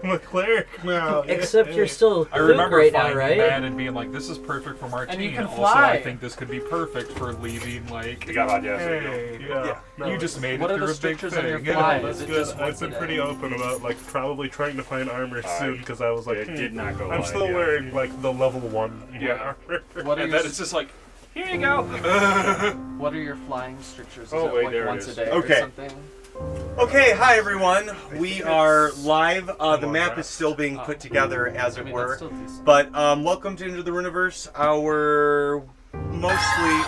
I'm a cleric now. Except you're still I remember right now, finding right? that and being like, this is perfect for Martine. And you can Also, fly. I think this could be perfect for leaving, like... You got about Hey, yeah. No, you just made What it are the through a big strictures on your thing. fly? Yeah, that's Is it good. just I've once been a pretty day? open about like probably trying to find armor soon because I was like, it did not go I'm live still yet. wearing like the level 1 Yeah. armor. What are And your then it's just like, here you go. What are your flying strictures? Is Oh, it wait, like there it once a is. day Okay. or something? Okay, hi everyone. We are live. The Long map is rest. still being put together, as I it mean, were. that's still decent. But welcome to Into the Runaverse. Our mostly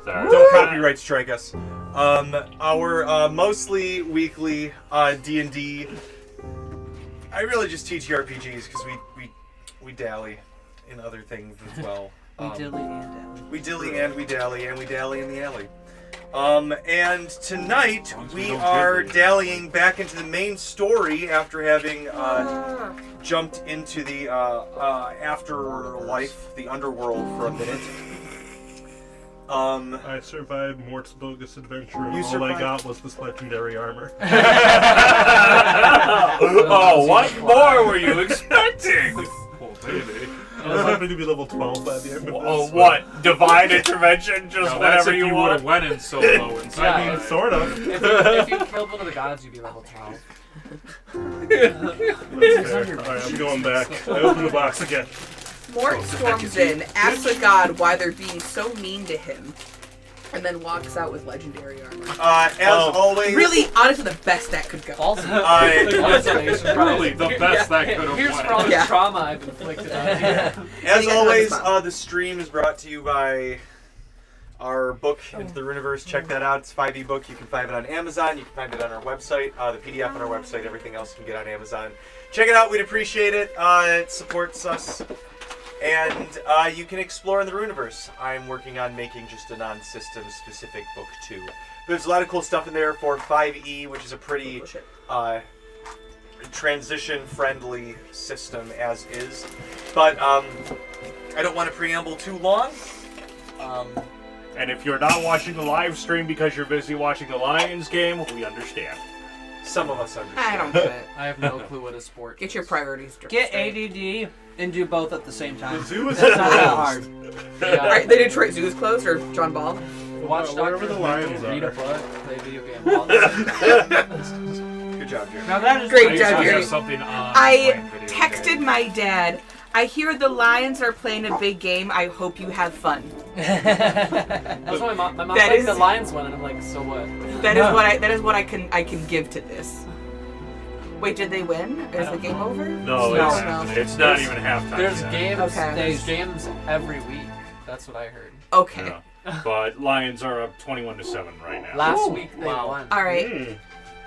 Sorry. don't copyright strike us. Our mostly weekly D&D. I really just TTRPGs because we dally in other things as well. We dilly and dally. We dilly and we dally and we dally in the alley. And tonight we are dallying back into the main story after having jumped into the afterlife, the underworld for a minute. I survived Mort's bogus adventure, and You all I survived? got was this legendary armor. Oh, what more were you expecting? Oh, baby. I was hoping to be level 12 by the end of this. Oh, what? Divine intervention? Just Now, that's whenever if you would want? have went in solo and Yeah, I mean, sort of. If you killed one of the gods, you'd be level 12. That's fair. Alright, I'm going back. I open the box again. Mort storms in, asks the god why they're being so mean to him, and then walks out with legendary armor. As always, Really, honestly, the best that could go. False. as Really, the best that could have Here's went. for all the Yeah. trauma I've inflicted on you. always, the stream is brought to you by our book, Into the Runaverse. Check that out. It's a 5e book. You can find it on Amazon. You can find it on our website. The PDF on our website. Everything else you can get on Amazon. Check it out. We'd appreciate it. It supports us. And you can explore in the Runaverse. I'm working on making just a non-system specific book too. There's a lot of cool stuff in there for 5e, which is a pretty transition-friendly system as is. But I don't want to preamble too long. And if you're not watching the live stream because you're busy watching the Lions game, we understand. Some of us understand. I don't get it. I have no clue what a sport Get your priorities straight. Get ADD and do both at the same time. The zoo is That's not that closed. hard. Yeah. Right, the Detroit Zoo is closed, or John Ball? Watch Wherever the lions read a are. book, play a video game. All that. Good job, Jerry. Now that is Great I job, used to Jerry. have something on I playing video texted games. my dad. I hear the Lions are playing a big game. I hope you have fun. That's why my mom That liked is- the Lions one, and I'm like, so what? That is what I can give to this. Wait, did they win? Is the game over? No, No. it's not even halftime There's yet. games. Okay. There's games every week. That's what I heard. Okay. Yeah. But Lions are up 21-7 right now. Last week they wow. won. All right.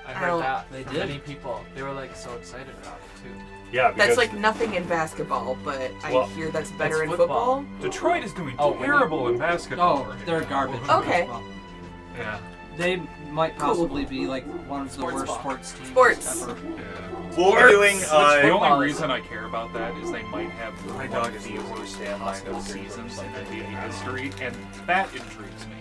I I heard don't- that. They from did? Many people. They were like so excited about it too. Yeah, because That's like nothing in basketball, but I Well, hear that's better that's in football. football. Detroit is doing Oh, when terrible in basketball. Oh, they're garbage. Okay. Yeah. They might possibly be like one of the Sports worst ball. sports teams Sports. ever. We'll be doing. The football only is- reason I care about that is they might have My one dog of is the the worst worst hostile seasons in NBA history, and that intrigues me.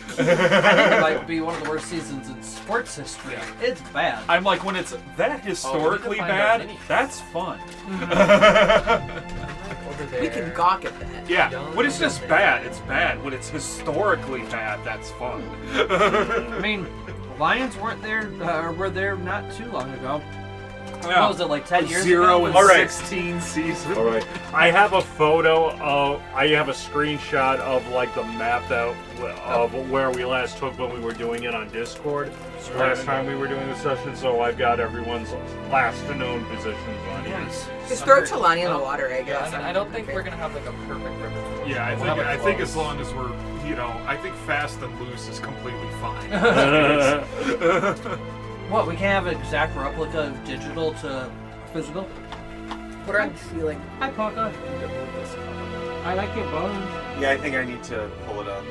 I think it might be one of the worst seasons in sports history. Yeah. It's bad. I'm like, when it's that historically find our bad, mini. that's fun. Over there. We can gawk at that. Yeah, Young when it's just over bad, there. it's bad. When it's historically bad, that's fun. I mean, the Lions weren't there, were there not too long ago. What was it, like 10 years 0 ago? and All right. 16 season. All right. I have a photo of. I have a screenshot of like the map that of where we last took when we were doing it on Discord. Last time we were doing the session, so I've got everyone's last known positions on here. Nice. Just throw Talani in the water, I Yeah, guess. I don't think we're gonna have like a perfect river. Yeah, We'll have it I think close. as long as we're, I think fast and loose is completely fine. What, we can't have an exact replica of digital to physical? Put her on the ceiling. Hi, Poca. I like your bones. Yeah, I think I need to pull it up.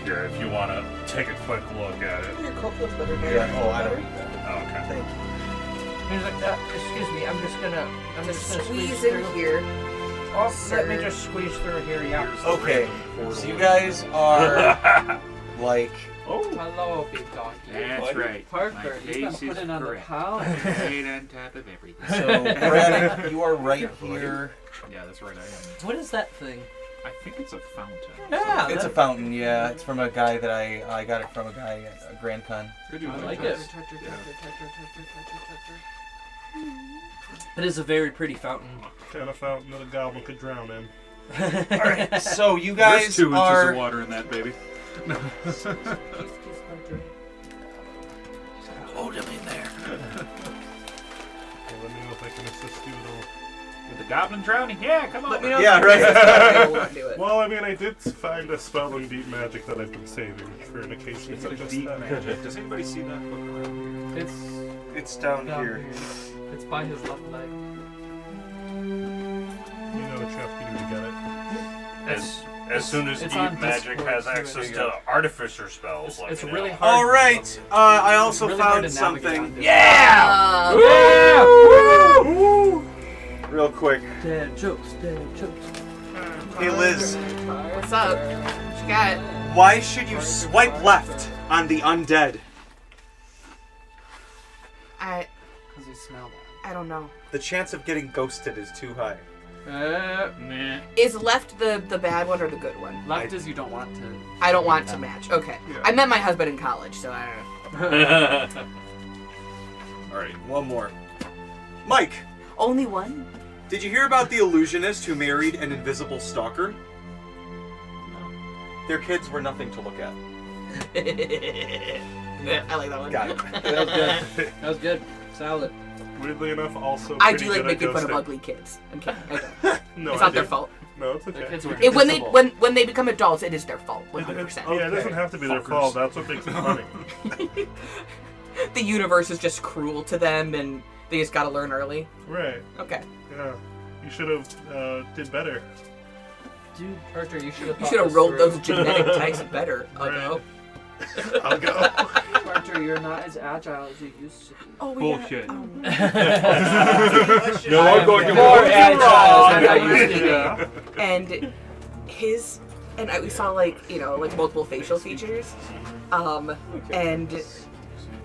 Here, if you want to take a quick look at it. Your coat feels better here. Yeah. Oh, I don't. Oh, okay. Thank you. He's like, excuse me, I'm just gonna Squeeze in here. Oh, let me Sir. just squeeze through here, yeah. Okay, so you guys are like Oh. Hello, big doggy. That's right. Parker, My you've been case is putting on the correct. pound. Right on top of everything. So, Braddock, you are right here. Yeah, that's right. I am. What is that thing? I think it's a fountain. Yeah, It's a fountain, yeah. It's from a guy that I got it from a guy at Grand Con. Good I one. like it. It is a very pretty fountain. Kind of fountain that a goblin could drown in. Alright, so you There's guys 2 inches are... of water in that baby. Hold him in there. Okay, let me know if I can assist you at all. With the goblin drowning? Yeah, come on. Let me know. Yeah, if right. we'll do it. Well, I mean, I did find a spell in deep magic that I've been saving for an occasion It's such a as deep that. magic. Does anybody see that book around here? It's It's down down here. here. It's by his left leg. You know, Chuck, you need to get it. As soon as it's deep on magic Discord, has too. access There you to go. artificer spells, It's let me really know. hard. Alright, I also Really hard found to navigate on something. this. Yeah! Um, Real quick. Dead jokes, dead jokes. Hey, Liz. What's up? What you got? Why should you swipe left on the undead? I Because he smelled I don't know. The chance of getting ghosted is too high. it. Meh. Is left the bad one or the good one? Left is you don't want to. I don't want to match. Okay. Yeah. I met my husband in college, so I don't know. Alright, one more. Mike, Only one? did you hear about the illusionist who married an invisible stalker? Their kids were nothing to look at. I like that one. Got it. That was good. That was good. Solid. Weirdly enough, also I pretty do like good at making fun of ghosting. ugly kids. I'm kidding. I don't. No, It's I not their do. fault. No, it's Their okay. kids were When they invisible. when they become adults, it is their fault. 100%. Yeah, it doesn't have to be their Fuckers. fault. That's what makes it funny. The universe is just cruel to them, and they just gotta learn early. Right. Okay. Yeah. You should have did better. Dude, Archer, you should have. You should have rolled those genetic types better. Right. I'll go. Archer, you're not as agile as you used to be. Oh, Bullshit. No, I'm going to More prove you agile than I wrong. used to be. Yeah. And his we saw like multiple facial features, and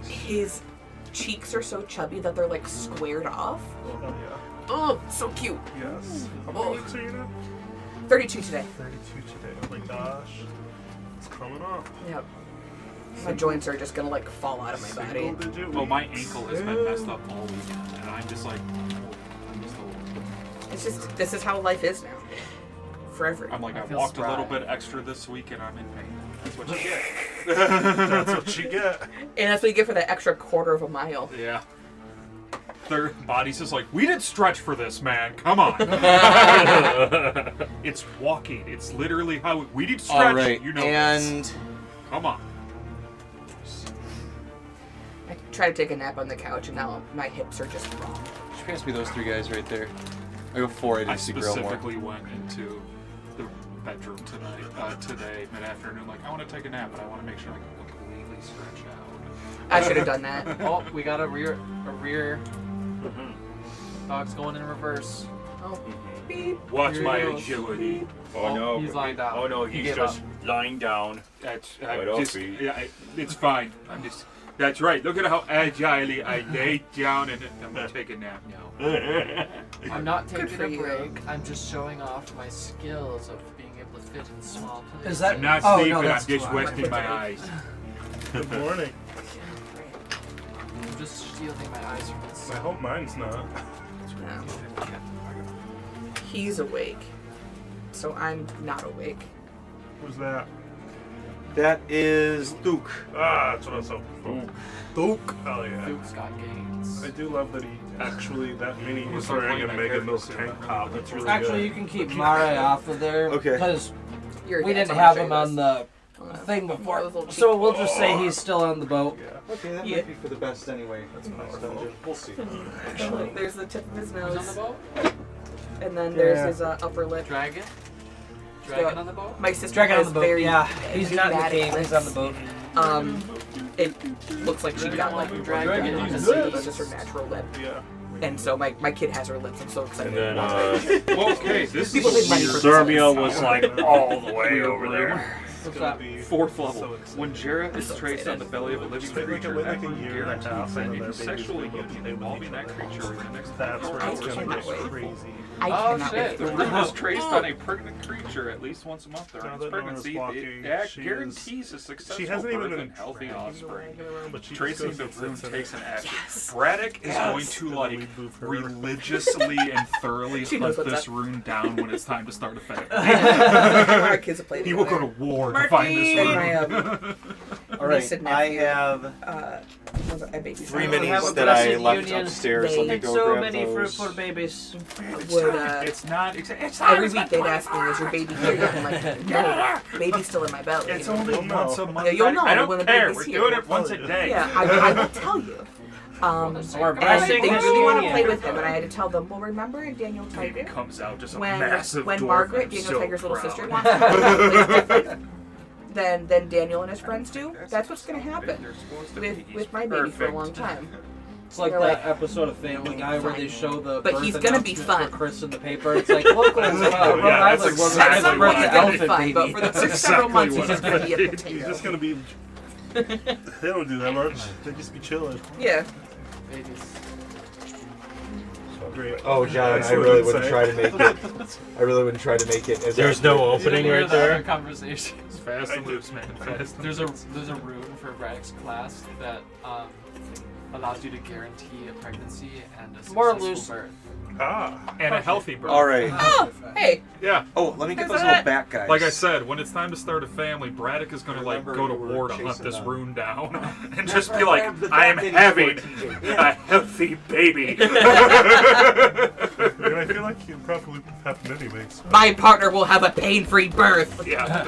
his cheeks are so chubby that they're like squared off. Oh, yeah. Oh, so cute. Yes. How Oh. many weeks are you now? 32 today. 32 today. Oh my gosh. It's coming up. Yep. My joints are just gonna like fall out of my body. Single digit Well, my weeks. ankle has been messed up all weekend, and I'm just like, I'm just a little. It's just this is how life is now. Forever. I'm like, I I feel walked a little spry. bit extra this week, and I'm in pain. That's what you get. That's what you get. And that's what you get for that extra quarter of a mile. Yeah. Their body's just like, we didn't stretch for this, man. Come on. It's walking. It's literally how we didn't stretch. All right, You know and this. Come on. I try to take a nap on the couch, and now my hips are just wrong. just pass me those 3 guys right there. I go 4. I I didn't see Grill more. specifically went into the bedroom today, mid-afternoon. Like, I want to take a nap, but I want to make sure I can completely stretch out. I should have done that. Oh, we got a rear. Dog's going in reverse. Oh, beep. Watch Here my he goes. agility. Oh no. He's lying down. Oh no, He he's gave just up. lying down. That's Right off just, feet. yeah, it's fine. I'm just. That's right. Look at how agilely I laid down, and I'm gonna take a nap now. I'm not Good taking for a you. break. I'm just showing off my skills of being able to fit in small places. Is that? I'm not oh, sleeping. no, I'm that's just too resting my eyes. Good morning. I'm just shielding my eyes from the I sun. hope mine's not. No. He's awake, so I'm not awake. Who's that? That is Duke. Ah, that's what I was hoping for. Duke. Oh yeah. Duke's got gains. I do love that he actually that mini he's We'll start wearing playing and my making those characters tank soon. top. That's really Actually, you good. can keep Mara off of there. Okay. Because Your we dad's didn't gonna have show him you on this. the thing before. Those little So we'll just say he's still on the boat. Yeah. Okay, that Yeah. might be for the best anyway. That's a nice dungeon. We'll see. Actually, there's the tip of his Who's on the nose, boat? and then there's Yeah. his upper lip. Dragon? Dragon on the boat? My sister Dragon on has the boat. very Yeah, he's not in the dramatic cave. He's on the lips. boat. It looks like she got like Dragon. It's just her natural lip, Yeah. and so my kid has her lips. I'm so excited. And then Okay, this People is pay money for weird. this. Cermia was like all the way over there. It's What's gonna that? be 4th level. so exciting. When Jarrah is so traced on the belly of a living Just like creature, like that a rune year and a guarantees half, that and then any their sexual babies will union be involving that like creature in the next That's where it's gonna cannot get wait. crazy. I Oh cannot shit! wait The for rune that. is traced on a pregnant creature at least once a month during Now its that Nora's pregnancy. walking, That she guarantees a She successful hasn't even birth been and healthy dragging offspring. the wagon around, but she Tracing just the goes rune and sits takes in an it. action. Braddock is going to And then like we move her. religiously and thoroughly She knows hunt what's this up. rune down when it's time to start a family. Our kids have played He will go to together. war to find this And rune. my All right, niece and I nephew. have I baby 3 have a minis that I blessed left union. upstairs. Let me It's go so grab many those. fruitful babies. would It's not. It's not. every week they'd ask me, "Is your baby here?" yet?" I'm like, "No, baby's still in my belly." It's only You'll know. once a month. Yeah, you'll know I don't when the care. baby's We're here. doing it once a day. Yeah, I will tell you. We're And blessing they this really want to union. play with him, and I had to tell them, "Well, remember in Daniel Baby Tiger comes out just a when massive dwarf. Margaret, I'm Daniel so Tiger's little proud. sister, wants to play different than Daniel and his friends do? That's what's going to happen They're supposed to with be. with my baby for a Perfect. long time." It's like They're that like, episode of Family Guy where they show the But birth he's gonna be announcement fun. for Chris in the paper. It's like, look what's Rhode Yeah, that's Island woman exactly has At some birth point the he's gonna be elephant fun, baby. but for the first That's several exactly months he's what just I gonna be a He's potato. just gonna be. They don't do that much. They just be chilling. Yeah. Great. Oh, John, That's I what really I'd wouldn't say. try to make it. I really wouldn't try to make it. As There's no accurate. opening Hear right the other there. Conversation. It's fast and loose, man. Fast and There's a rune for Radix class that allows you to guarantee a pregnancy and a More successful loose. birth. Ah. and a healthy birth. All right. Oh, hey. Yeah. Oh, let me get There's those that. little back guys. Like I said, when it's time to start a family, Braddock is going to like Remember go to you were war to hunt chasing this them. rune down and just why be I like, have the I am back in having for a healthy baby. I mean, I feel like it probably happened anyways. My partner will have a pain-free birth. Yeah.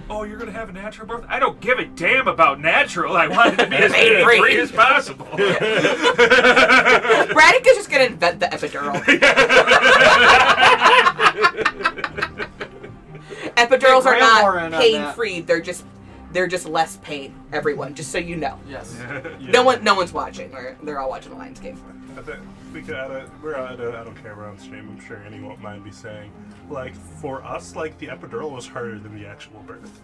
Oh, you're gonna have a natural birth? I don't give a damn about natural. I want it to be as Pain-free. pain-free as possible. Braddock is just gonna invent the epidural. Epidurals are Grandma in not on pain-free. They're just less pain. Everyone, just so you know. Yes. No one's watching. They're all watching the Lions game. I think we're at a, I don't care, we're on stream. I'm sure anyone won't mind me saying, like, for us, like, the epidural was harder than the actual birth.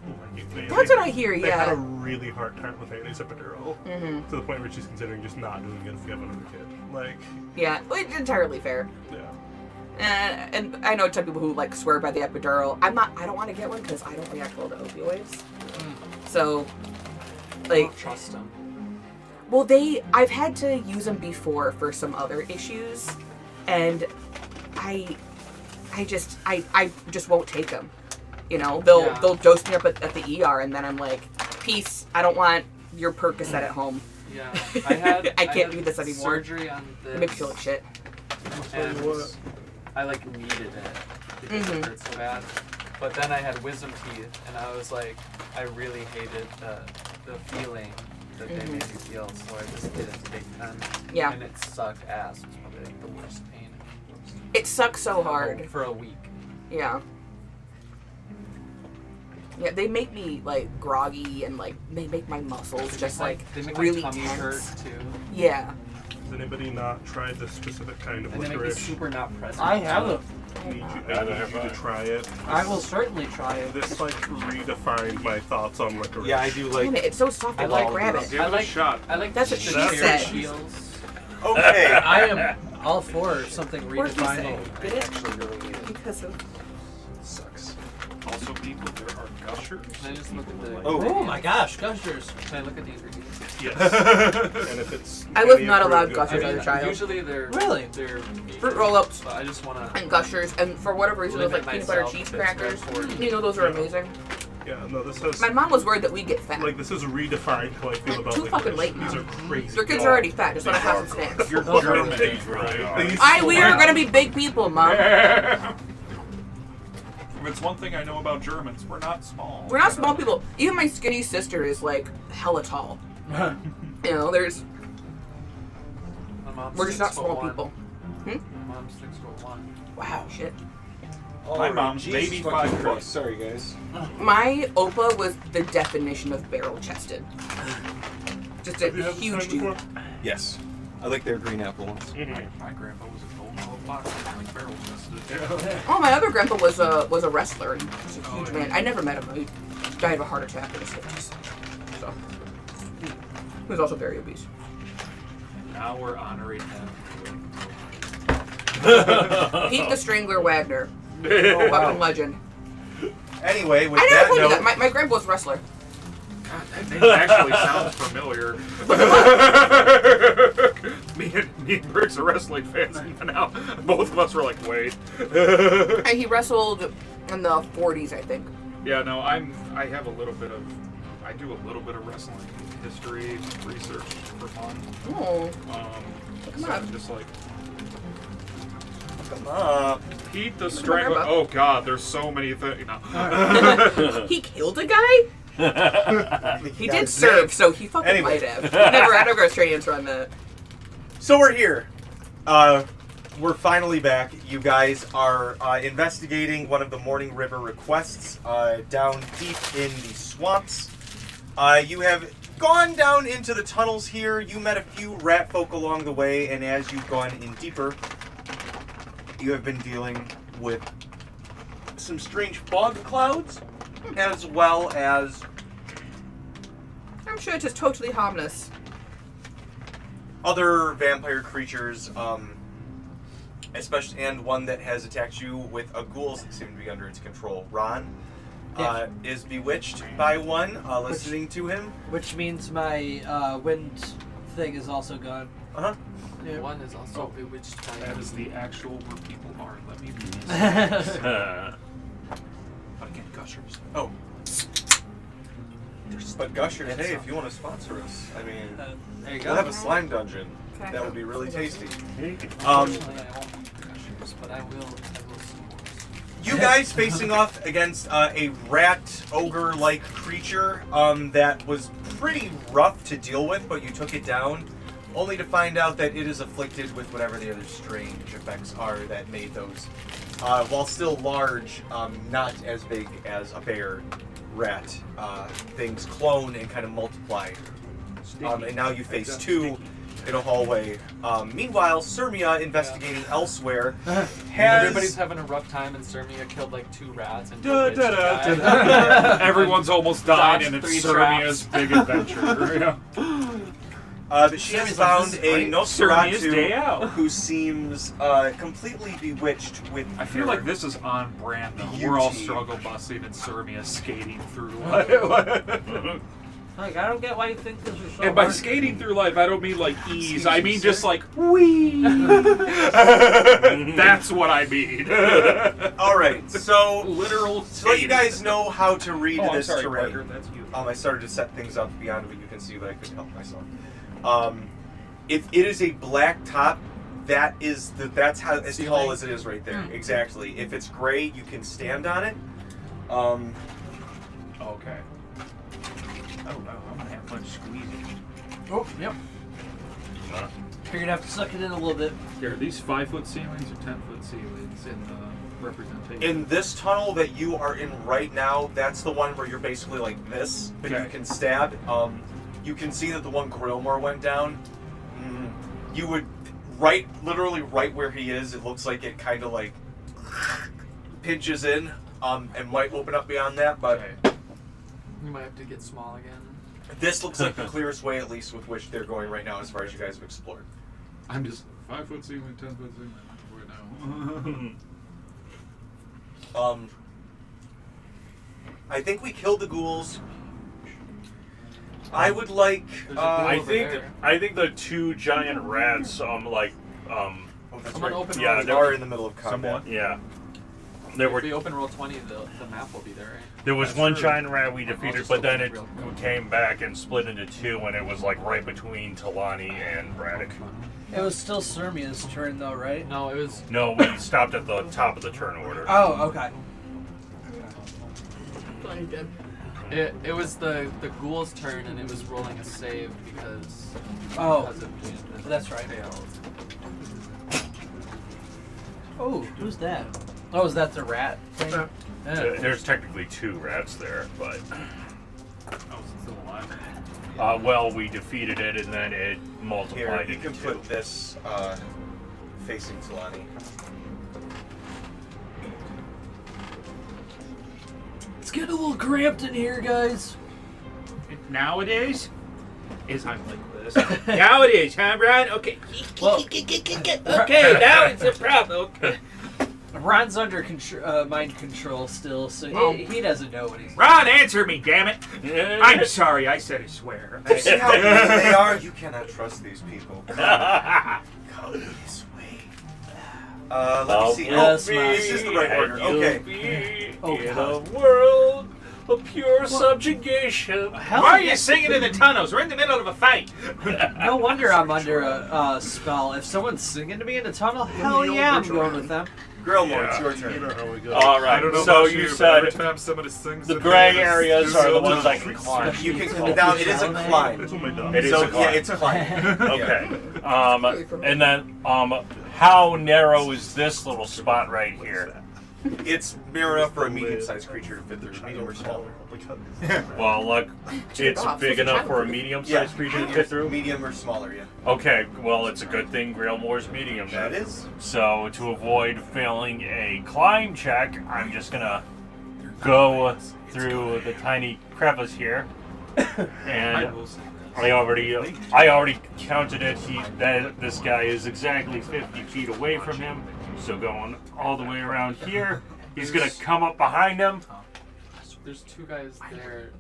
Like, That's what I hear. They had a Yeah. really hard time with Annie's epidural, to the point where she's considering just not doing it if you have another kid. Like, Yeah. Well, it's entirely fair. yeah. And I know some people who like swear by the epidural. I don't want to get one because I don't react well to opioids. So, I like, don't trust them. well, I've had to use them before for some other issues, and I just won't take them. You know, they'll dose me up at the ER, and then I'm like, peace. I don't want your Percocet at home. Yeah. I had. I can't had do this anymore. Surgery on It makes me this, feel like shit. and What? I like needed it because it hurt so bad. But then I had wisdom teeth, and I was like, I really hated the feeling that they made me feel, so I just didn't take them. Yeah. And it sucked ass. It was probably like the worst pain. It sucks so hard. For a week. Yeah. Yeah, they make me like groggy and like they make my muscles just like they make really my tummy hurt tense. too. Yeah. Has anybody not tried this specific kind of And they make me licorice? super not present. I haven't. I need you to try it. I will certainly try it. This like redefined my thoughts on licorice. Yeah, I do Damn like. it, it's so soft I want to grab it. Give it a shot. I like That's the what she cherry said. peels. Okay. I am all for something Where'd you say? redefining. Did it? Actually, really need it. Because of Sucks. Also, people, there are gushers. Can I just look at the? Oh. Oh my gosh, gushers. Can I look at the ingredients? Yes. And if it's I was any not allowed approved, gushers it's as a child. Usually they're Really? they're fruit roll-ups But I just wanna. and gushers, and for whatever reason, those like Limit peanut butter myself cheese to crackers. transport. You know, those are Yeah. amazing. Yeah, no, this has My mom was worried that we get fat. like this is redefined how I feel about Too fucking licorice. late now. These are crazy. Your kids are already fat. Just let us have some snacks. You're Those are German. indeed really These- We are gonna be big people, Mom. If it's one thing I know about Germans, we're not small. We're not small people. Even my skinny sister is like hella tall. You know, there's My mom's we're just not small 6'1". people. My mom's 6'1". Wow, shit. My mom's Jesus baby fucking 5 Christ. Sorry, guys. My Opa was the definition of barrel-chested. Just a Have you had this huge kind dude. before? Yes. I like their green apple ones. My grandpa was a golden olive box like barrel tested. Oh, my other grandpa was a wrestler. He was a huge man. I never met him. He died of a heart attack in his 50s. So he was also very obese. Now we're honoring him. Pete the Strangler Wagner, Oh, fucking legend. Anyway, with I never that told you note, that. My grandpa was a wrestler. God, that name actually sounds familiar. me and Briggs are wrestling fans, and even now, both of us were like, wait. And he wrestled in the 40s, I think. Yeah, no, I have a little bit of, I do a little bit of wrestling history research for fun. Oh, So on. I'm just like, come up. Pete the at my Strangler. grandpa. Oh God, there's so many things. No. he killed a guy? He did serve, so he fucking Anyway. might have. He never had a straight answer on that. So we're here. We're finally back. You guys are investigating one of the Morning River requests down deep in the swamps. You have gone down into the tunnels here. You met a few rat folk along the way, and as you've gone in deeper, you have been dealing with some strange fog clouds, as well as I'm sure it's just totally harmless. other vampire creatures, especially, and one that has attacked you with a ghouls that seem to be under its control. Ron is bewitched by one, listening to him. Which means my wind thing is also gone. Uh-huh. Yeah. One is also bewitched by That is the actual where people are. Let me read this. Again, gushers. Oh. But Gushers, hey, if you want to sponsor us, I mean, There you we'll go. have a slime dungeon. Okay. That would be really tasty. Unfortunately, I won't eat the gushers, but I will support. You guys facing off against a rat ogre-like creature that was pretty rough to deal with, but you took it down, only to find out that it is afflicted with whatever the other strange effects are that made those. While still large, not as big as a bear rat. Things clone and kind of multiply. And now you face two in a hallway. Meanwhile, Cermia, investigating elsewhere, has... Everybody's having a rough time, and Cermia killed like 2 rats and Da, bewitched da, a da, guy. da. Everyone's almost died, Dodged and 3 it's Cermia's traps. big adventure. Yeah. But she has Cermia's like, found "This is a great. Cermia's day out." nosferatu who seems completely bewitched with I feel her like this is on brand though. We're all beauty. struggle busting and Cermia skating through Like, life. I don't get why you think this is so And by hard. skating through life, I don't mean like ease. Excuse I me, mean sir? just like wee. That's what I mean. All right, so Literal. to let you guys know how to read Oh, I'm this sorry, terrain. Parker, that's you. I started to set things up beyond what you can see, but I couldn't help myself. If it is a black top, that's how as tall as it is right there. Exactly. If it's gray, you can stand on it. Okay. Oh no, I'm gonna have fun squeezing. Oh, yep. You're gonna have to suck it in a little bit. Here, are these 5-foot ceilings or 10-foot ceilings in the representation? In this tunnel that you are in right now, that's the one where you're basically like this, but you Okay. can stab. You can see that the one Grillmore went down. You would literally right where he is. It looks like it kind of like pinches in, and might open up beyond that. But Okay. You might have to get small again. this looks like the clearest way, at least with which they're going right now, as far as you guys have explored. I'm just 5-foot ceiling, 10-foot ceiling. Right now. I think we killed the ghouls. I would like. There's a ghoul I over think there. I think the 2 giant rats, Oh, that's Someone right. open Yeah, roll We are in the middle of combat. Somewhat. yeah. There If were we open roll 20, the map will be there, right? there was That's one true. giant rat we defeated, just but then open it it real quick. came back and split into 2, and it was like right between Talani and Braddock. It was still Cermia's turn though, right? No, it was. No, we stopped at the top of the turn order. Oh, okay. It was the ghoul's turn, and it was rolling a save because. Oh, because of the that's right. failed. Oh, who's that? Oh, is that the rat thing? Yeah. There's technically 2 rats there, but Oh, is it still alive? well, we defeated it, and then it Here, multiplied you into can 2. put this facing Talani. It's getting a little cramped in here, guys. Nowadays, is I'm like this. Nowadays, huh, Brian? Okay. Well, Okay, now it's a problem. Okay. Ron's under mind control still, so he doesn't know what he's. Ron, answer me, damn it! I'm sorry, I said a swear. You see how mean they are? You cannot trust these people. Come this way. Let me see. Yes, this is the right order. Okay. Oh, In a God. world of pure subjugation. Hell Why are yeah. you singing in the tunnels? We're in the middle of a fight. No wonder I'm under a spell. If someone's singing to me in a tunnel, hell yeah, I'm going with them. Grillmore, it's your You turn. know how we go. All right. I don't know So about you but said every time somebody sings the it, gray they areas just are the do ones I something. can climb. You can now. It is a climb. That's what my dog. It is So a climb. yeah, it's a climb. Okay. And then, how narrow is this little spot right here? It's near enough for a medium-sized creature to fit through, medium or smaller. Well, look, it's off. big It's a enough for a child. medium-sized creature to fit through. Medium or smaller, yeah. Okay, well, it's a good thing Grailmore's medium. That then. is. So, to avoid failing a climb check, I'm just gonna go through the tiny crevice here. I And will sing I already counted it. This guy is exactly 50 feet away from him. So going all the way around here, he's gonna come up behind him. There's two guys there.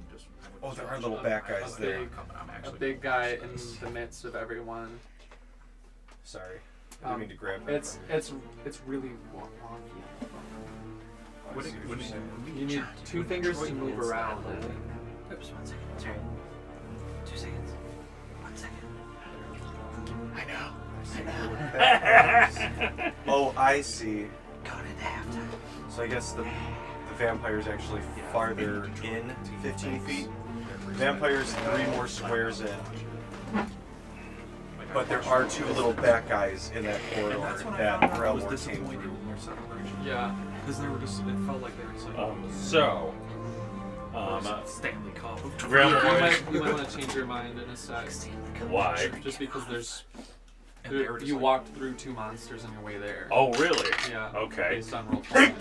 Oh, there are little back guys there. A big guy in the midst of everyone. Sorry. I didn't mean to grab that. It's really wonky. What did you say? You need two fingers to move around. Oops, 1 second. Sorry. 2 seconds. 1 second. I know. Oh, I see. Going into halftime. So I guess the vampire's actually farther in 15 feet. Vampire's 3 more squares in. But there are 2 little back guys in that corridor that Grelmore came through. Yeah. Because they were just, it felt like they were just like, So, Stanley Cup. Grailmore. You might want to change your mind in a sec. Why? Just because there's. And they were just You like- walked through 2 monsters on your way there. Oh, really? Yeah. Okay. Based on roll 20.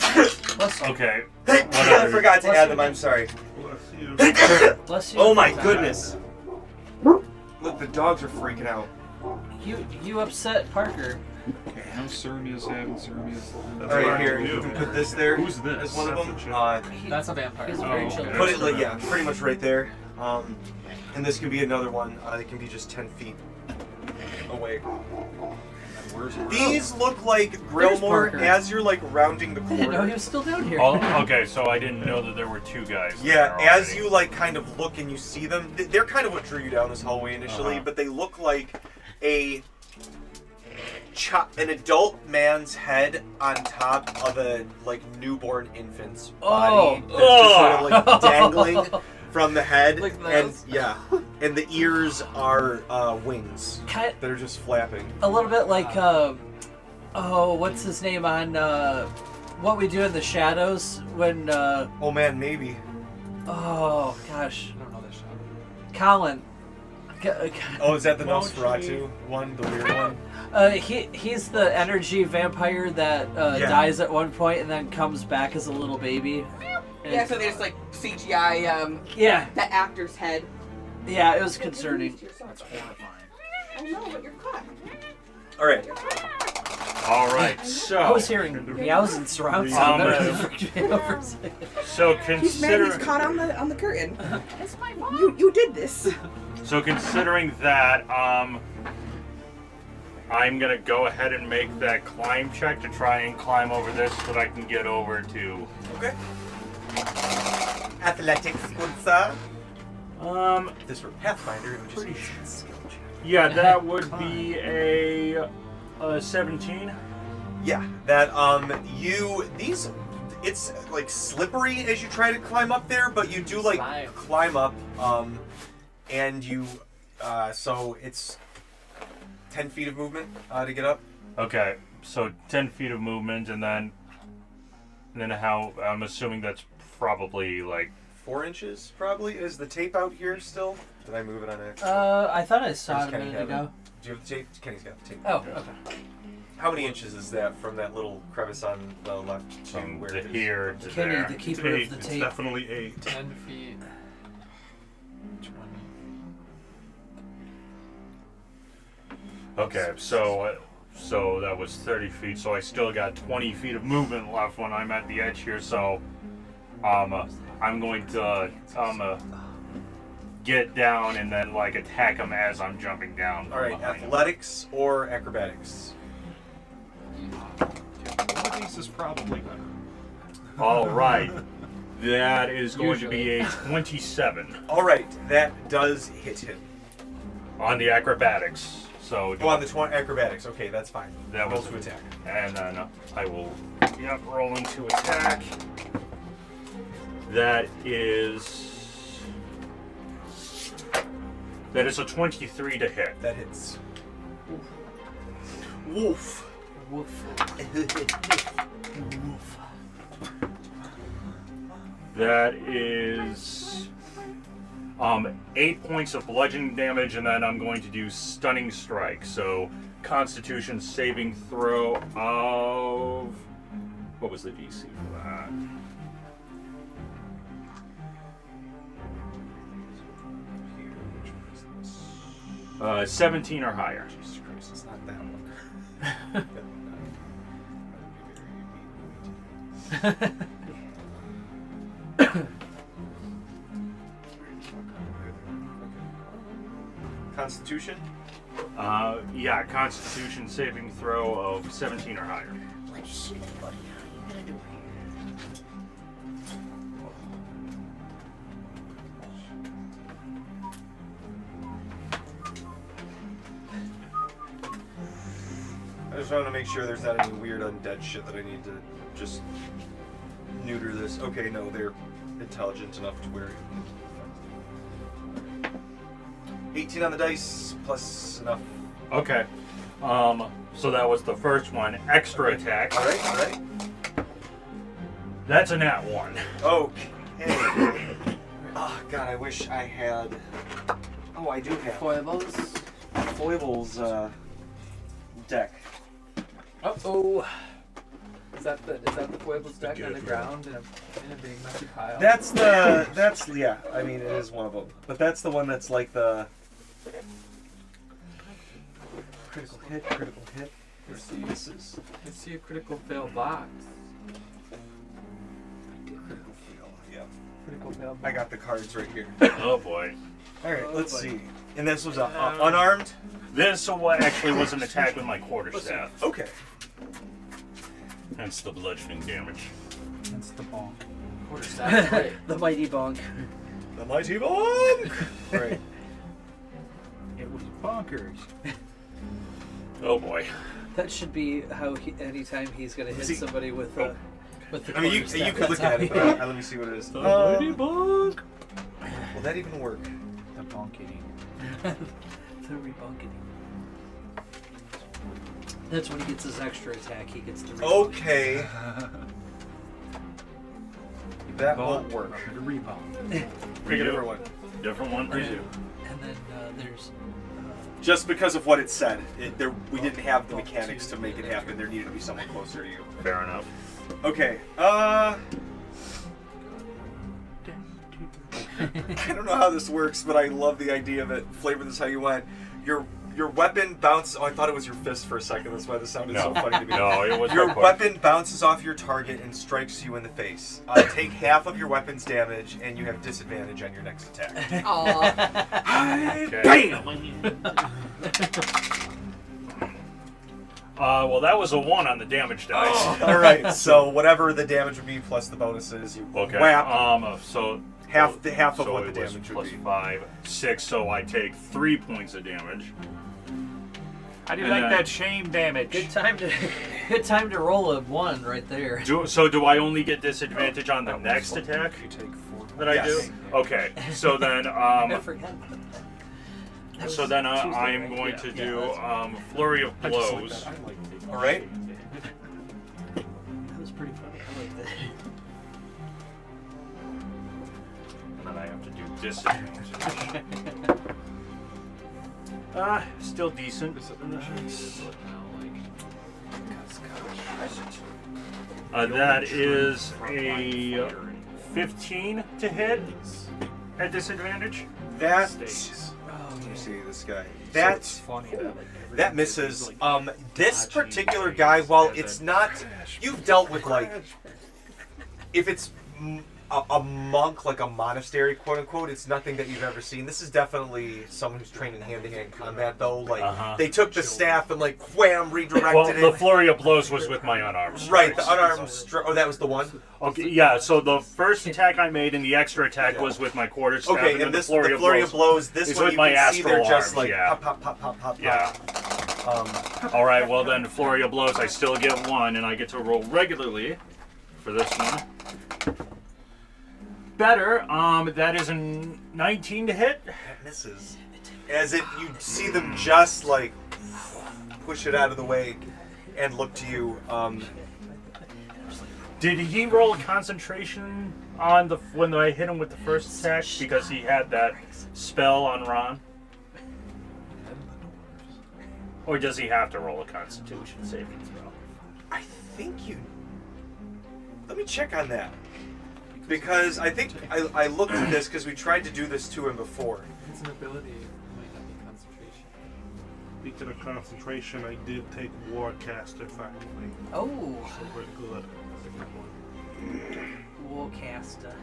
Okay. I forgot to add them, I'm sorry. Bless you. Oh my goodness! Look, the dogs are freaking out. You upset Parker. No Cermia's having Cermia's. Alright, here, you can put this there Who's this? as one of them. That's a vampire. He's very chill. Put it, like, yeah, pretty much right there. And this can be another one. It can be just 10 feet away. Where's These look like There's Grelmore Parker. as you're like rounding the I didn't know he corner. was still down here. Oh, okay, so I didn't know that there were 2 guys. Yeah, there as already. you like kind of look and you see them, they're kind of what drew you down this hallway initially, but they look like an adult man's head on top of a like newborn infant's body that's just sort of like dangling from the head, Like and those? yeah, and the ears are wings Kind that are just flapping. a little bit like oh, what's his name on What We Do in the Shadows when Oh man, maybe. oh gosh, I don't know this show. Colin. Oh, is that the Nosferatu one, the weird one? He's the energy vampire that Yeah. dies at one point and then comes back as a little baby. And- Yeah, so they just like CGI yeah, the actor's head. yeah, it was concerning. That's horrifying. I know, but you're caught. All right. All right, so I was hearing meows and surround sound. That really freaked me out for a second. so He's mad. He's consider caught on the curtain. It's my fault. You did this. so considering that, I'm gonna go ahead and make that climb check to try and climb over this so that I can get over to. Okay. Athletics, good sir. If this were Pathfinder, it would just be skill check. Yeah, that would be a 17. Yeah, that it's like slippery as you try to climb up there, but you do like Slime. climb up, and you so it's 10 feet of movement to get up. Okay, so 10 feet of movement, and then how? I'm assuming that's probably like 4 inches probably. Is the tape out here still? Did I move it on accident? I thought I saw Does it a Kenny minute have ago. Do you have the tape? Kenny's got the tape. Oh, okay. How many inches is that from that little crevice on the left to From where to it is? here to Kenny, there. the It's keeper 8. of the It's tape. definitely 8. 10 feet. 20. Okay, so that was 30 feet. So I still got 20 feet of movement left when I'm at the edge here. So I'm going to get down and then like attack him as I'm jumping down. from All right, behind him. athletics or acrobatics? One of these is probably better. All right, that is going to be a 27 All right, that does hit him. on the acrobatics. So Oh, on the acrobatics. Okay, that's fine. That Roll was- to attack. and then I will roll into attack. That is a 23 to hit. That hits. Woof. Woof. That is 8 points of bludgeoning damage, and then I'm going to do stunning strike. So Constitution saving throw of what was the DC for that? 17 or higher. Jesus Christ, it's not that one. Constitution? Yeah, Constitution saving throw of 17 or higher. Let's shoot it, buddy. How you gonna do it? I just want to make sure there's not any weird undead shit that I need to just neuter this. Okay, no, they're intelligent enough to where. 18 on the dice plus enough. Okay. So that was the first one. Extra attack. All right, all right. That's a nat 1. Okay. Oh God, I wish I had. Oh, I do have Foibles. Foibles deck. Uh-oh. Is that the Foibles deck on the ground in a big messy pile? That's yeah. I mean, it is one of them, but that's the one that's like the critical hit, critical hit. This is I see a critical fail box. critical fail. Yeah. Critical fail box. I got the cards right here. Oh boy. All right, Oh, let's boy. see. And this was unarmed. This actually was an attack with my quarterstaff. Okay. Hence the bludgeoning damage. That's the bonk. Quarterstaff. Right. The mighty bonk. The mighty bonk. All right. It was bonkers. Oh boy. That should be how anytime he's gonna hit See- somebody with the I mean, you quarterstaff, could look that's at it, how but let me see what it is. Mighty bonk. Will that even work? The bonking. the rebunking. That's when he gets his extra attack. He gets the rebunk. Okay. That won't work. The rebound. Pick a different one. Different one? And then there's Just because of what it said, we didn't have the mechanics to make it happen. There needed to be someone closer to you. Fair enough. Okay. I don't know how this works, but I love the idea of it. Flavor this how you want. Your weapon bounces. Oh, I thought it was your fist for a second. That's why this sounded so funny to me. No, it was Your my weapon bounces off your target and strikes you in the face. Take half of your weapon's damage, and you have disadvantage on your next attack. Aw. Okay. Well, that was a 1 on the damage dice. All right, so whatever the damage would be plus the bonuses, you Okay. whap So half of so what it the was damage would plus be. 5, 6. So I take 3 points of damage. How do you And like then- that shame damage? good time to roll a 1 right there. Do I only get disadvantage on the next attack You take 4. that I Yes. do? Okay. So then I forget. I'm going to do flurry of blows. All right. That was pretty funny. I like that. And then I have to do disadvantage. Still decent. That is a 15 to hit at disadvantage. That. Let me see this guy. That. Funny that That misses. This particular guy, while it's not, you've dealt with like, if it's a monk, like a monastery, quote unquote, it's nothing that you've ever seen. This is definitely someone who's trained in hand-to-hand combat, though. Like, they took the staff and like wham, redirected Well, it. the flurry of blows was with my unarmed strikes. Right, the unarmed oh, that was the one? Okay, yeah, so the first attack I made and the extra attack was with my quarter staff. Okay, and this, the flurry of blows, this is one with you my can see they're astral just arms, like yeah. pop, pop, pop, pop, pop, Yeah. pop. Alright, well then, flurry of blows, I still get 1, and I get to roll regularly for this one. Better, that is a 19 to hit. That misses. As it, you see them just like push it out of the way and look to you. Did he roll a concentration on the when I hit him with the first attack because he had that spell on Ron? Or does he have to roll a Constitution saving throw? I think you. Let me check on that. Because I think I looked at this because we tried to do this to him before. It's an ability. It might not be concentration. Speaking of concentration, I did take Warcaster finally. Oh, So we're good. Warcaster.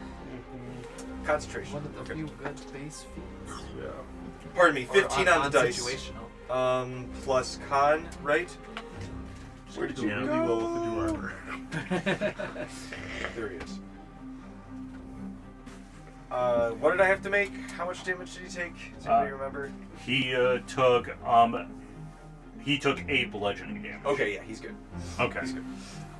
Concentration. One of the Okay. few good base feats. Yeah. Pardon me, 15 Or on the dice. situational. Plus con, right? Where did you Really go? well with the new armor. There he is. What did I have to make? How much damage did he take? Does anybody remember? He took 8 bludgeoning damage. Okay, yeah, he's good. Okay. He's good.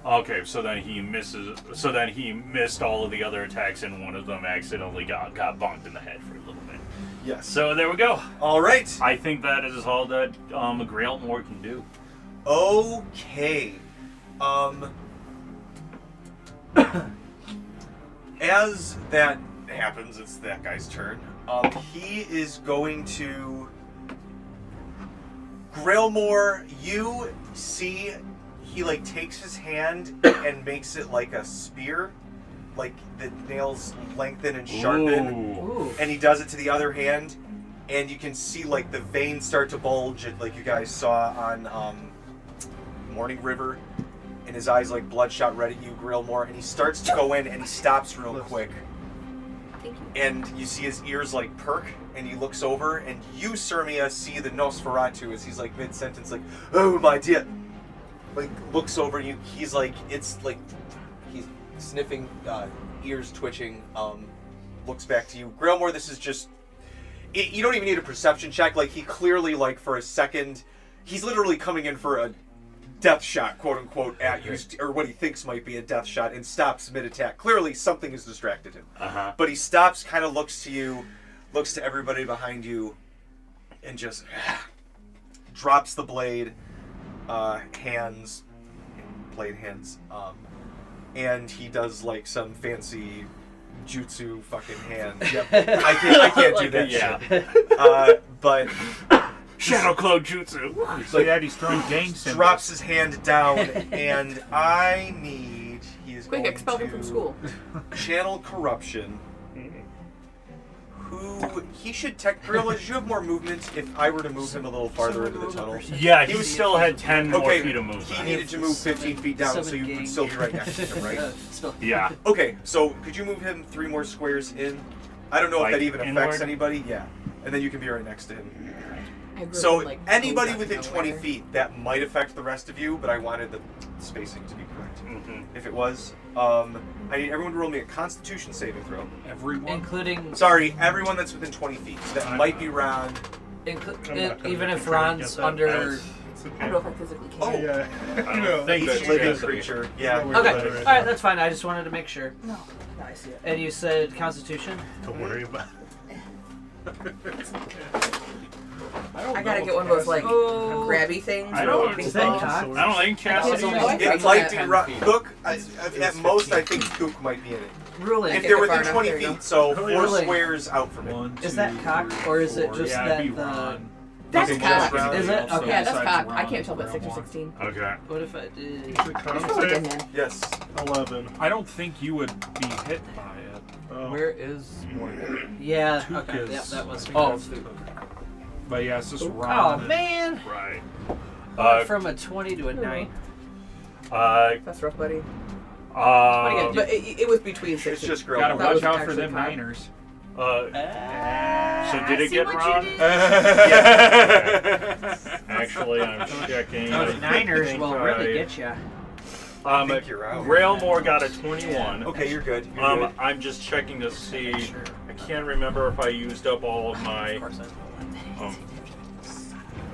Okay, so then he misses. So then he missed all of the other attacks, and one of them accidentally got bonked in the head for a little bit. Yes. So there we go. All right. I think that is all that Grailmore can do. Okay. As that happens, it's that guy's turn. He is going to. Grailmore, you see he like takes his hand and makes it like a spear, like the nails lengthen and sharpen, Ooh. and he does it to the other hand, and you can see like the veins start to bulge, like you guys saw on Morning River, and his eyes like bloodshot red at you, Grailmore, and he starts to go in and he stops real quick. And you see his ears like perk, and he looks over, and you, Cermia, see the nosferatu as he's like mid-sentence, like, oh my dear. Like, looks over and you, he's like, it's like, he's sniffing, ears twitching, looks back to you. Grailmore, this is just, you don't even need a perception check. Like, he clearly, like, for a second, he's literally coming in for a death shot, quote unquote, at you, or what he thinks might be a death shot, and stops mid-attack. Clearly, something has distracted him. But he stops, kind of looks to you, looks to everybody behind you, and just drops the blade, blade hands, and he does like some fancy jutsu fucking hand. Yep. I can't do that shit. But Shadow Clone Jutsu. So yeah, he's throwing gang symbols. drops his hand down, and I need. He is Quick, going expel to him from school. channel corruption. Who he should tech Gorilla, did you have more movement if I were to move him a little farther into the tunnel? Yeah, he still had 10 more Okay, feet of movement. he needed to move 15 feet down, so you would still be right next to him, right? Still. Yeah. Okay, so could you move him 3 more squares in? I don't know Like if that even affects inward? anybody. Yeah, and then you can be right next to him. I grew So up, like, anybody out of within 20 nowhere. feet, that might affect the rest of you, but I wanted the spacing to be correct. Mhm. If it was, I need everyone to roll me a Constitution saving throw. Everyone. Including, Sorry, everyone that's within 20 feet. So that might be Ron. I'm not gonna even make if you try and Ron's get that. under. It's I okay. don't know if I physically can. Oh. Yeah. I You don't know, think Each that's living true. creature. Yeah. Don't Okay, worry about it. alright, that's fine. I just wanted to make sure. No, I see it. And you said Constitution? Don't worry about I gotta get one of those like Oh. grabby things. I don't ping think pong. cock. I don't think Cassidy. Oh, I It think might so. be 10 feet. Cook. At most, I think Cook might be in it. Ruling. If get they're it far within enough, 20 there you feet, go. so Oh, 4 yeah. Really? squares out from it. 1, 2, Is that cock, 3, or is it 4. just yeah, that it'd be the- Ron. That's Maybe cocked. just round Is it? Also Okay. Yeah, that's besides cocked. I round can't tell if it's round 6 or one. 16. Okay. What if I did? Is it con It's probably save? good, man. Yes. 11. I don't think you would be hit by it. Oh. Where is Morgan? Yeah. Took Okay. is- Yep. That was. Oh, But yeah, it's just Oh round. man. Right. Went from a 20 to a 9. That's rough, buddy. But it was between 6 It's just Gotta grilled. That was watch out for actually them fine. Niners. So did it get round? Actually, I'm checking. Those I Niners think will really I- get you. I think you're out. Railmore got a 21. Okay, you're good. You're good. I'm just checking to see. I can't remember if I used up all of my I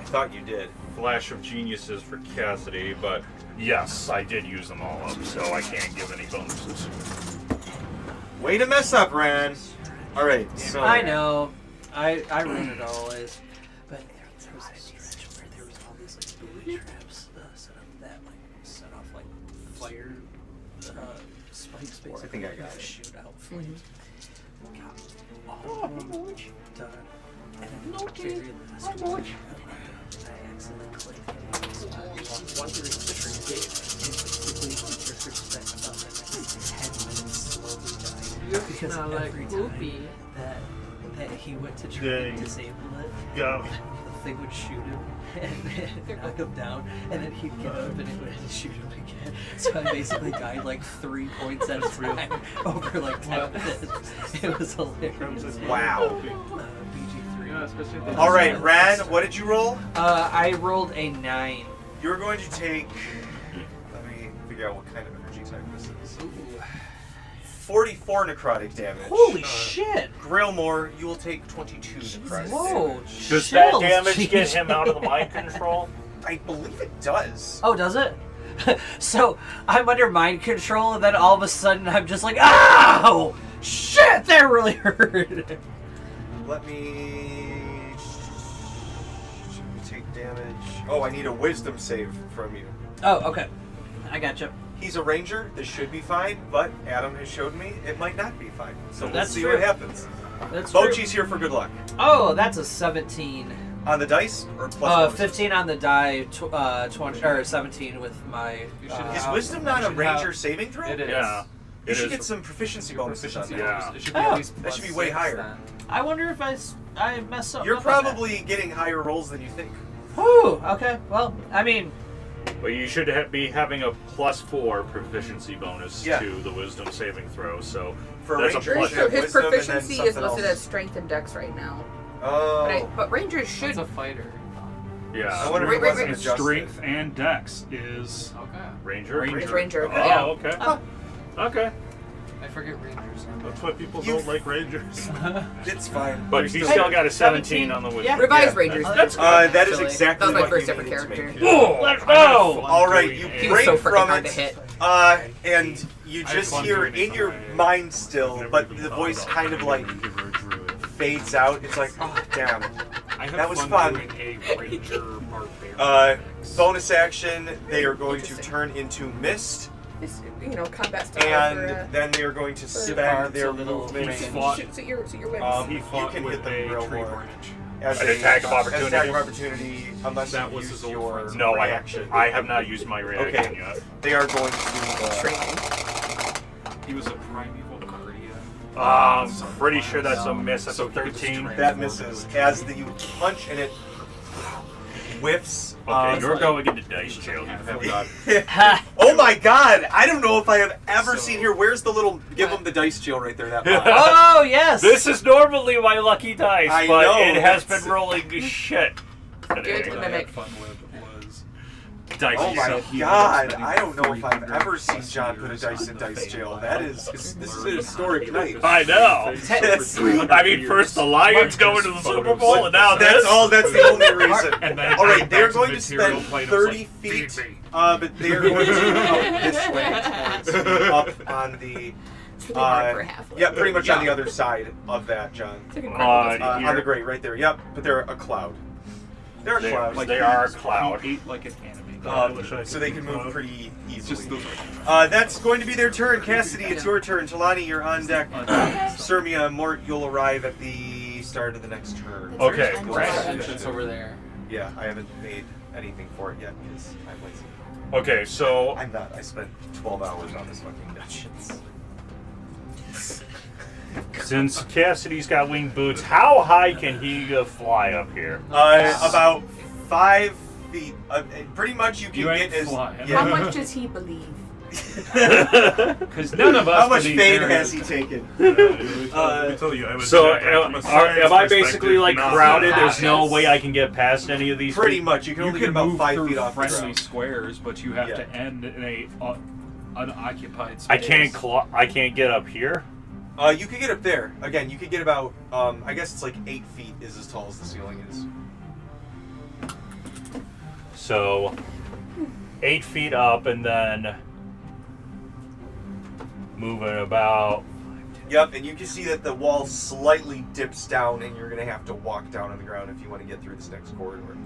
thought you did. flash of geniuses for Cassidy, but yes, I did use them all up, so I can't give any bonuses. Way to mess up, Ran. All right. So I know. I ruin it always. But there was a stretch where there was all these like booby traps set up that like set off like fire spikes basically. I think I got it. Shoot out flames. Got all of them done. And then the very last one, I accidentally clicked wandering tree and basically disrespect about that 10 minutes slowly died. Because smell every like time poopy. that he went to try Dang. to disable it, Go. the thing would shoot him and knock him down, and then he'd get up and it would shoot him again. So I basically died like 3 points at a time over like 10 minutes. It was hilarious. Wow. BG3. Yeah, especially if they All right, just- Ran. What did you roll? I rolled a 9. You're going to take. Let me figure out what kind of energy type this is. Ooh. 44 necrotic damage. Holy shit! Grailmore, you will take 22 necrotic Whoa! damage. Does that chills, damage get jeez. him out of the mind control? I believe it does. Oh, does it? So I'm under mind control, and then all of a sudden I'm just like, ow! Shit, that really hurt. Let me take damage. Oh, I need a wisdom save from you. Oh, okay. I gotcha. He's a ranger. This should be fine, but Adam has showed me it might not be fine. So we'll That's see true. what happens. That's true. Bochi's here for good luck. Oh, that's a 17. On the dice or plus bonuses? 15 on the die, 20 or 17 with my. Is wisdom not a should ranger have- saving throw? It is. Yeah. You It should is. get some proficiency bonuses on Proficiency that. Yeah. bonus. It should be Oh. at least That should be plus way 6 higher. then. I wonder if I mess up. You're up on that. probably getting higher rolls than you think. Whew, okay. Well, I mean, But you should be having a +4 proficiency bonus Yeah. to the wisdom saving throw, so For a that's a ranger, plus. you should have His wisdom and then proficiency is something listed else. as strength and dex right now. Oh. But Rangers should. It's a fighter. I Yeah. wonder if it Wait, wasn't wait. adjusted. Strength and dex is Okay. Ranger? Ranger. Oh, Yeah. okay. Huh. Okay. I forget rangers. That's why people You- don't like Rangers. It's fine. But You're you still still good. got a 17 on the wisdom. Yeah. Revised Yeah. Rangers. That's That is Actually, exactly that was my what first you ever needed to character. make. Oh, let's go! All right, you He was break so freaking from hard to it, hit. and you I had just fun hear doing it in your someday. mind still, but the voice kind of like fades out. It's like, oh damn. I have That was fun fun. doing a ranger barbarian. Bonus action, they are going to turn into mist, It's, combat style. and then they are going to spend parts their a little movement. range. fought- Suit your wins. He You fought can with hit them a real tree more. branch. As An a attack of As an attack opportunity? of opportunity, unless That you was use his old your friend's No, reaction. I have not used my reaction Okay. yet. They are going to. Training. He was a primeval guardian. Pretty sure that's a miss. That's So a he could just 13. train- That misses as you punch and it whiffs. Okay, you're going into dice jail. You have not. Oh my god! I don't know if I have ever So- seen here. Where's the little? Give them the dice jail right there. That box. Oh yes. This is normally my lucky dice, I but know, it has that's- been rolling shit today. Good. What I Mimic. had fun with was Dice Oh my jail. he god! ended up I don't know if I've 300 ever seen plus John put a years dice on in the dice fate jail. line. That is. This is a historic night. I know. Yes. I mean, first the Lions going to the Super Bowl, and now That's this. all. That's the only reason. And then All right, I they're back going to material spend plate, I was 30 like, feet, "Feed me." but they are going to go this way towards up on the. It's really hard for a halfling. Yeah, pretty much on the other side of that, John. It's like incredible. On Here. the grate, right there. Yep, but they're a cloud. They're a They- cloud. like- They are a cloud. He ate like an enemy. So they can move pretty It's easily. just those. That's going to be their turn. Cassidy, it's your turn. Talani, you're on deck. Cermia, Mort, you'll arrive at the start of the next turn. Okay. You'll Right. start. Entrance over there. Yeah, I haven't made anything for it yet because I'm lazy. Okay, so I'm not. I spent 12 hours on this fucking dungeons. since Cassidy's got winged boots, how high can he fly up here? About 5 feet. Pretty much you can You get ain't as. flying. How much does he believe? Because none of us. How much believe fade there has is- he taken? Let me tell you, I was So from a science am I basically perspective, like not crowded? that. There's no way I can get past any of these. Pretty much. You can You only can get about move 5 through feet off the friendly ground. squares, but you have Yeah. to end in a unoccupied space. I can't get up here. You could get up there. Again, you could get about, I guess it's like 8 feet is as tall as the ceiling is. So 8 feet up and then moving about. Yep, and you can see that the wall slightly dips down, and you're going to have to walk down on the ground if you want to get through this next corridor.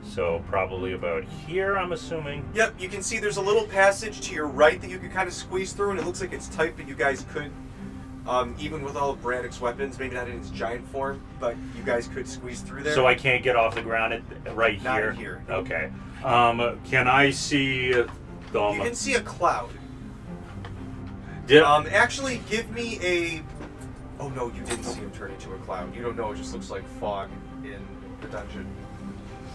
So probably about here, I'm assuming. Yep, you can see there's a little passage to your right that you can kind of squeeze through, and it looks like it's tight, but you guys could, even with all of Braddock's weapons, maybe not in its giant form, but you guys could squeeze through there. So I can't get off the ground right Not here. in here. Okay. Can I see You can see a cloud. Did, Actually, give me a... Oh no, you didn't see him turn into a cloud. You don't know, it just looks like fog in the dungeon.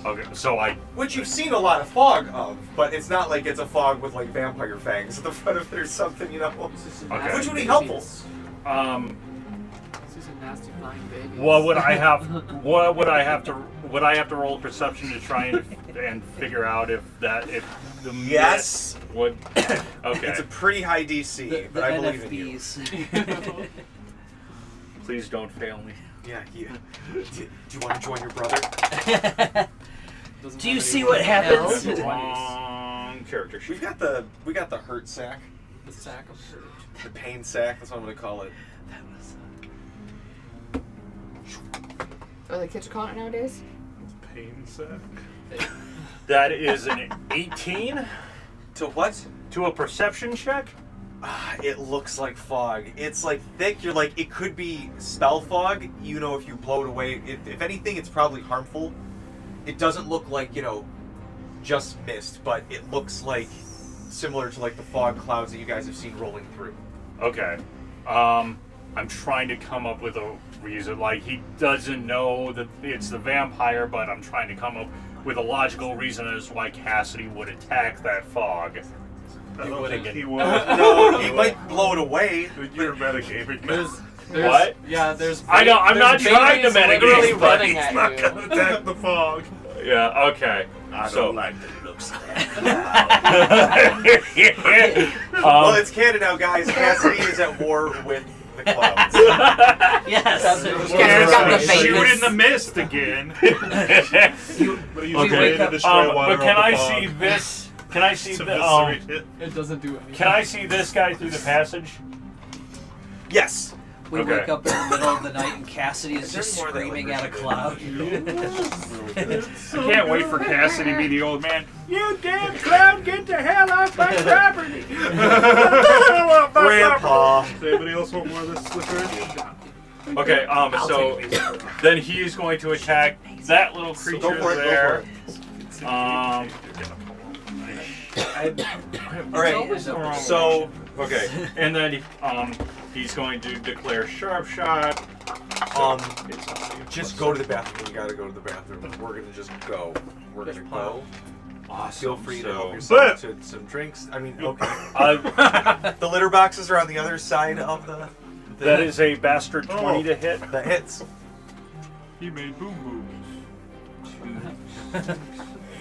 okay, so I. Which you've seen a lot of fog of, but it's not like it's a fog with like vampire fangs at the front of it or something, you know? Okay. Which would be helpful. This is a nasty flying baby. What would I have? What would I have to? Would I have to roll perception to try and figure out if the Yes. mist would? Okay. It's a pretty high DC, The but I believe in you. NFBs. Please don't fail me. Yeah, do you want to join your brother? Do you see what happens? Wrong character sheet. We got the hurt sack, The sack of hurt. the pain sack. That's what I'm gonna call it. Or the kids are calling it nowadays? Pain sack. That is an 18 To what? to a perception check. It looks like fog. It's like thick. You're like, it could be spell fog. You know, if you blow it away, if anything, it's probably harmful. It doesn't look like, just mist, but it looks like similar to like the fog clouds that you guys have seen rolling through. Okay. I'm trying to come up with a reason. Like, he doesn't know that it's the vampire, but I'm trying to come up with a logical reason as to why Cassidy would attack that fog. I don't think he would. No, he might blow it away. You're metagaming, man. There's, What? Yeah, there's. I know, I'm there's not trying to babies literally metagame, but running He's at not you. gonna attack the fog. Yeah, okay. I So- don't like the looks of that. Well, it's canon now, guys. Cassidy is at war with the clouds. Yes. Yeah, got the Shoot Vegas. in the mist again. But he's Okay, ready to destroy water but can off I the fog. see this? Can I see To the, eviscerate it. It doesn't do anything. Can I see this guy through the passage? Yes. We Okay. wake up in the middle of the night and Cassidy is just Is there more that screaming would at a really cloud. I can't wait for Cassidy to be the old man. You damn clown, get the hell off my property! Grandpa. Does anybody else want more of this liquor? Okay, so then he's going to attack that little creature Go for it, there. All right. So Okay, and then he's going to declare sharp shot. just go to the bathroom. You gotta go to the bathroom. We're gonna just go. We're gonna go. Feel free to help yourself to some drinks. I mean, okay. The litter boxes are on the other side of the. That is a bastard 20 to hit. That hits. He made boom boom.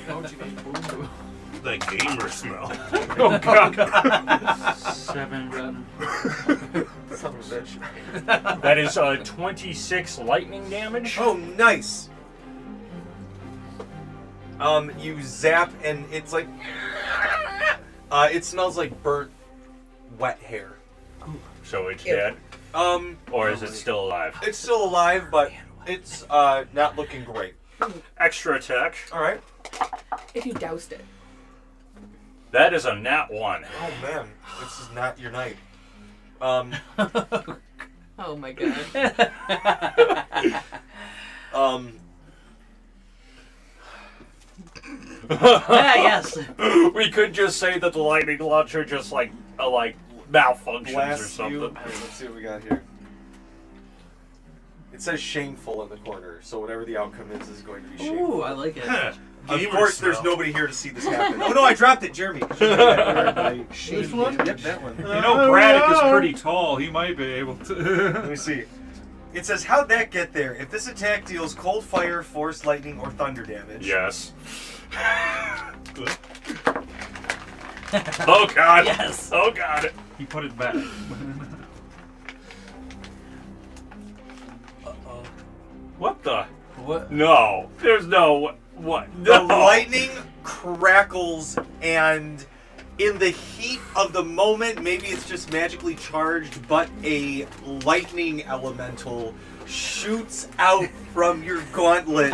Don't you make boom boom. That gamer smell. Oh god. 7. Son of a bitch. That is 26 lightning damage. Oh, nice. You zap and it's like. It smells like burnt, wet hair. So it's dead. Or is it still alive? It's still alive, but it's not looking great. Extra attack. All right. If you doused it. That is a nat 1. Oh man, this is not your night. Oh my god. Yeah, yes. We could just say that the lightning launcher just like malfunctions or Blast you. something. Wait, let's see what we got here. It says shameful in the corner, so whatever the outcome is going to be shameful. Ooh, I like it. Of Gamer course, there's smell. nobody here to see this happen. Oh no, I dropped it, Jeremy. This one? Yep, that one. You know, Braddock is pretty tall. He might be able to. Let me see. It says, how'd that get there? If this attack deals cold fire, force, lightning, or thunder damage. Yes. Oh god. Yes. Oh god. He put it back. What the? What? No. There's no. What? The No. lightning crackles, and in the heat of the moment, maybe it's just magically charged, but a lightning elemental shoots out from your gauntlet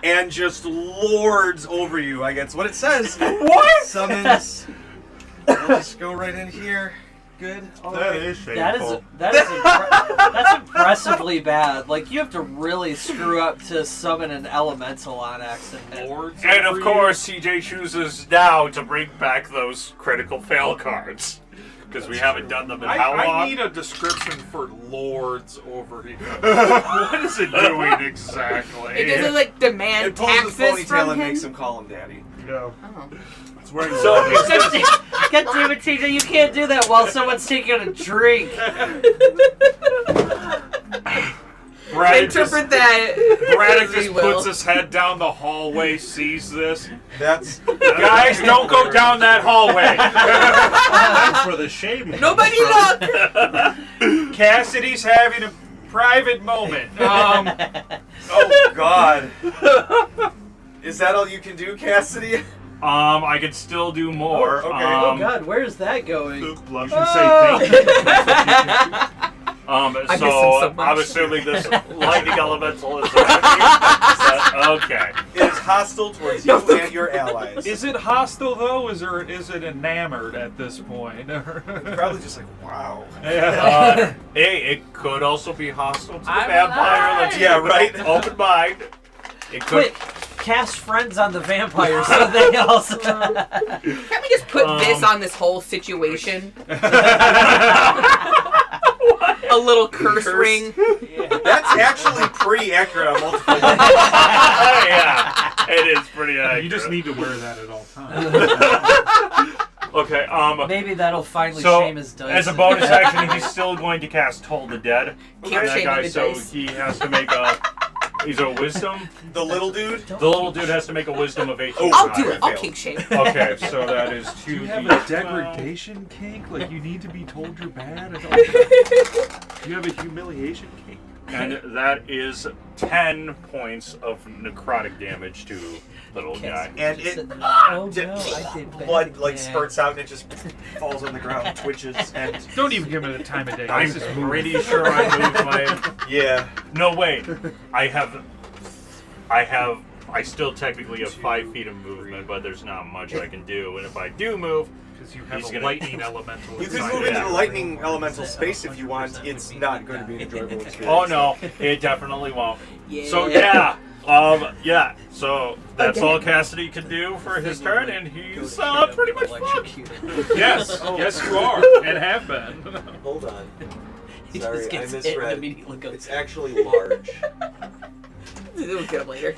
and just lords over you. I guess what it says. What? Summons. We'll just go right in here. Good. All That right. is shameful. That's impressively bad. Like, you have to really screw up to summon an elemental on accident. Lords And over of course, CJ chooses now to bring back those critical fail cards. Because we haven't done them in how long? I need a description for lords over here. What is it doing exactly? It doesn't like demand It pulls his taxes ponytail from and him. makes him call him daddy. Yeah. Oh. It's wearing So is this, God damn it, TJ, you can't do that while someone's taking a drink. Brad just, Interpret that. Brad as just you will. puts his head down the hallway, sees this. That's Guys, don't go down that hallway. That's for the shame. Nobody look. Cassidy's having a private moment. oh God. Is that all you can do, Cassidy? I could still do more. Oh, okay. Oh god, where's that going? You should say thank you. I miss him So so much. I'm assuming this lightning elemental is okay. It is hostile towards you and your allies. Is it hostile though? Is it enamored at this point? Probably just like, wow. Hey, it could also be hostile to the I'm vampire. alive. Let's Yeah, right. Open mind. It could. Quick, cast friends on the vampires so they also. Can't we just put this on this whole situation? A little curse ring. That's actually pretty accurate on multiple levels. Yeah, it is pretty accurate. You just need to wear that at all times. Okay. Maybe that'll finally So, shame his dice. as a bonus action, he's still going to cast Toll the Dead. Keep on that shaming guy, the so dice. he has to make a. He's a wisdom. The little dude. The little dude has to make a wisdom of 18. Oh, I'll do it. I'll failed. kink shame. Okay, so that is 2. Do you have a degradation kink? Like you need to be told you're bad at all times? Do you have a humiliation kink? And that is 10 points of necrotic damage to little guy. And Just it sitting there, oh no, I did bad blood like again. spurts out and it just falls on the ground, twitches, and Don't even give it a time of day. I'm This is moving. pretty sure I moved my. yeah. No, wait. I still technically have 5 feet of movement, but there's not much I can do. And if I do move, Because you have He's a gonna- lightning elemental. You could inside move you. into the lightning elemental space if you want. It's not going to be an enjoyable experience. oh no, it definitely won't. Yeah. So yeah, so that's all Cassidy can do for his turn, and he's pretty much fucked. Yes, yes you are, and have been. Hold on. He Sorry, just I gets hit misread. and immediately goes. It's actually large. We'll get him later.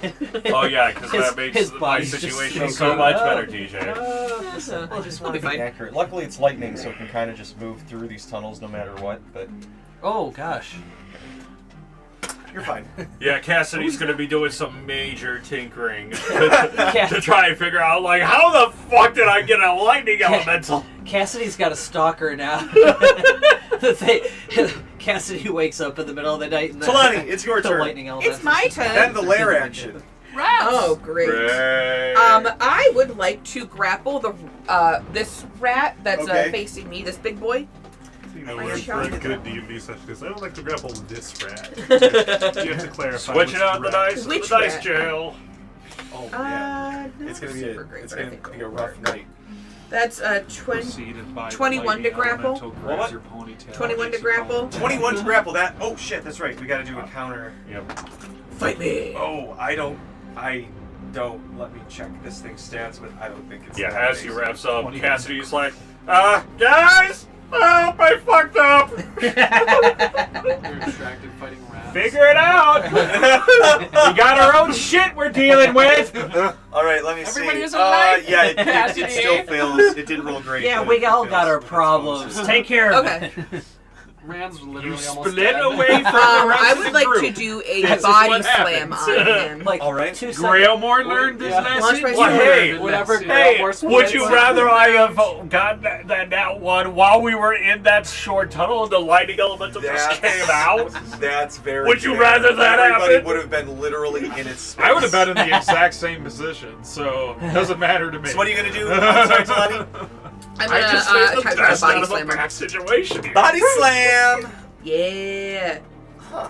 Oh yeah, because His- that makes his my body's just situation so so much good. better, TJ. I just I'll want be to be fine. accurate. Luckily, it's lightning, so it can kind of just move through these tunnels no matter what. But Oh gosh. you're fine. Yeah, Cassidy's gonna be doing some major tinkering to try and figure out, like, how the fuck did I get a lightning elemental? Cassidy's got a stalker now. Cassidy wakes up in the middle of the night and Talani, it's your the turn. lightning element. It's my turn. Then the lair action. Oh, great. Great. I would like to grapple the this rat that's Okay. facing me, this big boy. I Are you work for a sure? good D&D session because I don't like to grapple this rat. You have to clarify. Switching which out the rat. dice, the Which dice rat? jail. Oh yeah. Not It's gonna super great, it's but I gonna think be a it'll rough work. night. That's 20. Preceded by 21 to grapple? elemental grabs What? your ponytail, 21 to makes you grapple? 21 to grapple. That. Oh shit, that's right. We got to do a counter. Yep. Fight me. Oh, I don't. Let me check this thing's stats, but I don't think it's. Yeah, that as he amazing. wraps up, Cassidy's like, guys! Help, I fucked up! You're distracted fighting rats. Figure it out! We got our own shit we're dealing with! All right, let me see. Everybody has a knife. Yeah, it Cassidy. still fails. It didn't roll great. Yeah, but we it all fails. got our It's problems. close. Take care of Okay. it. Rand's literally You almost split dead. away from the rest I of would the like group. to do a This is body what slam happens. on him. Like, All right. 2 seconds. Grailmore learned this Yeah. Launch message? my Well, sword. hey, Whatever hey, Grailmore would you splits. rather I have gotten that one while we were in that short tunnel and the lightning elemental just came out? That's very. Would you fair. rather that Everybody happen? would have been literally in its space. I would have been in the exact same position, so it doesn't matter to me. So what are you gonna do? I'm sorry, Talani. I'm I gonna just made the try to best body out of a slam him. bad situation here. Body slam. Yeah. Huh.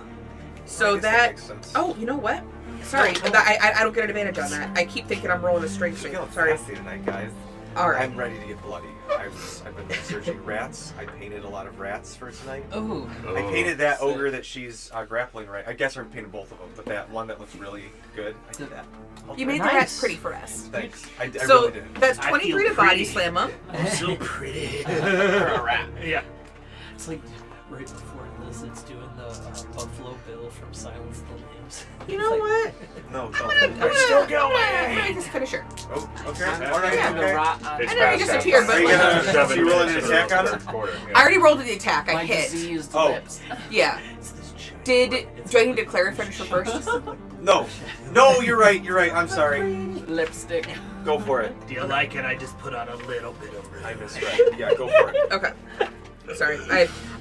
So I guess that. makes sense. Oh, you know what? Sorry, I don't get an advantage on that. I keep thinking I'm rolling a strength. I'm feeling Sorry. sassy tonight, guys. All right. I'm ready to get bloody. I've been researching rats. I painted a lot of rats for tonight. Ooh. I painted that ogre that she's grappling right. I guess I painted both of them, but that one that looks really good, I did that. You made the Nice. rats pretty for us. Thanks. I So really did. that's I 23 feel to body pretty. slam him. I'm so pretty. Yeah. It's like right before this, it's doing the Buffalo Bill from Silence of the Lambs. You know what? No, I'm don't. still going. I'm gonna just finish her. Oh, okay. I'm All right. Yeah. the Okay. rat. It's I know you past disappeared, that but Are you point. gonna- Seven so you rolling minutes an into attack on the her? third quarter, yeah. I already rolled the attack. I My hit. diseased Oh. lips. Yeah. Do I need to declare a finisher first? No. No, you're right. You're right. I'm sorry. Lipstick. Go for it. Do you like it? I just put on a little bit of I misread. Yeah, go for it. Okay. Sorry.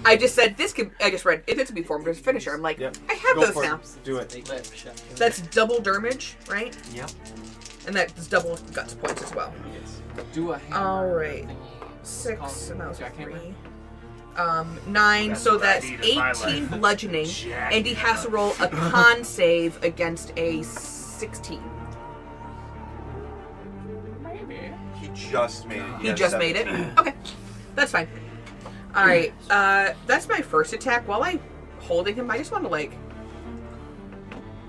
I just said this could. I just read if it's a before I'm just finisher. I'm like, Yep. I have Go those for it. now. Do it. Lip shut. That's double damage, right? Yep. And that's double guts points as well. Yes. Do a hammer. All right. thingy. 6 and that was Jackhammer? 3. 9, That's so what I that's need in my 18 life. bludgeoning, and he has to roll a con save against a 16. He just made it. He just made it? Okay. That's fine. Alright, that's my first attack. While I'm holding him, I just want to, like...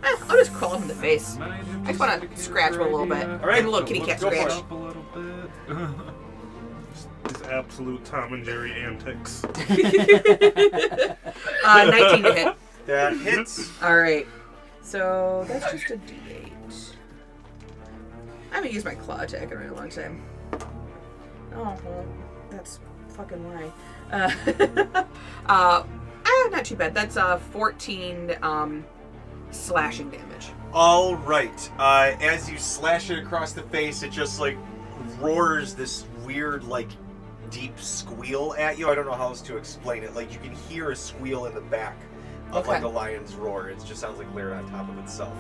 I'll just crawl him in the face. I just want to scratch him a little bit. All right, Give him a little kitty cat go for scratch. it. Up a little bit. His absolute Tom and Jerry antics. 19 to hit. That hits. Alright. So, that's just a d8. I haven't used my claw attack in a really long time. Oh, well, that's fucking why. Not too bad. That's 14 slashing damage. All right. As you slash it across the face, it just like roars this weird, like deep squeal at you. I don't know how else to explain it. Like you can hear a squeal in the back of like Okay. a lion's roar. It just sounds like layered on top of itself.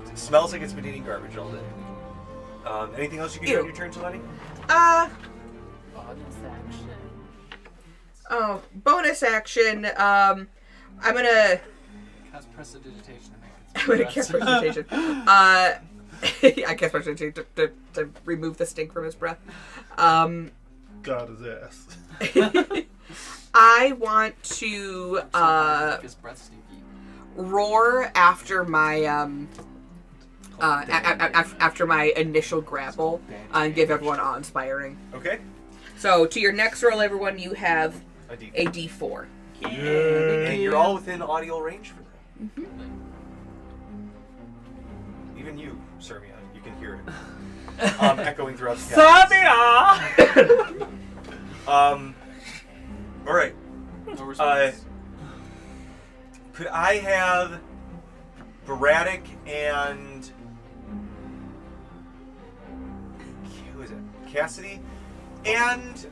It smells like it's been eating garbage all day. Anything else you can do on Ew. your turn, Talani? Bonus action. I'm gonna Cast prestidigitation. I'm gonna cast presentation. I cast presentation to remove the stink from his breath. God his ass. I want to His breath stinky. roar after my after my initial grapple and give everyone awe-inspiring. Okay. So to your next roll, everyone, you have A D4. a d4. And you're all within audio range for that. Even you, Cermia, you can hear it. Echoing throughout the cabin. All right. No response. Could I have Braddock and who is it? Cassidy and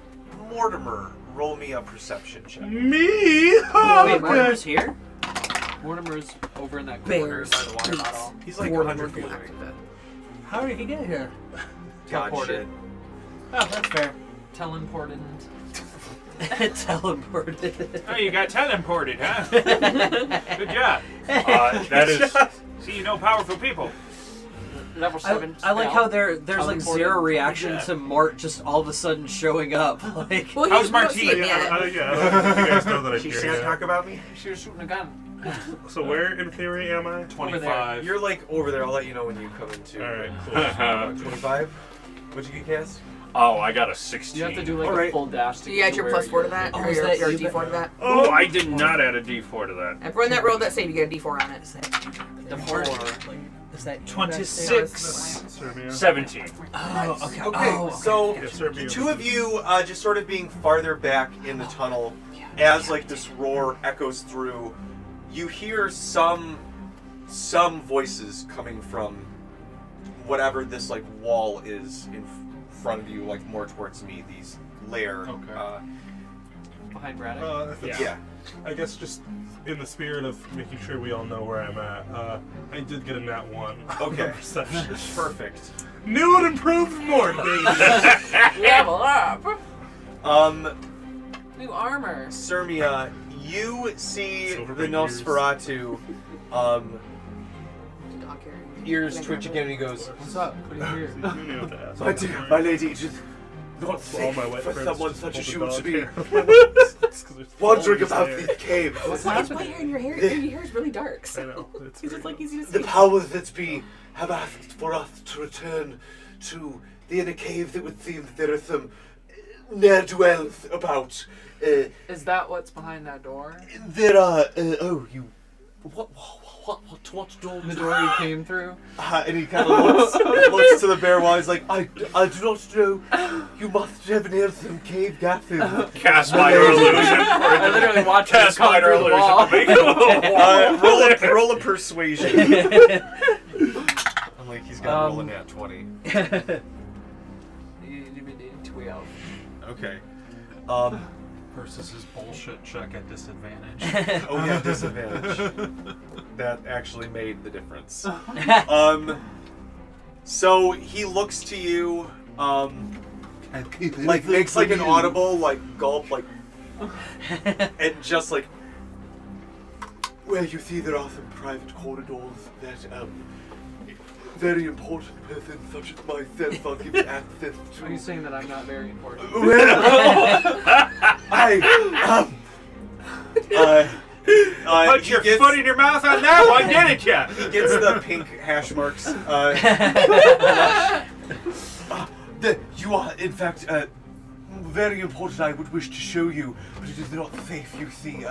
Mortimer roll me a perception check? Me? Wait, Mortimer's here? Mortimer's over in that Bears. corner by the water bottle. He's like Mortimer 100 feet away. Galactica. How did he get here? God Teleported. shit. Oh, that's fair. Teleported. Teleported. Oh, you got teleported, huh? Good job. That is See, you know powerful people. Level 7. I like how there's like Teleported. zero reaction Yeah. to Mort just all of a sudden showing up. Like, Well, How's we don't see Martine? him yet. I don't know if you guys know that I'm She here. can't yet. talk about me. She was shooting a gun. So where, in theory, am I? 25. You're like over there. I'll let you know when you come into. All right, cool. 25. What'd you get, Cass? Oh, I got a 16. You have to do like Alright. a full dash to You add get your where plus 4 to you're- that, Oh, or is your, that your you? D4 to that. Oh, I did not add a D4 to that. Everyone that rolled that save, you get a D4 on it. The 4. is that 26. Cermia. 17. Oh, okay. Okay, Oh, so Yeah, Cermia the was two of the- you just sort of being farther back in the tunnel as like this roar echoes through, you hear some voices coming from whatever this like wall is in front of you, like more towards me. These lair. Okay. Behind Braddock. Yeah. I guess just in the spirit of making sure we all know where I'm at, I did get a nat 1. Okay. Perception. Perfect. New and improved more, baby. Level up! New armor. Cermia, you see Silver the big ears. Nosferatu ears twitch again, and he goes, What's up? What are you here? You knew what to ask. My dear, my lady, it is not All safe my wet for friends someone just such as pulled you the to dog be hair. It's 'cause there's wandering foam about in these caves. What's Why happening? your hair? Your hair is really dark. I So know. It's it's just like easy to see. The powers that be have asked for us to return to the inner cave that would seem that there are some ne'er-do-wells about. Is that what's behind that door? There are, what door? The door you came through? And he kind of looks to the bear while he's like, I do not know. You must have near some cave gases. Cast minor illusion. I literally watched him Cast come minor through the illusion wall. to make it a wall. Roll a persuasion. I'm like, he's got to roll a nat 20. You did 12. Okay. Versus his bullshit check at disadvantage. Oh yeah, disadvantage. That actually made the difference. So he looks to you, like makes like an audible like gulp, like, and just like, well, you see, there are some private corridors that very important person such as myself are given access to. Are you saying that I'm not very important? Put your foot in your mouth on that one, didn't ya? He gets the pink hash marks. You are, in fact, very important. I would wish to show you, but it is not safe. You see,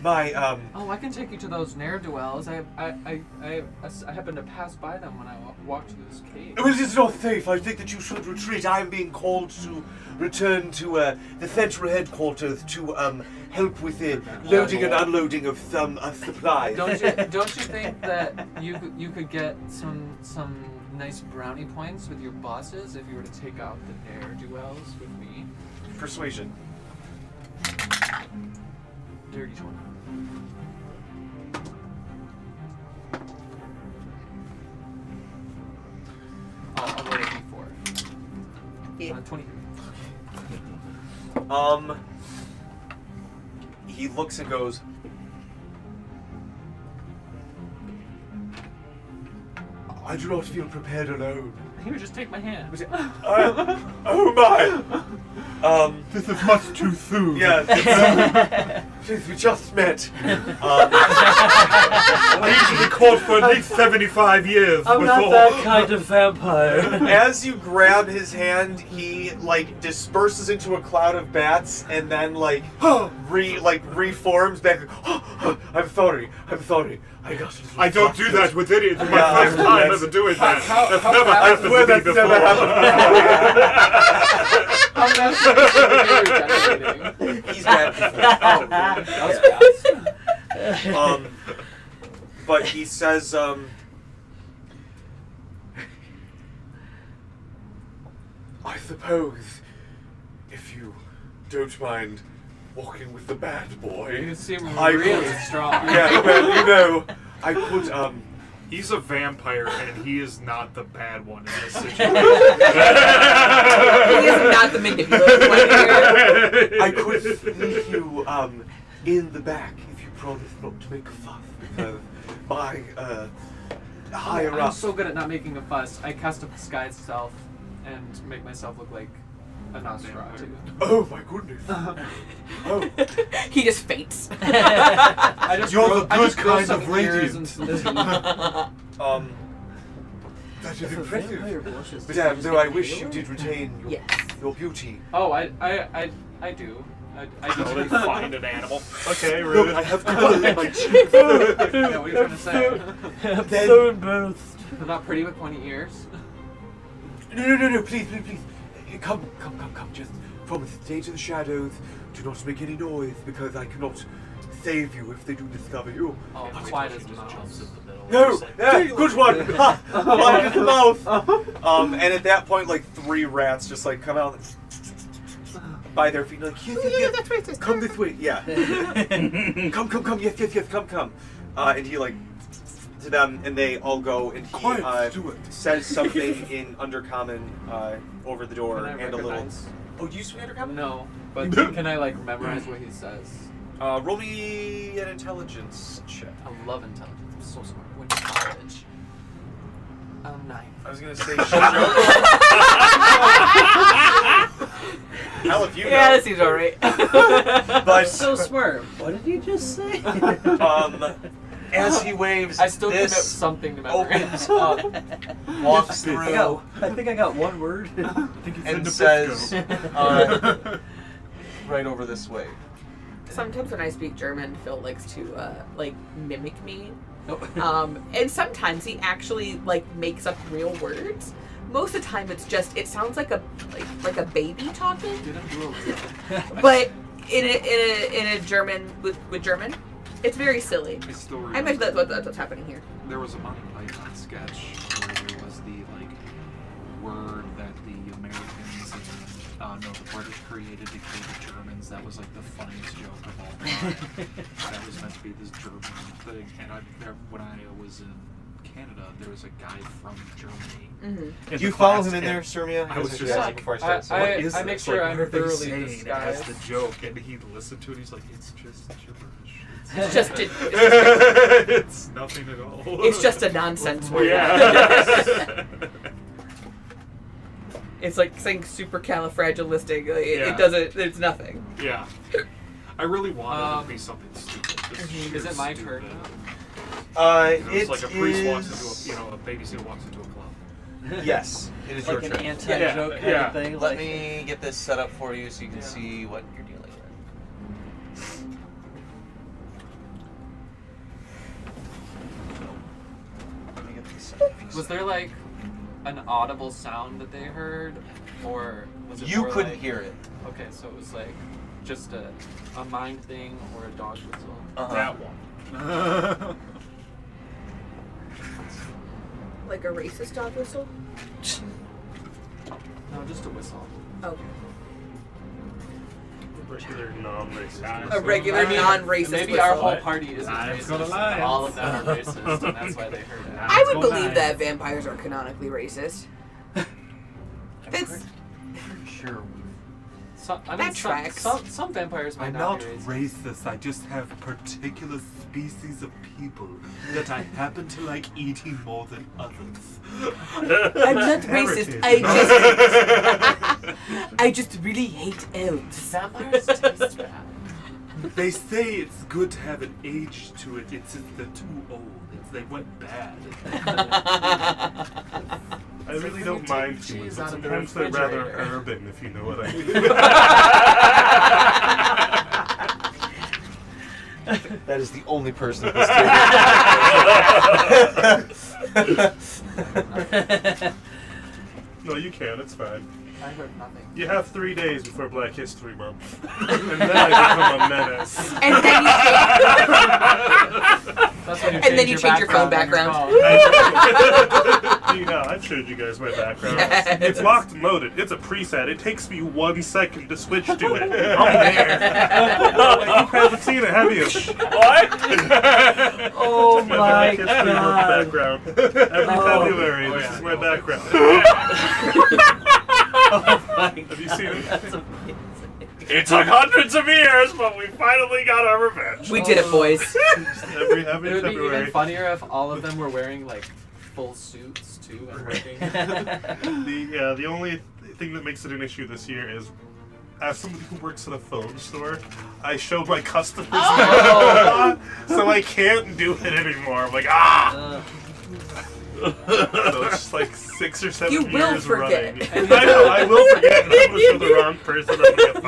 Oh, I can take you to those ne'er-do-wells. I happened to pass by them when I walked through this cave. Well, it is not safe. I think that you should retreat. I am being called to return to the central headquarters to help with the loading and unloading of some supplies. Don't you think that you could get some nice brownie points with your bosses if you were to take out the ne'er-do-wells with me? Persuasion. Dirty 20. I'll roll a d4. Yeah. 23. He looks and goes, I do not feel prepared alone. Here, just take my hand. Oh my! This is much too soon. Yeah, since we just met. I usually called for at least 75 years I'm before. not that kind of vampire. As you grab his hand, he like disperses into a cloud of bats and then like reforms back. I'm sorry. I got it. I don't do that with idiots. It's my Yeah, first time that's- ever doing that. how- That's how never fast- happened Well, to me that's before. never happened before. I'm not He's bad. that was fast. But he says, I suppose, if you don't mind walking with the bad boy. You seem I really could- strong. Yeah, well, I could, He's a vampire, and he is not the bad one in this situation. He is not the manipulative one here. I could sneak you, in the back if you promise not to make a fuss, because higher I'm up. so good at not making a fuss. I cast a disguise self and make myself look like a nosferatu. Oh my goodness. Oh. He just faints. I just You're grow, the I good just grow kind some of ears radiant. and some teeth. That is impressive. Madame, though I wish you did retain your beauty. Oh, I do. I do. Totally find an animal. Okay, Look, rude. I have color in my cheeks. Yeah, what are you trying to say? Then- so embarrassed. I'm not pretty with pointy ears. No, please. Hey, come. Just from stay to the shadows. Do not make any noise, because I cannot save you if they do discover you. Oh, Wait quiet till as she a just jumps mouse. in the middle. No, Just like, yeah, good one. Quiet as the mouth. And at that point, like 3 rats just like come out by their feet, like yes, that's racist. come this way, yeah. come, yes, come. And he like to them, and they all go, and he says something in Undercommon over the door, Can I and a little. recognize? Oh, you speak Undercommon? No, but can I like memorize what he says? Roll me an intelligence check. I love intelligence. I'm so smart. Went to college. 9. I was gonna say. Hell, if you know. Yeah, that seems alright. But So smart. What did you just say? as he waves, I still commit this something to memory. opens up, walks through, I think I got one word. and says, right over this way. Sometimes when I speak German, Phil likes to like mimic me. Oh. And sometimes he actually like makes up real words. Most of the time, it's just it sounds like a baby talking. Did I do a real? But in a German with German, it's very silly. I still I imagine remember that's what's happening here. there was a Monty Python sketch where there was the like word that the Americans and the British created to kill the Germans. That was like the funniest joke of all time. That was meant to be this German thing. And when I was in Canada, there was a guy from Germany. Mm-hmm. Do you follow him in there, Cermia? I was just asking like, before I started. I- What is I this? make sure Like, I'm what are they thoroughly saying as disguised. the joke, and he listened to it. He's like, it's just gibberish. It's just It's nothing at all. it's just a nonsense word. Yeah. It's like saying supercalifragilistic. Like, Yeah. It doesn't. It's nothing. Yeah. I really wanted it to be something stupid. Just sheer Is it my stupid. turn now? You know, it's It like a priest walks is. into a babysitter walks into a club. Yes, it is Like your an turn. anti-joke kind Yeah. of thing. Let Like, me get this set up for you so you can see what you're dealing with. Let me get this set up. Was there like an audible sound that they heard, or was it You more couldn't like, hear it. Okay, so it was like just a mind thing or a dog whistle. That one. Like a racist dog whistle. No, just a whistle. Okay. Regular non-racist. A regular I mean, non-racist Maybe whistle. our whole party isn't I'm racist. gonna lie. All of them are racist, and that's why they heard it. I would Let's go believe live. that vampires are canonically racist. That's Sure. That tracks. Some vampires might I'm not not be racist. racist. I just have particular species of people that I happen to like eating more than others. I'm not racist. I just really hate elves. Vampires taste bad. They say it's good to have an age to it. It's just they're too old. They went bad. I really don't mind humans, cheese but out of the sometimes they're rather refrigerator. urban, if you know what I mean. That is the only person at this table. No, you can. It's fine. I heard nothing. You have 3 days before Black History Month, and then I become a menace. And then That's when you And then you change your phone background. on your phone. Yeah, I've showed you guys my background. Yes. It's locked and loaded. It's a preset. It takes me 1 second to switch to it. I'm there. You haven't seen it, have you? oh My my Black History Month god. background. Every February, Oh, this yeah. is my background. Have you seen it? That's amazing. It took hundreds of years, but we finally got our revenge. we did it, boys. Every It would be February. even funnier if all of them were wearing like full suits too and working. The only thing that makes it an issue this year is, as somebody who works at a phone store, I show my customers my so I can't do it anymore. I'm like, so it's just like 6 or 7 You will years forget. running. I know, I will forget, and I'm gonna show the wrong person, I'm gonna get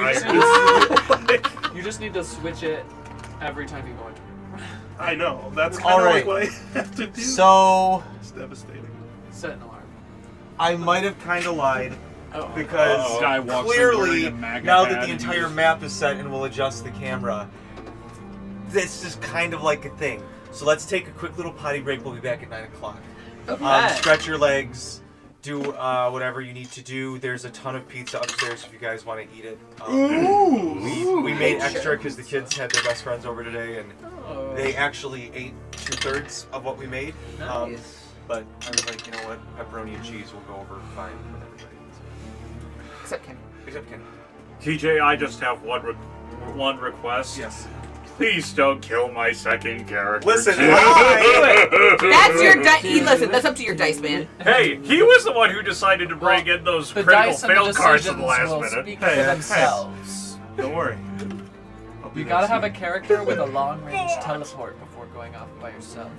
fired. You just need to switch it every time you go into. I know, that's kind All of right. like what I have to do. So It's devastating. Set an alarm. I might have kind of lied Oh. because Guy walks in clearly, wearing a MAGA now hat that the and entire he's- map is set and we'll adjust the camera, this is kind of like a thing. So let's take a quick little potty break. We'll be back at 9 o'clock. Okay. Stretch your legs. Do whatever you need to do. There's a ton of pizza upstairs if you guys want to eat it. We made extra because the kids had their best friends over today, and they actually ate 2/3 of what we made. Nice. But I was like, you know what? Pepperoni and cheese will go over fine with everybody. Except Ken. Except Ken. TJ, I just have one request. Yes. Please don't kill my second character. Listen, That's your dice. Listen, that's up to your dice, man. Hey, he was the one who decided to bring in those The critical dice and the fail cards at decisions the last will minute. speak Hey, for hey. themselves. Don't worry. I'll be You there gotta soon. have a character with a long-range teleport before going off by yourself.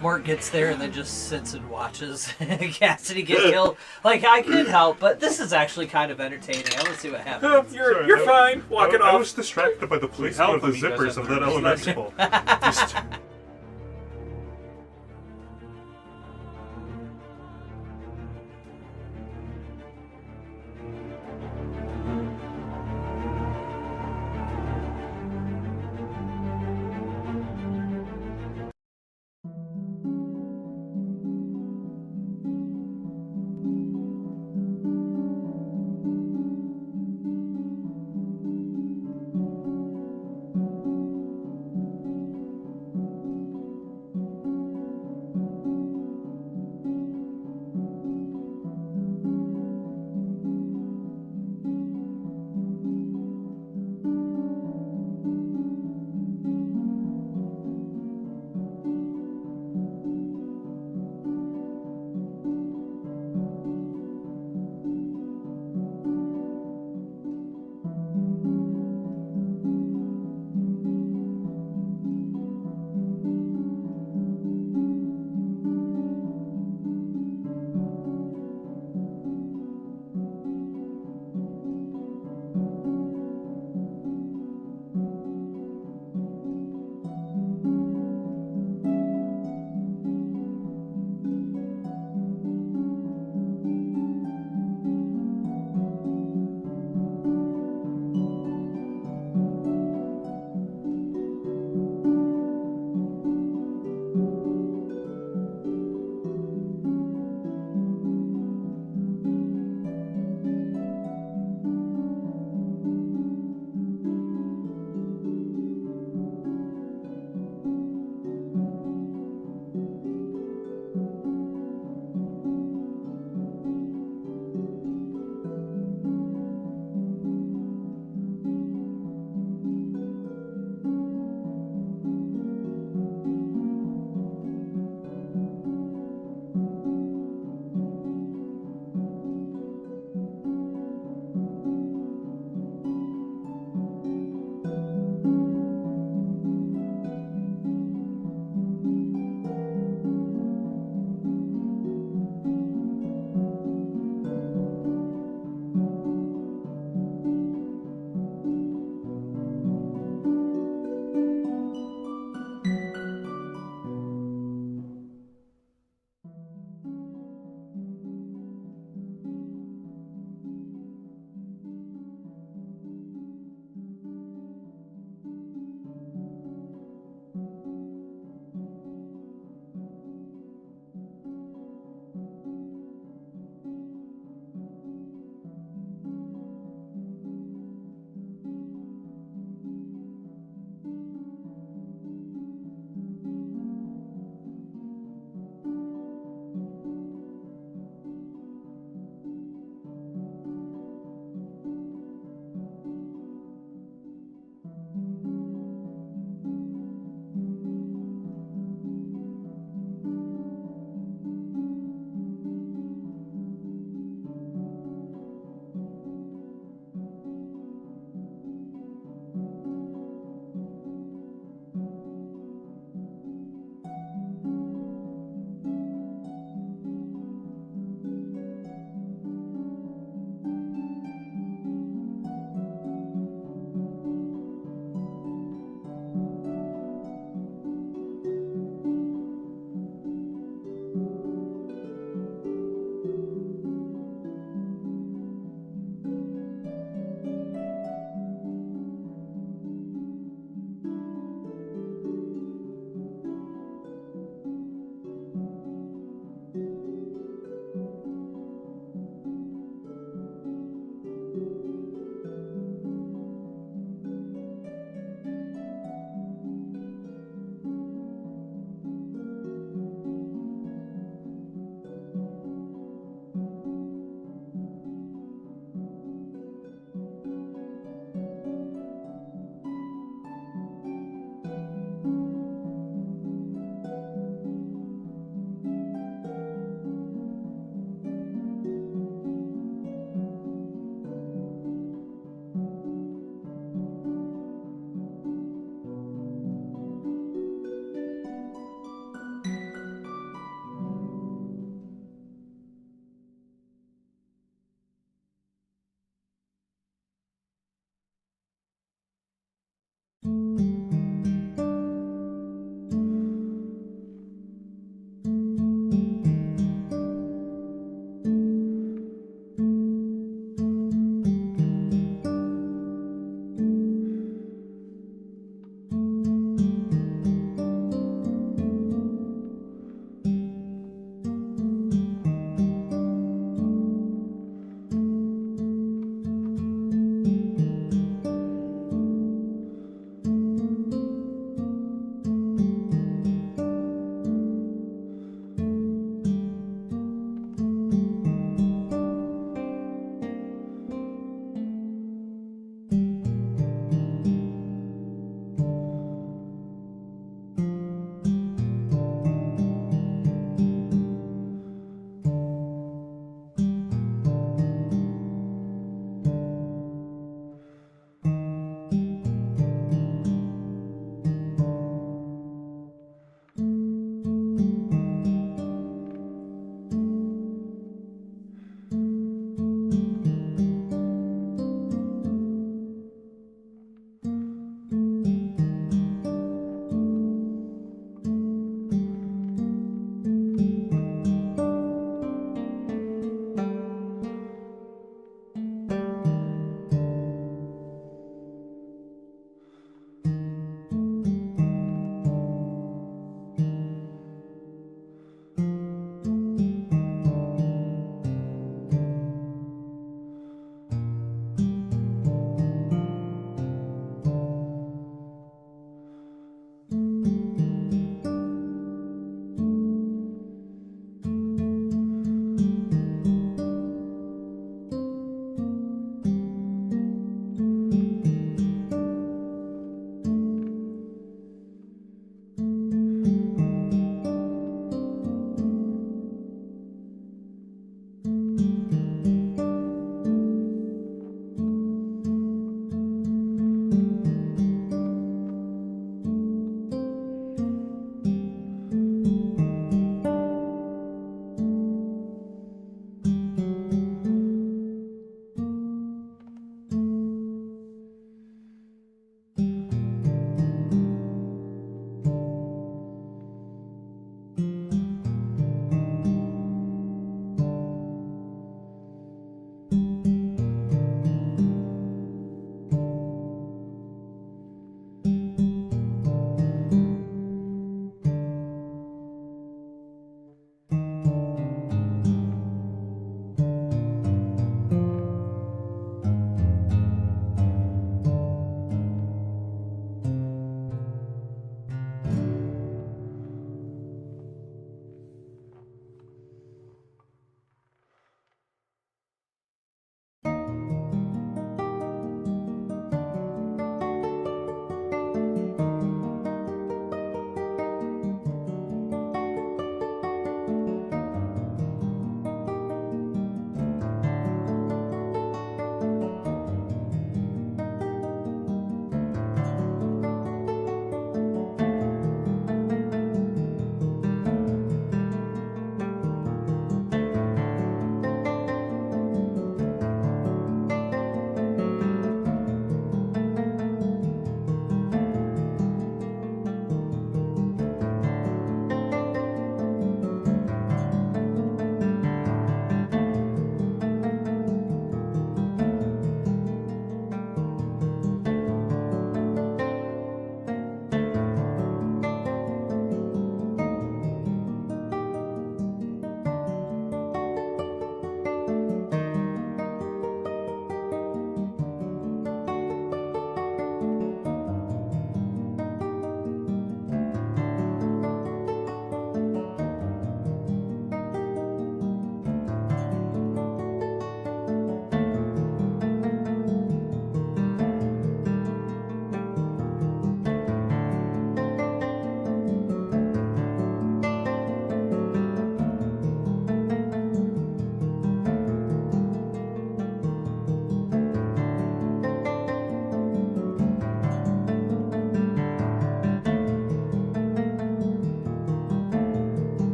Mort gets there and then just sits and watches Cassidy get killed. Like, I could help, but this is actually kind of entertaining. I want to see what happens. You're fine. Walk it I off. was distracted by the Please placement help of the him, he zippers doesn't of that understand. elemental. Just-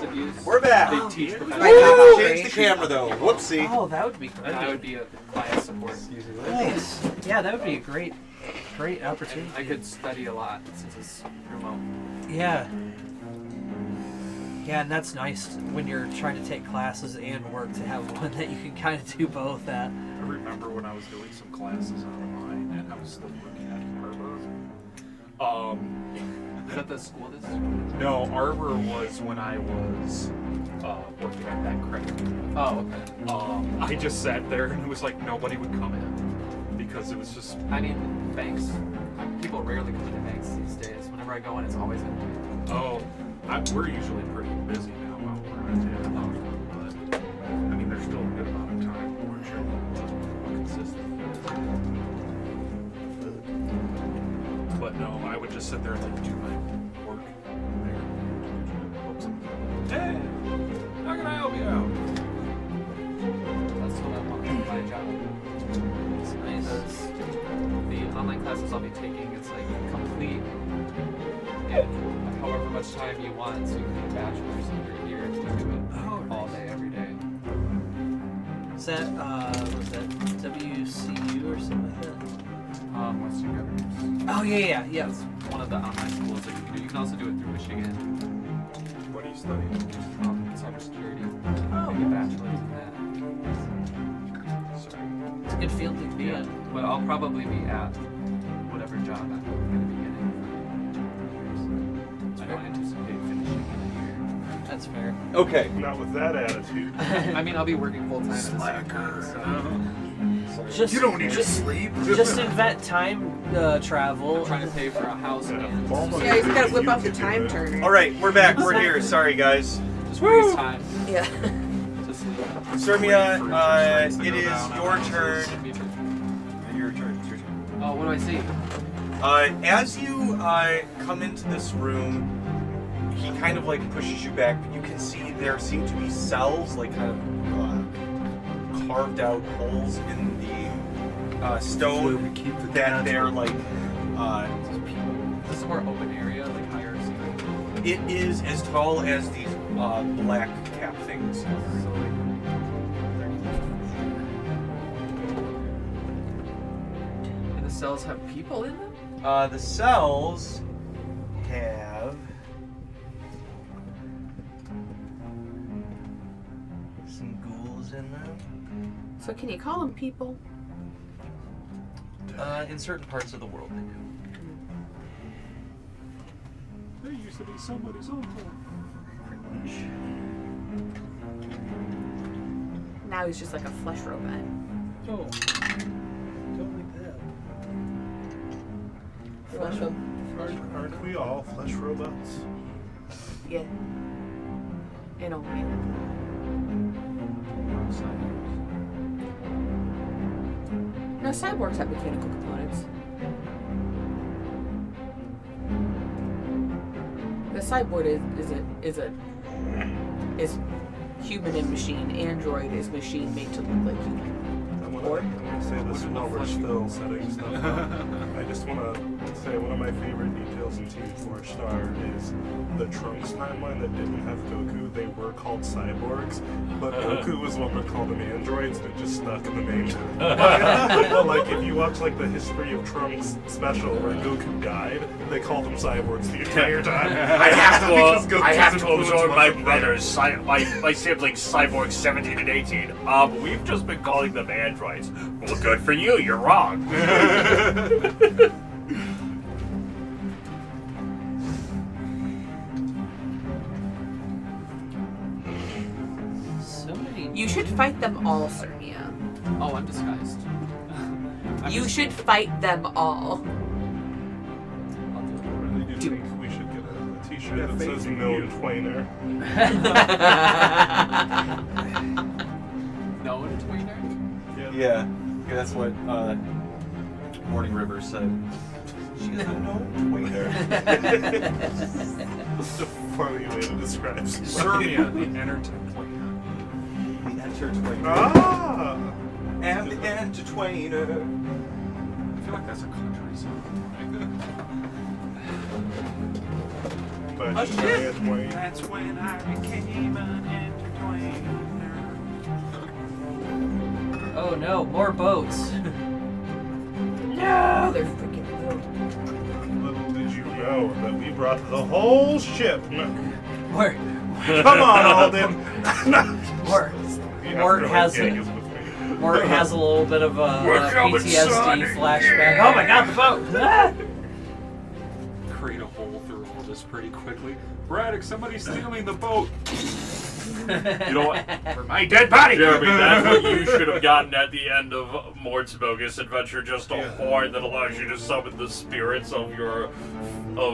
abuse. We're back. They teach Right. professional. Change the camera though. Whoopsie. Oh, that would be great. And I would be a class support. Nice. Yeah, that would be a great opportunity. I could study a lot since it's remote. Yeah. Yeah, and that's nice when you're trying to take classes and work to have one that you can kind of do both at. I remember when I was doing some classes online and I was still working at Arbor. Is that the school this? No, Arbor was when I was working at that credit. Oh, okay. I just sat there and it was like nobody would come in because it was just. I mean, banks. People rarely come into banks these days. Whenever I go in, it's always empty. We're usually pretty busy now while we're at it. But I mean, there's still a good amount of time where we're consistent. But no, I would just sit there and like do my work there. Hey, how can I help you out? That's what I want to my job. It's nice. The online classes I'll be taking, it's like complete in however much time you want. So you can get a bachelor's and you're here and you do it all day, every day. Is that, was that WCU or something like that? Western Governors. Oh, yeah. It's one of the online schools that you can do. You can also do it through Michigan. What are you studying? Cybersecurity. Oh. Get a bachelor's in that. It's a good field to be in. But I'll probably be at whatever job I'm going to be getting. I don't anticipate finishing in a year. That's fair. Okay. Not with that attitude. I mean, I'll be working full time at the same time. So. Just, You don't need to sleep. Just invent time travel. I'm trying to pay for a house and Yeah, he's gotta whip out the time turner. All right, we're back. We're here. Sorry, guys. just waste time Yeah. to sleep. Cermia, it is your turn. Your turn. It's your turn. Oh, what do I see? As you come into this room, he kind of like pushes you back, but you can see there seem to be cells, like kind of carved out holes in the stone that they're like. This is more open area, like higher ceiling. It is as tall as these black cap things. So like. And the cells have people in them? The cells have some ghouls in them. So can you call them people? In certain parts of the world, they do. There used to be somebody's uncle. Now he's just like a flesh robot. Oh. Don't like that. Flesh robot. Aren't we all flesh robots? Yeah. In a way. No, cyborgs have mechanical components. The cyborg is human and machine. Android is machine made to look like human. I want to say this while we're still setting stuff up. I just want to say one of my favorite details in TV4 Star is the Trunks timeline that didn't have Goku. They were called cyborgs, but Goku was one that called them androids, and it just stuck in the name. But like if you watch like the History of Trunks special where Goku died, they called them cyborgs the entire time. I have Because to, Goku's I have to influence absorb my wasn't there. brothers, my siblings, cyborgs 17 and 18. We've just been calling them androids. Well, good for you. You're wrong. So many. You should fight them all, Cermia. Oh, I'm disguised. You should fight them all. I really do think we should get a t-shirt that says Known Twainer. Known tweener? Yeah, that's what Morning River said. She's a known tweener. It's a funny way to describe somebody. Cermia, the entertainer. The entertainer. Ah! And the entertainer. I feel like that's a country song. But I should try it, Wayne. That's when I became an entertainer. Oh no, more boats. No, they're freaking blue. Little did you know that we brought the whole ship. Mort, Come on, Alden. Mort, You Mort have to, has like, a- get with me. Mort has a little bit of a We're coming, PTSD Sonic. flashback. Oh my god, the boat! Ah! Create a hole through all this pretty quickly. Braddock, somebody's stealing the boat. You know what? For my dead body. Jeremy, that's what you should have gotten at the end of Mort's bogus adventure, just a horn that allows you to summon the spirits of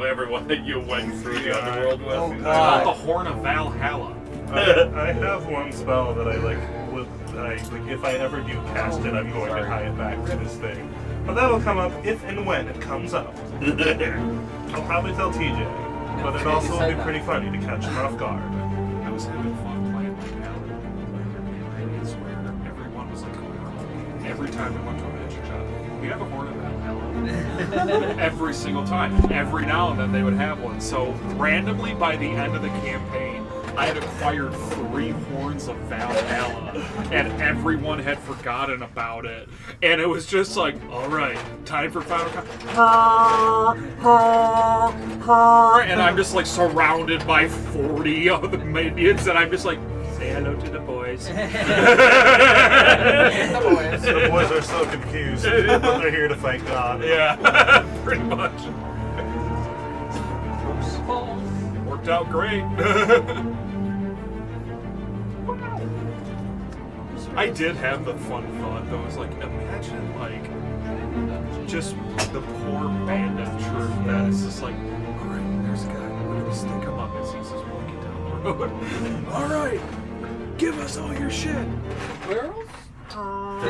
everyone that you went through the underworld with. Oh, It's God. called the Horn of Valhalla. I have one spell that I like. If I ever do cast it, I'm going to tie it back to this thing. But that'll come up if and when it comes up. I'll probably tell TJ, but it also will be pretty funny to catch him off guard. I was having fun playing my paladin, and I swear everyone was like, every time we went to a magic shop, we have a Horn of Valhalla. Every single time. Every now and then they would have one. So randomly by the end of the campaign, I had acquired 3 horns of Valhalla, and everyone had forgotten about it. And it was just like, all right, time for final and I'm just like surrounded by 40 of the minions, and I'm just like, say hello to the boys. The boys are so confused, but they're here to fight God. Yeah, pretty much. Worked out great. I did have the fun thought though. It's like, imagine like just the poor bandit troop that is just like, all right, there's a guy. We're gonna stick him up as he's just walking down the road. All right, give us all your shit. Squirrels? I'm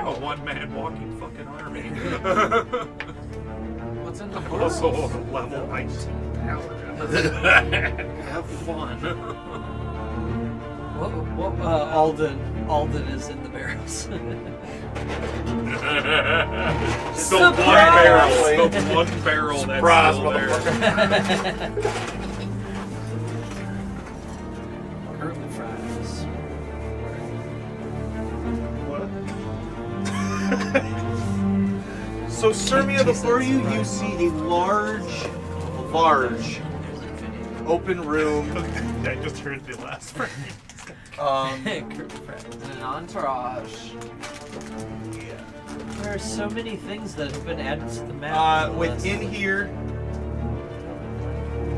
a one-man walking fucking army. What's in the Also squirrels? a level 19 paladin. Have fun. Alden is in the barrels. The one barrel. The one barrel that's Surprise, still there. Curly fries. So, Cermia, before you see a large open room. I just heard the last phrase. Curly fries. An entourage. There are so many things that have been added to the map. Within here,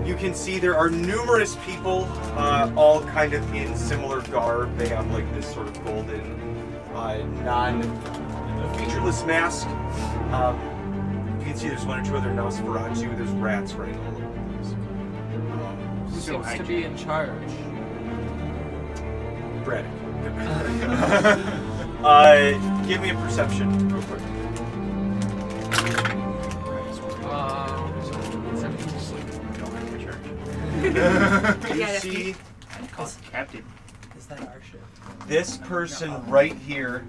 you can see there are numerous people, all kind of in similar garb. They have like this sort of golden, non-featureless mask. You can see there's 1 or 2 other nosferatu. There's rats running all over the place. Who seems to be in charge? Brad. Give me a perception real quick. You see Captain. Is that our ship? this person right here,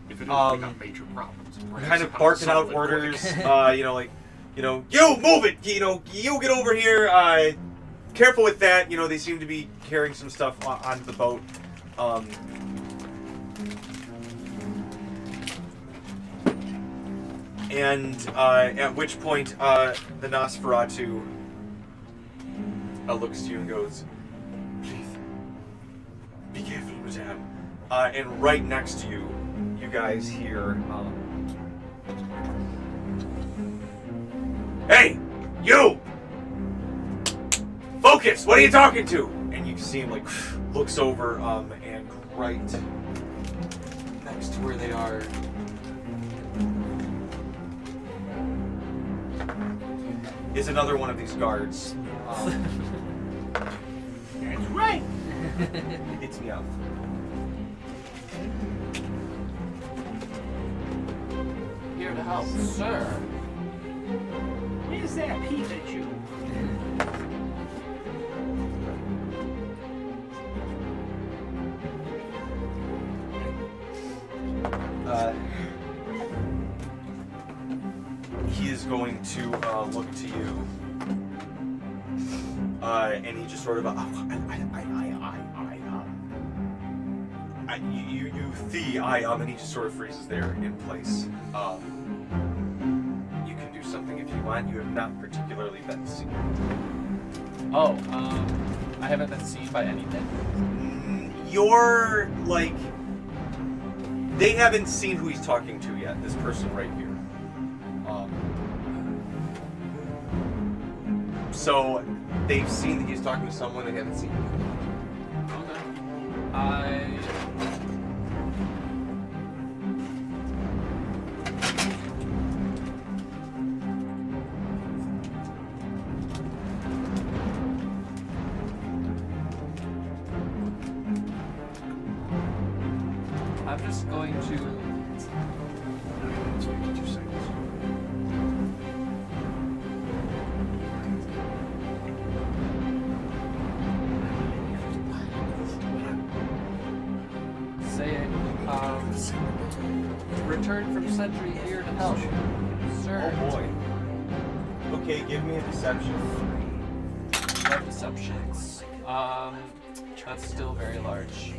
If it is, we got major problems. kind of barking out orders. You move it. You get over here. Careful with that. They seem to be carrying some stuff onto the boat. And at which point, the Nosferatu looks to you and goes, "Please, be careful, madame." And right next to you, you guys hear, "Hey, you! Focus! What are you talking to?" And you see him looks over, and right next to where they are, is another one of these guards. That's right. It's me out. Here to help, sir. Where's that Pikachu? He is going to look to you, and he just sort of and he just sort of freezes there in place. You can do something if you want. You have not particularly been seen. Oh, I haven't been seen by anything. You're like, they haven't seen who he's talking to yet. This person right here. So they've seen that he's talking to someone they haven't seen. Okay. I'm just going to. Say, return from Sentry here to help, sir. Oh boy. Okay, give me a deception. What deceptions? That's still very large.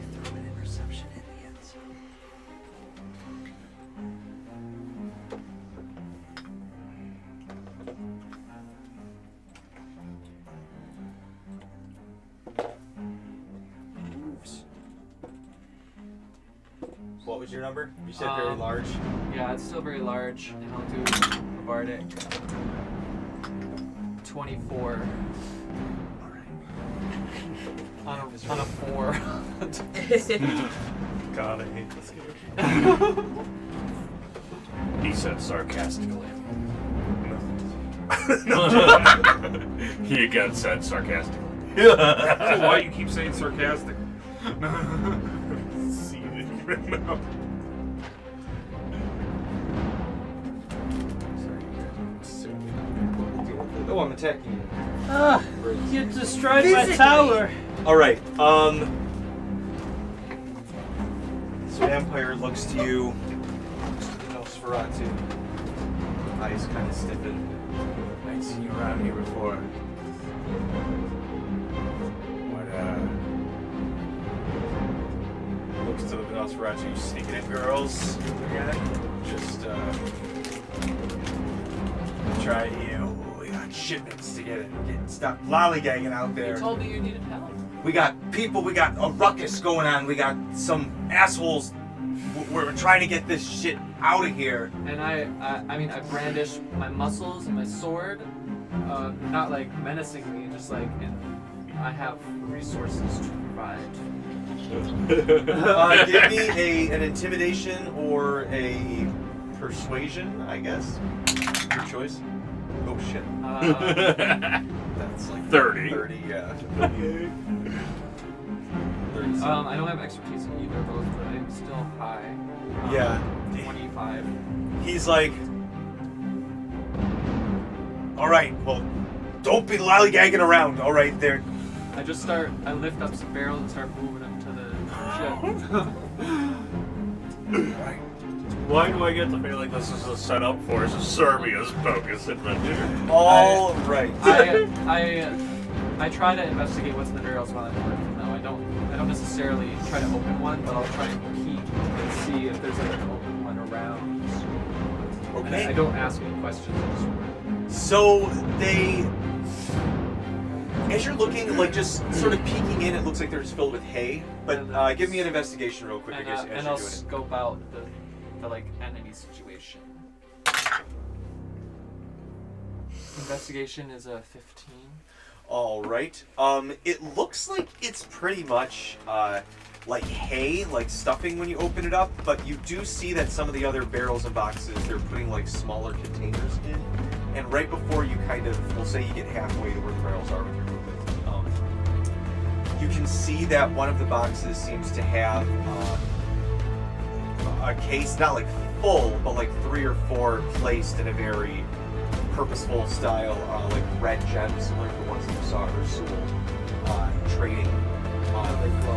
What was your number? You said very large. Yeah, it's still very large, and I'll do a bardic. 24. On a 4. God, I hate this game. He said sarcastically. He again said sarcastically. So why you keep saying sarcastic? Seething right now. Oh, I'm attacking you. You destroyed my tower. Alright, this vampire looks to you, looks to the Nosferatu. Eyes kind of stiffen. I've seen you around here before. What, Looks to the Nosferatu, you sneaking in girls again. Just, try you. We got shipments to get stop lollygagging out You there. told me you needed help. We got people, we got a ruckus going on, we got some assholes. We're trying to get this shit out of here. And I mean, I brandish my muscles and my sword, not like menacingly, just like, and I have resources to provide. Give me an intimidation or a persuasion, I guess. Your choice. Oh shit. That's like 30. 30, yeah. 30. I don't have expertise in either of those, but I'm still high. Yeah. 25. He's like, all right, well, don't be lollygagging around. All right, there. I lift up some barrels and start moving them to the ship. Why do I get the feeling this is a setup for Cermia's bogus adventure? All right. I try to investigate what's in the barrels while I'm working. No, I don't necessarily try to open one, but I'll try and peek and see if there's like an open one around. Okay. And I don't ask any questions. I just work. So they, as you're looking, like just sort of peeking in, it looks like they're just filled with hay. But give me an investigation real quick And, as and you're I'll doing it. scope out the like enemy situation. Investigation is a 15. All right. It looks like it's pretty much like hay, like stuffing when you open it up. But you do see that some of the other barrels and boxes, they're putting like smaller containers in. And right before you kind of, we'll say you get halfway to where the barrels are with your movement, you can see that one of the boxes seems to have a case, not like full, but like 3 or 4 placed in a very purposeful style, like red gems, similar to the ones that you saw Ursula trading.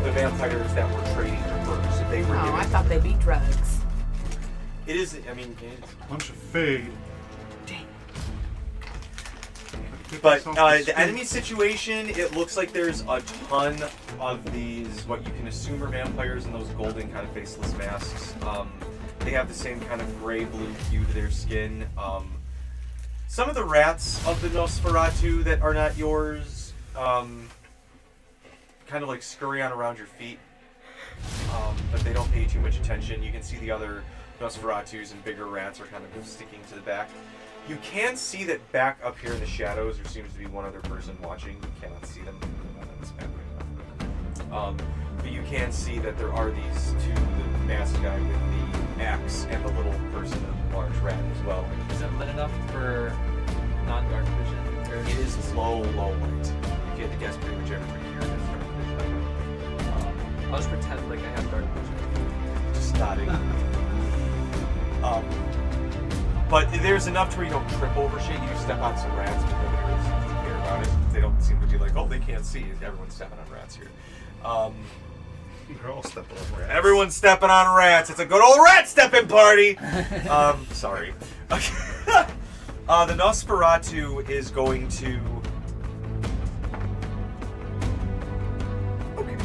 The vampires that were trading her furs. They were Oh, giving. I thought they'd be drugs. It is. I mean, it's, Bunch of fade. But the enemy situation, it looks like there's a ton of these, what you can assume are vampires in those golden kind of faceless masks. They have the same kind of gray-blue hue to their skin. Some of the rats of the nosferatu that are not yours kind of like scurry on around your feet, but they don't pay too much attention. You can see the other nosferatus and bigger rats are kind of sticking to the back. You can see that back up here in the shadows there seems to be one other person watching. You cannot see them. But you can see that there are these two, the masked guy with the axe and the little person, a large rat as well. Is it lit enough for non-dark vision? Or It is low light. If you had to guess, pretty much everybody here has dark vision. I'll just pretend like I have dark vision. Just nodding. But there's enough to where you don't trip over shit. You step on some rats, but nobody really seems to care about it. They don't seem to be like, oh, they can't see. Everyone's stepping on rats here. They're all stepping on rats. Everyone's stepping on rats. It's a good old rat stepping party. Sorry. Okay. The Nosferatu is going to. Okay.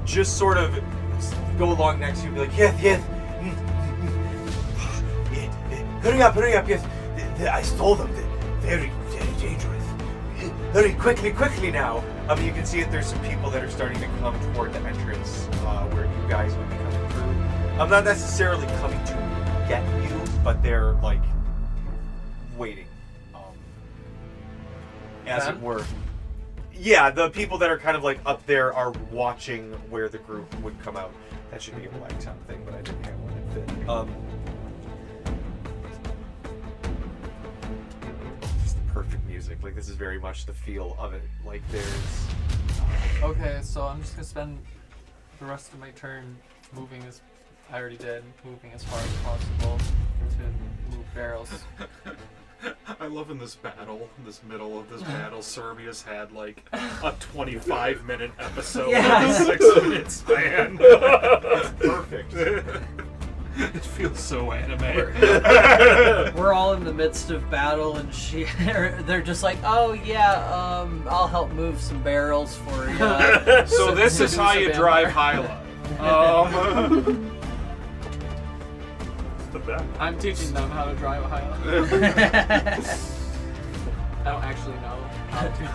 Just sort of go along next to you and be like, yes. Hurry up, yes. I stole them. They're very, very dangerous. Hurry, quickly now. You can see that there's some people that are starting to come toward the entrance where you guys would be coming through. I'm not necessarily coming to get you, but they're like waiting, as it were. Yeah, the people that are kind of like up there are watching where the group would come out. That should be a black top thing, but I didn't have one that fit. Just perfect music. Like this is very much the feel of it. Like there's. Okay, so I'm just gonna spend the rest of my turn moving as I already did, moving as far as possible to move barrels. I love in this battle, in this middle of this battle, Cermia's had like a 25-minute episode in a 6-minute span. It's perfect. It feels so anime. We're all in the midst of battle, and they're just like, oh yeah, I'll help move some barrels for you. So this is how you drive Hyla. I'm teaching them how to drive a Hyla. I don't actually know how to.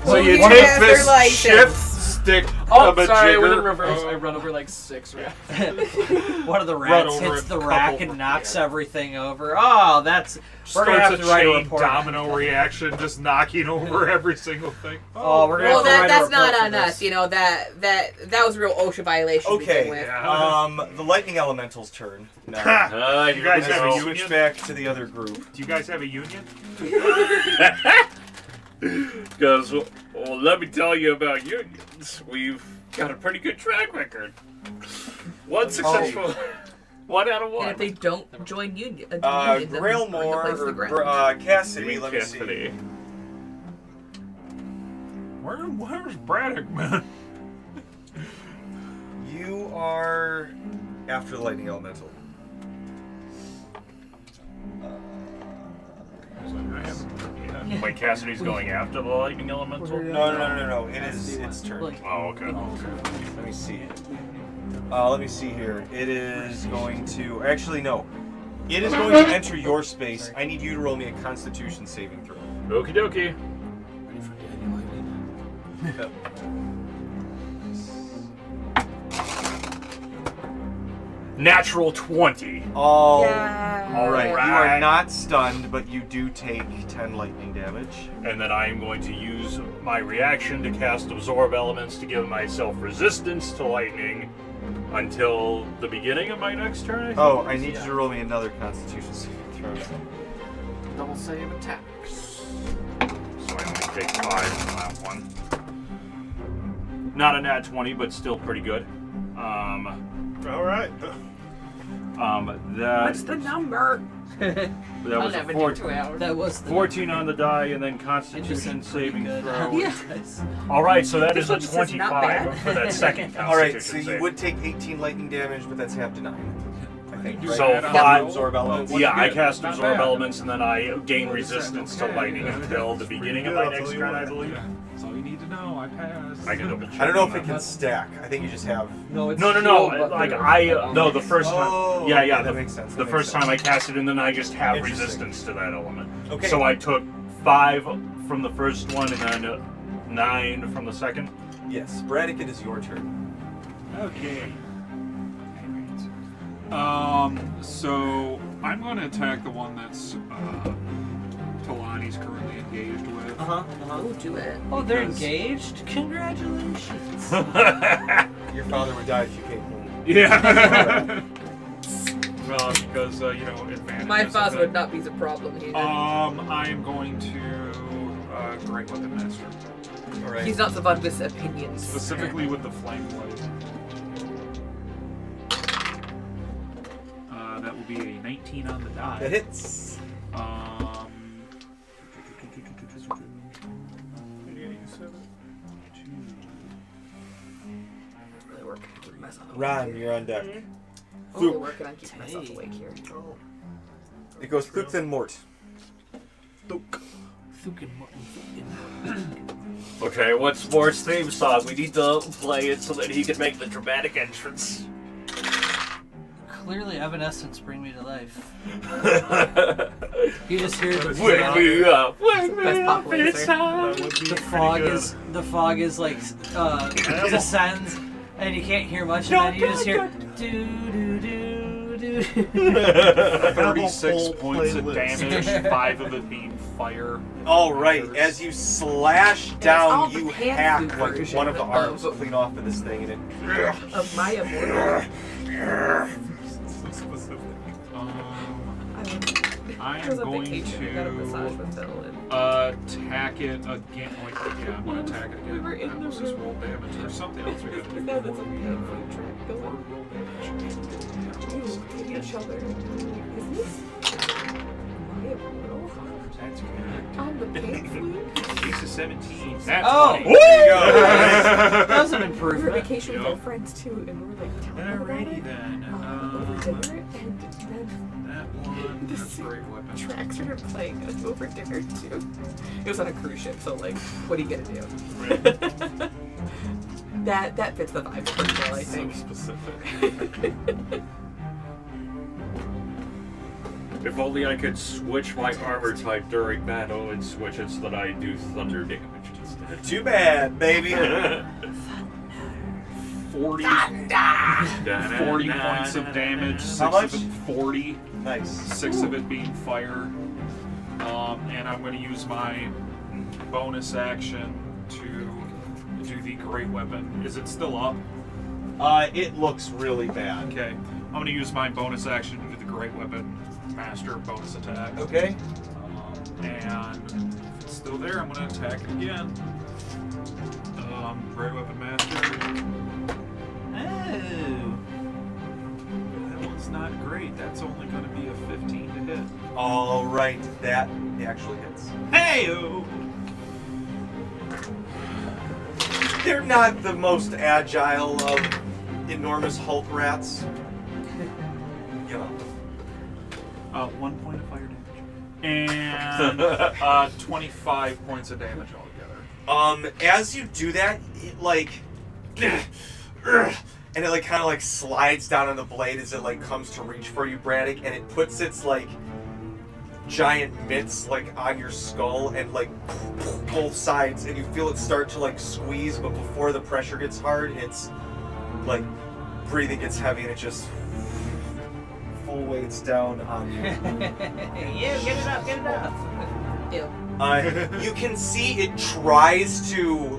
So you Well, take yeah, this they're like shift this. stick Oh, of a sorry, I went in jigger. reverse. I run over like 6 rats. One of the Run rats over hits a the couple rack and knocks everything over. Oh, we're gonna have to write a chain report. domino reaction, just knocking over every single thing. Oh, we're gonna Well, have to write that's a not report on for us. this. You know that was a real OSHA violation to begin Okay. with. The lightning elemental's turn. Now. You guys have a Switch union? back to the other group. Do you guys have a union? Because, well, let me tell you about unions. We've got a pretty good track record. One successful, 1 out of 1. And if they don't join union, then Grailmore the place to the or ground. Cassidy, let me see. Cassidy. Where's Braddock, man? You are after the lightning elemental. Wait, Cassidy's going after the lightning elemental? No. It is its turn. Oh, okay. Let me see. Let me see here. It is going to. Actually, no. It is going to enter your space. I need you to roll me a Constitution saving throw. Okie dokie. Ready for Danny Lightning? Natural 20. All Yeah. right. You are Right. not stunned, but you do take 10 lightning damage. And then I am going to use my reaction to cast Absorb Elements to give myself resistance to lightning until the beginning of my next turn, I think. Oh, I need you to roll me another Constitution saving throw. Double save attacks. So I only take 5 on that one. Not a nat 20, but still pretty good. All right. What's the number? That was a 14, That was the 14 on the die, and then Constitution Interesting, saving pretty good. throw. Yeah. All right, so that is a This is not 25 bad. for that second Constitution All right, so you save. would take 18 lightning damage, but that's half to 9. I think. think. So Right? five- Yeah. Absorb elements. Yeah, I cast Not absorb bad. elements, and then I gain resistance to lightning until the beginning of my next turn, I believe. That's all you need to know. I passed. I can double check. I don't know on if it that. can stack. I think you just have. No, it's No. shield, but Like they're- no, the first time. Oh, Yeah. okay, that The, makes sense. the that first makes time I cast it, and then I just have Interesting. resistance to that element. Okay. So I took 5 from the first one, and then 9 from the second. Yes, Braddock, it is your turn. Okay. So I'm going to attack the one that's Talani's currently engaged with. Oh, do it. Oh, they're Because- engaged? Congratulations. Your father would die if you came home. Yeah. Because advantage. My father would not be the problem here. I am going to Great Weapon Master, All right. He's not the one with opinions. specifically with the flame blade. That will be a 19 on the die. That hits. Really working on keeping myself awake. Ron, you're on deck. I'm really working on keeping myself awake here. It goes Thuk then Mort. Okay, what's Mort's theme song? We need to play it so that he can make the dramatic entrance. Clearly, Evanescence bring me to life. You just hear the Wake me up, wake Best me pop up laser. inside. the fog is like descends, and you can't hear much, and then you just hear do do do do. 36 whole points of playlist. damage, 5 of it being fire. All right, as you slash all down, the you pan hack flute like version one of the arms of- clean off of this thing, and it. Of my immortal. So specific. I I am was on going vacation. I got a massage to with Phil. And attack it again. Wait, yeah, I'm going to attack it again. We were in the What's this room. roll damage or something else we got to do? now that's a pan flute track going. Roll damage. Ooh, hit each other. Is this my immortal? That's good. On the pan flute? Ace of 17. That's Oh. 20. There you go. That was an We were improvement. vacation with Yep. our friends too, and we were like talking about Alrighty it then. over dinner, and then That one. the That's a great weapon. track started playing over dinner too. It was on a cruise ship, so like, what are you gonna do? that fits the vibe pretty well, I So think. specific. If only I could switch my armor type during battle and switch it so that I do thunder damage instead. Too bad, baby. 40 points of damage. 6 How much? of it 40. Nice. 6 of it being fire. And I'm going to use my bonus action to do the great weapon. Is it still up? It looks really bad. Okay. I'm going to use my bonus action to do the great weapon master bonus attack. Okay. And if it's still there, I'm going to attack it again. Great weapon master. Oh. That one's not great. That's only going to be a 15 to hit. All right, that actually hits. Hey-o! They're not the most agile of enormous Hulk rats. You know. 1 point of fire damage. And 25 points of damage altogether. As you do that, it like, and it like kind of like slides down on the blade as it like comes to reach for you, Braddock, and it puts its like giant mitts like on your skull and like both sides, and you feel it start to like squeeze, but before the pressure gets hard, it's like breathing gets heavy and it just full weights down on you. Yeah, get it up, get it up. Ew. You can see it tries to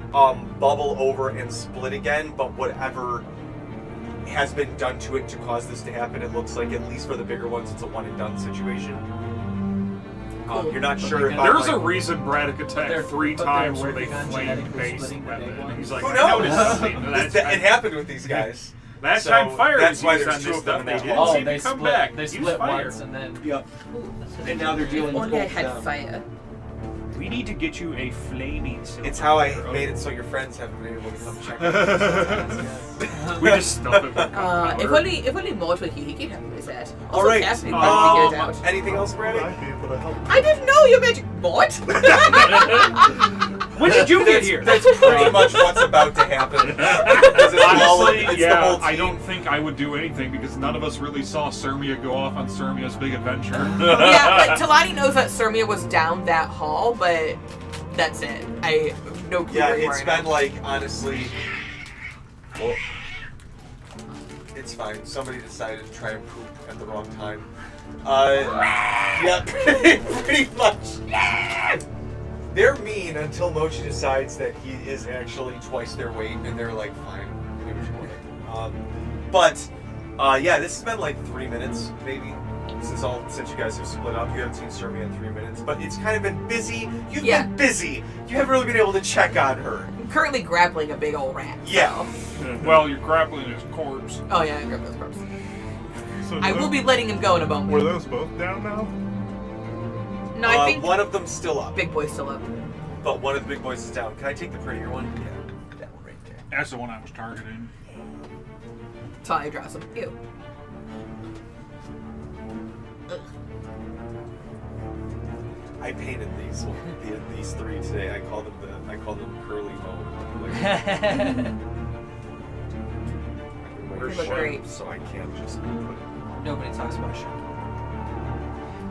bubble over and split again, but whatever has been done to it to cause this to happen, it looks like, at least for the bigger ones, it's a one and done situation. You're not sure if There's I'm, a like, reason Braddock attacked They're- 3 but they're times with a working on genetically flame-based splitting the big weapon. ones. He's like, who I noticed knows? something last It time. happened with these guys. Last So, time fire that's was why used there's on two this of them stuff. They now. didn't Oh, seem they to come split. back. They Use split fire. once and then. Yep. Ooh, that's And now they're dealing with only I both had them. fire. We need to get you a flaming silver. It's how I arrow. made it so your friends haven't been able to come check out. We just stuff it. If only Maud were here, he could help with that. All right. Cassidy might figure it out. Anything else, Brady? I'd be able to help. I didn't know you magic. What? When did you get here? That's pretty much what's about to happen. Honestly, it's the yeah, whole I team. don't think I would do anything because none of us really saw Cermia go off on Cermia's big adventure. Yeah, but Talani knows that Cermia was down that hall, but that's it. I have no clue Yeah, where you it's are been now. like, honestly. Well, it's fine. Somebody decided to try and poop at the wrong time. Yeah, pretty much. They're mean until Mochi decides that he is actually twice their weight, and they're like, fine, here's one. Yeah, this has been like 3 minutes, maybe, since you guys have split up. You haven't seen Cermia in 3 minutes, but it's kind of been busy. You've been busy. You haven't really been able to check on her. I'm currently grappling a big old rat. Yeah. Well, you're grappling his corpse. Oh yeah, I grabbed those corpse. So I will be letting him go in a moment. Were those both down now? No, I think one of them's still up, big boy's still up. but one of the big boys is down. Can I take the prettier one? Yeah, that one right there. That's the one I was targeting. Tali drops him. Ew. Ugh. I painted these three today. I call them curly mo. They look great. So I can't just put it. Nobody talks about shit.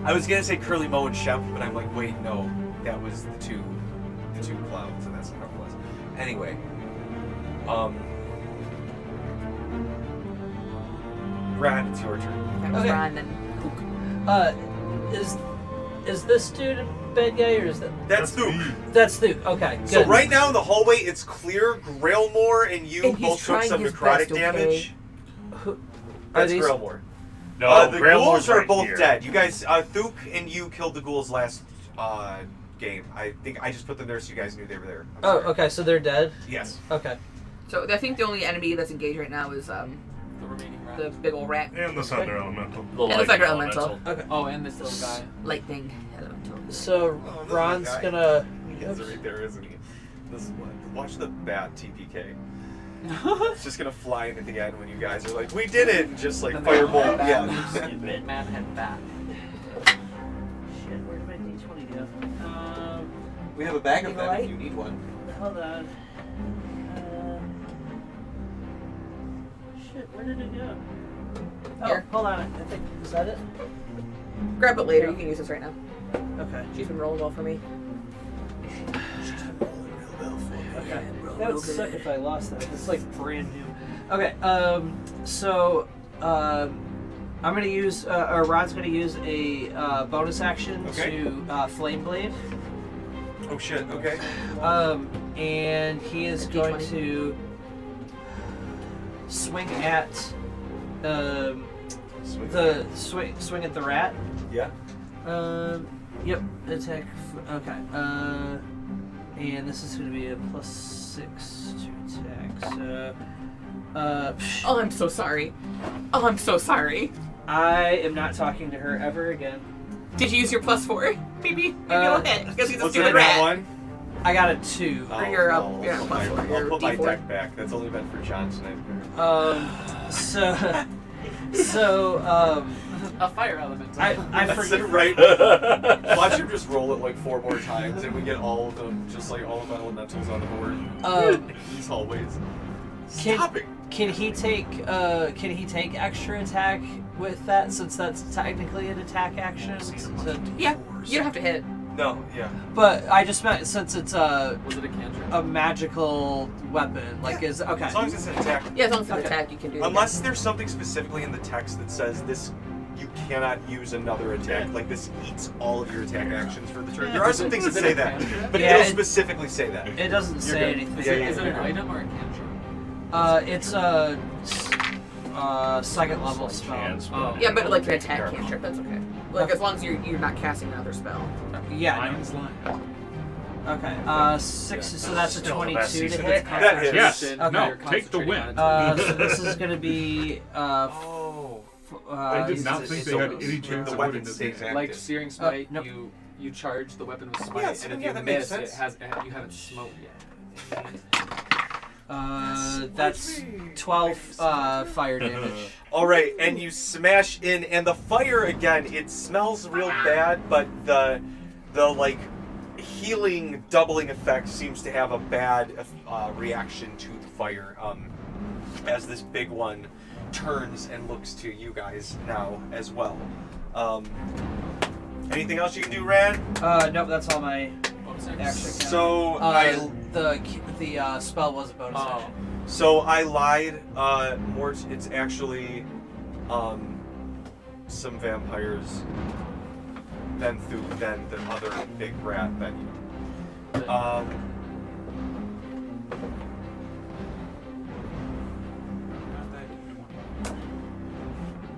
I was gonna say curly mo and Shemp, but I'm like, wait, no, that was the two clowns, and that's not how it was. Anyway, Ran, it's your turn. That was Okay. Ron and Pook. Is this dude a bad guy or is that? That's Thuke. That's Thuke. Okay. Good. So right now in the hallway, it's clear. Grailmore and you And he's both took trying some his necrotic best, okay? damage. Are That's these? Grailmore. No, The Grailmore's ghouls are right both here. dead. You guys, Thuke and you killed the ghouls last game. I think I just put them there so you guys knew they were there. I'm Oh, sorry. okay. So they're dead. Yes. Okay. So I think the only enemy that's engaged right now is The remaining rat. the big old rat. And the Thunder Elemental. And the Thunder Elemental. Okay. Oh, and this little guy. Lightning Elemental. So Oh, this Ron's guy. gonna. He is right there, isn't he? This one. Watch the bat TPK. It's just gonna fly into the end when you guys are like, we did it! And just like The fireball. man Yeah. had bat. Man had bat. Shit, where did my D20 go? We have a bag of Need a them light? if you need one. Hold on. Shit, where did it go? Oh, Here. hold on. I think is that it? Grab it later. You can use this right now. Okay. She's been rolling well for me. Okay. That would suck if I lost that. It's like brand new. Okay. I'm gonna use, or Ron's gonna use a bonus action Okay. to Flame Blade. Oh shit, okay. And he is A going D20. to swing at swing at the rat. Yeah. Yep. Attack. Okay. And this is going to be a +6 to attack. So. Oh, I'm so sorry. Oh, I'm so sorry. I am not talking to her ever again. Did you use your +4? Maybe it'll hit because he's a What's stupid that rat. one? I got a 2. Oh, you're up- no. you're up plus four, I'll you're put my D4. deck back. That's only meant for John tonight. A fire element. I That's forget. it, right? Watch him just roll it like 4 more times, and we get all of them, just like all of the elementals on the board. These hallways. Stop it! Can he take extra attack with that since that's technically an attack action? Yeah, you don't have to hit. No, yeah. But I just meant since it's Was it a cantrip? a magical weapon, like is okay. As long as it's an attack. Yeah, as long as it's an Okay. attack, you can do it. Unless there's something specifically in the text that says this, you cannot use another attack. Like this eats all of your attack actions for the turn. There are some things that Is it say a that, cantrip? but Yeah, it'll it- specifically say that. It doesn't say good. anything. Yeah, Is it an item or a cantrip? It's a second level spell. Chance, Oh. Yeah, but like an attack cantrip, that's okay. Like as long as you're not casting another spell. Yeah. Lion's line. Okay. 6. So that's a 22 to hit. That hits. Yes. Concentration, No, you're take the win. concentrating on it. So this is gonna be Oh. I did is not it- think it's they had almost- any chance The of weapon winning this stays game. active. Like Searing Smite, nope. you charge the weapon with Smite, Yes, and if yeah, you that makes miss, sense. you haven't smote yet. that's 12 fire damage. All right, and you smash in, and the fire again. It smells real bad, but the like healing doubling effect seems to have a bad reaction to the fire. As this big one turns and looks to you guys now as well. Anything else you can do, Rad? Nope, that's all my action. So the spell was a bonus action. So I lied. Mort, it's actually some vampires, then Thup, then the other big rat, then you.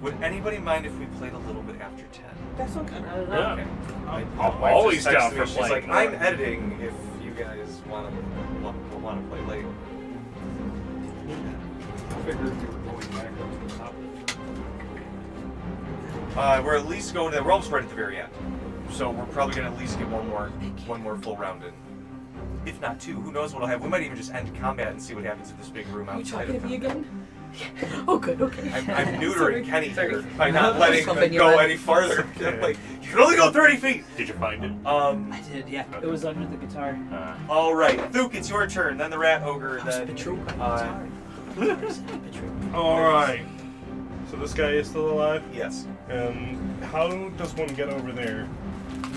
Would anybody mind if we played a little bit after 10? That's okay. Yeah. Okay. I'm My wife always just down texted for me, she's playing. like, I'm editing if you guys want to play late. I figured we were going back up to the top. We're at least going to. We're almost right at the very end, so we're probably gonna at least get one more full round in. If not two, who knows what'll happen? We might even just end combat and see what happens in this big room Are you outside talking of to me combat. again? Oh, good, okay. I'm neutering Sorry. Kenny Sorry. here by not letting Something him you go meant. any farther. Like, you can only go 30 feet. Did you find it? I did, yeah. It was under the guitar. All right, Thuc, it's your turn. Then the rat ogre. I was Then betrayed by the guitar. All right. So this guy is still alive, yes, and how does one get over there?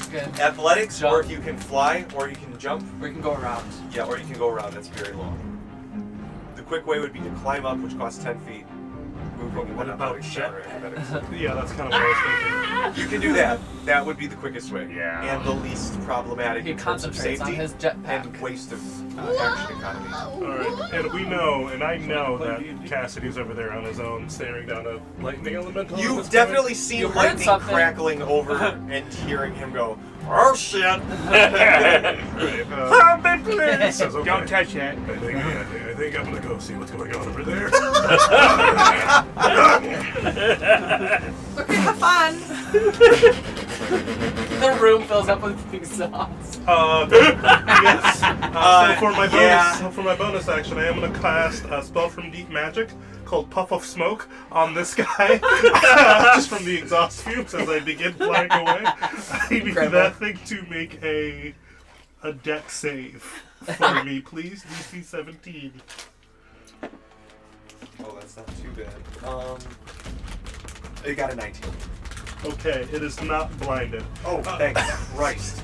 Good. athletics, Jump. or if you can fly, or you can jump. We can go around. Yeah, or you can go around. That's very long. The quick way would be to climb up, which costs 10 feet. Moving What then about athletics, or athletics. Yeah, that's kind of what I was thinking. You can do that. That would be the quickest way. Yeah. And the least problematic He in terms of concentrates on safety his jetpack. and waste of action economy. All right, and we know, and I know that Cassidy's over there on his own, staring down a lightning elemental. at You've this definitely point. seen You heard lightning something. crackling over and hearing him go, "Oh shit!" He says, okay. Don't touch that. I think I'm gonna go see what's going on over there. Okay, have fun. The room fills up with exhaust. Yes. So for my bonus, yeah. for my bonus action, I am gonna cast a spell from Deep Magic called Puff of Smoke on this guy, just from the exhaust fumes as I begin flying away. I need Incredible. that thing to make a deck save for me, please. DC 17. Oh, that's not too bad. You got a 19. Okay, it is not blinded. Oh, thank Christ.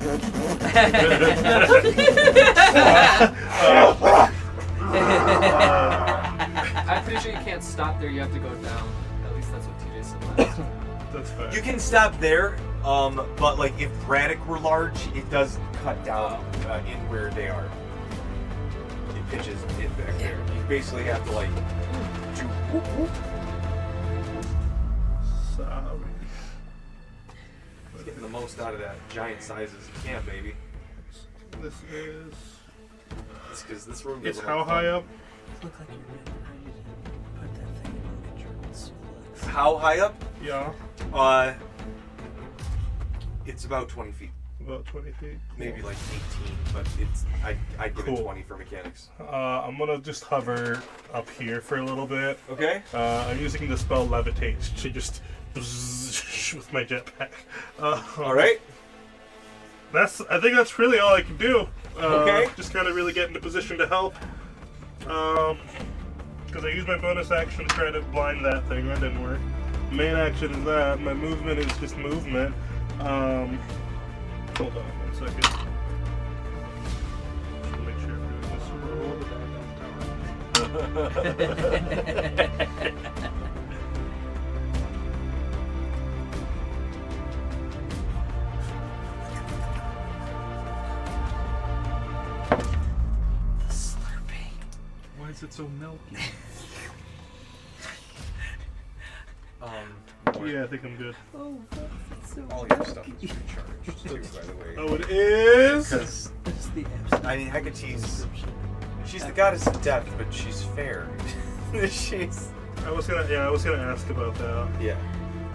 I'm pretty sure you can't stop there. You have to go down. At least that's what TJ said last time. That's fine. You can stop there, but like if Braddock were large, it does cut down in where they are. It pitches it back there. You basically have to like do whoop whoop. Sorry. Getting the most out of that giant size as you can, baby. This is. It's because this room It's doesn't how look high fun. up? Look like you're really put that thing in the German suplex. How high up? Yeah, It's about 20 feet. about 20 feet. Maybe like 18, but it's I'd give it Cool. 20 for mechanics. I'm gonna just hover up here for a little bit. Okay. I'm using the spell Levitate to just with my jetpack. All right. I think that's really all I can do. Okay. Just kind of really get into position to help. Because I used my bonus action to try to blind that thing. That didn't work. Main action is that. My movement is just movement. Hold on 1 second. Just make sure I'm doing this roll. Why is it so milky? Yeah, I think I'm good. Oh, that's so All your stuff is recharged too, by the way. Oh, it is? Because That's the absolute I mean, Hecate's she's the goddess of death, but she's fair. she's I was gonna ask about that. yeah.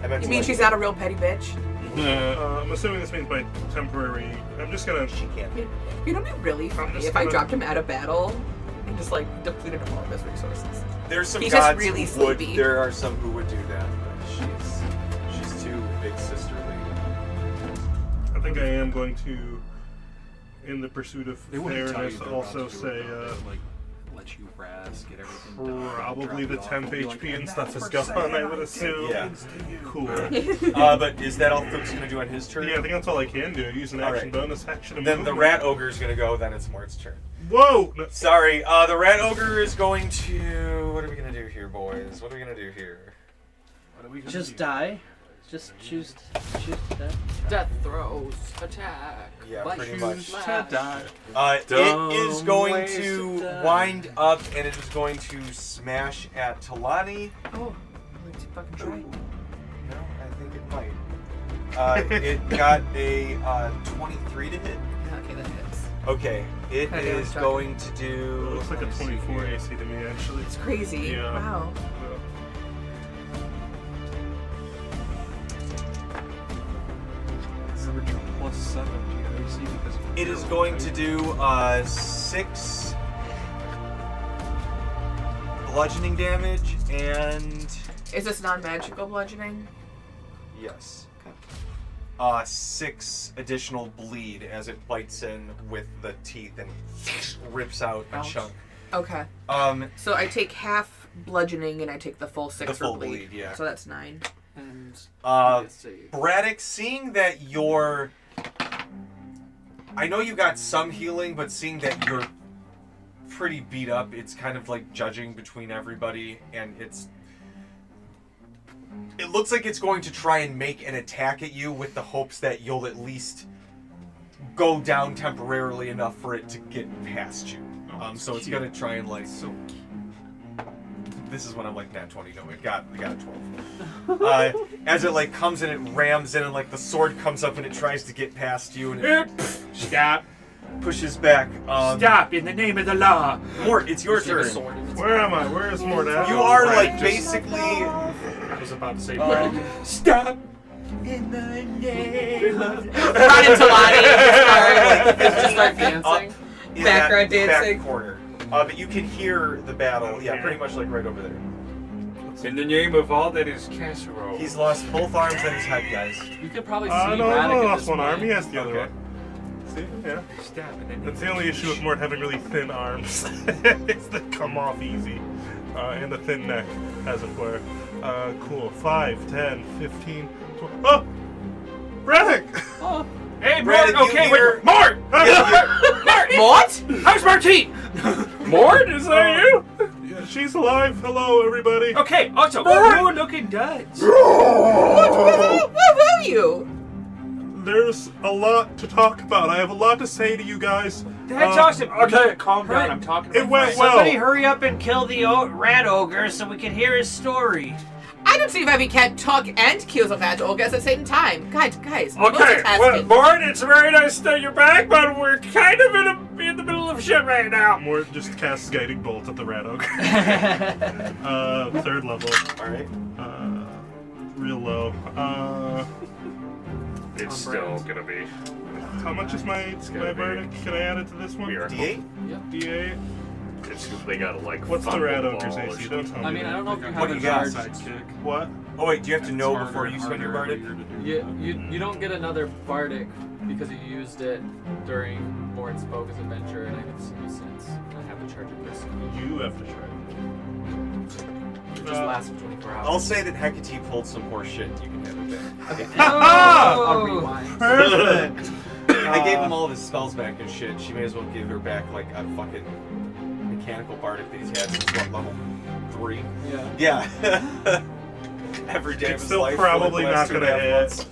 I meant You to mean let she's not a real petty bitch? I'm assuming this means by temporary. I'm just gonna. She can't. You know, it'd be really funny just if I gonna- dropped him out of battle and just like depleted him all of his resources. There's some He's just gods really who would. sleepy. There are some who would do that, but she's too big sisterly. I think I am going to, in the pursuit of They wouldn't tell fairness, you they're also about to do say it, though. They'll, like, let you rest, get everything done, probably the drop it off, 10th be like, HP and "And stuff that's is for gone, I Sam, would assume. Yeah. Cool. But is that all Thuck's gonna do on his turn? Yeah, I think that's all I can do. Use an action, Alright. bonus action. And Then the movement. rat ogre's gonna go. Then it's Mort's turn. Whoa! No. Sorry, the rat ogre is going to. What are we gonna do here, boys? What are we gonna do here? What are we gonna Just do? die. Just choose to die. Death throws, attack. Yeah, bite, pretty shoot, much. slash. It is Dumb going ways to to die. wind up and it is going to smash at Talani. Oh, let's fucking try. No, I think it might. It got a 23 to hit. Okay, that hits. Okay, it Kinda is damage going to do. It looks like a let me see 24 here. AC to me, actually. It's crazy. Yeah. Wow. Average of +7 to your AC because of It is your going roll, to right? do 6 bludgeoning damage and Is this non-magical bludgeoning? yes, Okay. 6 additional bleed as it bites in with the teeth and rips out a Ouch. chunk. Okay. So I take half bludgeoning and I take the full 6 The full for bleed. bleed, yeah. So that's 9. And Uh, save. Braddock, seeing that you're, I know you got some healing, but seeing that you're pretty beat up, it's kind of like judging between everybody, and it looks like it's going to try and make an attack at you with the hopes that you'll at least go down temporarily enough for it to get past you. So it's gonna try and like. So This is when I'm like nat 20. No, it got a 12. As it like comes in, it rams in, and like the sword comes up and it tries to get past you, and it Stop. pushes back. Stop in the name of the law. Mort, it's your Stick a turn. sword in its Where am I? Where is Mort at? You are Right, like just- basically. I was about to say Brad. Stop. In the name of... Run into Lottie. Just start dancing. in Background that dancing. Back corner. But you can hear the battle. Yeah, pretty much like right over there. In the name of all that is casserole. He's lost both arms and his head, guys. You could probably see No, Braddock I've only at lost this one arm. point. He has the other Okay. one. See? Yeah. Stop in the name That's the only issue with Mort having really thin arms. It's they come off easy. And a thin neck, as it were. Cool. 5, 10, 15, 20. Oh! Braddock! Oh, Hey, Mort! Braddock, you Okay, hear- wait. Mort! Mort? How's Martine? Mort, is that you? Yeah, she's alive. Hello, everybody. Okay, also, good looking duds. What will you? There's a lot to talk about. I have a lot to say to you guys. That's awesome. Okay, calm down. I'm talking about It went my- well. Somebody hurry up and kill the rat ogre so we can hear his story. I don't see why we can't talk and kill the vat ogre at the same time. Guys, Okay, well, multitasking. Mort, it's very nice that you're back, but we're kind of in the middle of shit right now. Mort just casts guiding bolt at the rat ogre. 3rd level. Alright. Real low. It's still gonna be. How much is my gotta be- verdict? Can I add it to this one? We are. D8? D8. It's they gotta like. What's the fumble rat the ogre's ball or AC? Don't tell me. I mean, I don't know if you What have do a you got? guard. Sidekick. What? Oh wait, do you have to And know it's harder before and you spend your harder bardic? every year to do. You don't get another bardic because you used it during Mort's bogus adventure, and I haven't seen you since. I have to charge it this. You have to try. It just lasts for 24 hours. I'll say that Hecate pulled some horse shit. You can have it back. Okay. Oh! I'll rewind. Perfect. I gave him all of his spells back and shit. She may as well give her back like a fucking mechanical bardic that he's had since what, level 3? Yeah. Yeah. Every day of It's his still life probably for the last not 2.5 gonna hit. months.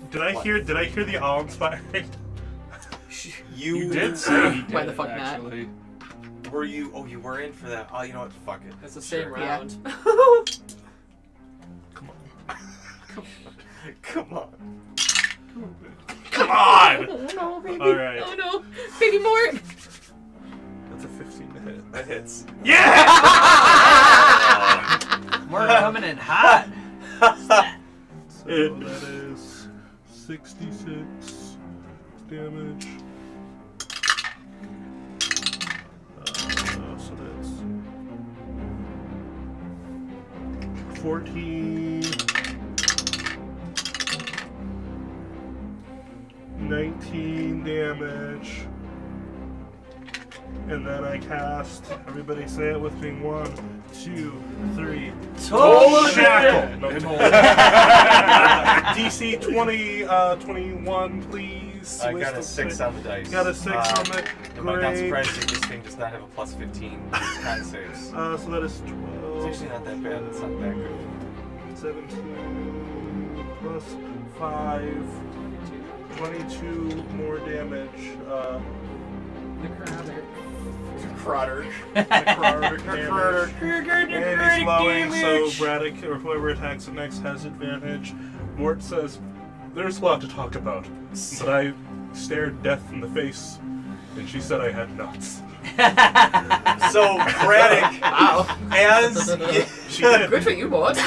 Did I hear the awe-inspiring? You did say he did, Why the fuck not? actually. Were you? Oh, you were in for that. Oh, you know what? Fuck it. It's the same Sure. Yeah. round. Come on. Come on! Oh no, baby. All right. Oh no. Baby Mort. That's a 15 to hit. That hits. Yeah! We're coming in hot. So that is 66 damage. 14, 19 damage. And then I cast, everybody say it with me, 1, 2, 3. Total Shackle! No, DC 21, please. I got Waste a of 6 on the dice. Got a 6 on it. Am I not Great. surprised that this thing does not have a plus 15 con saves? So that is It's 12, actually not that bad. It's not that good. 17 plus 5, 22 more damage. Necrotic. Necrotic damage. And he's slowing, so Braddock or whoever attacks it next has advantage. Mort says, "There's a lot to talk about, but I stared death in the face, and she said I had nuts." So, Braddock, as She did. Good for you, Mort.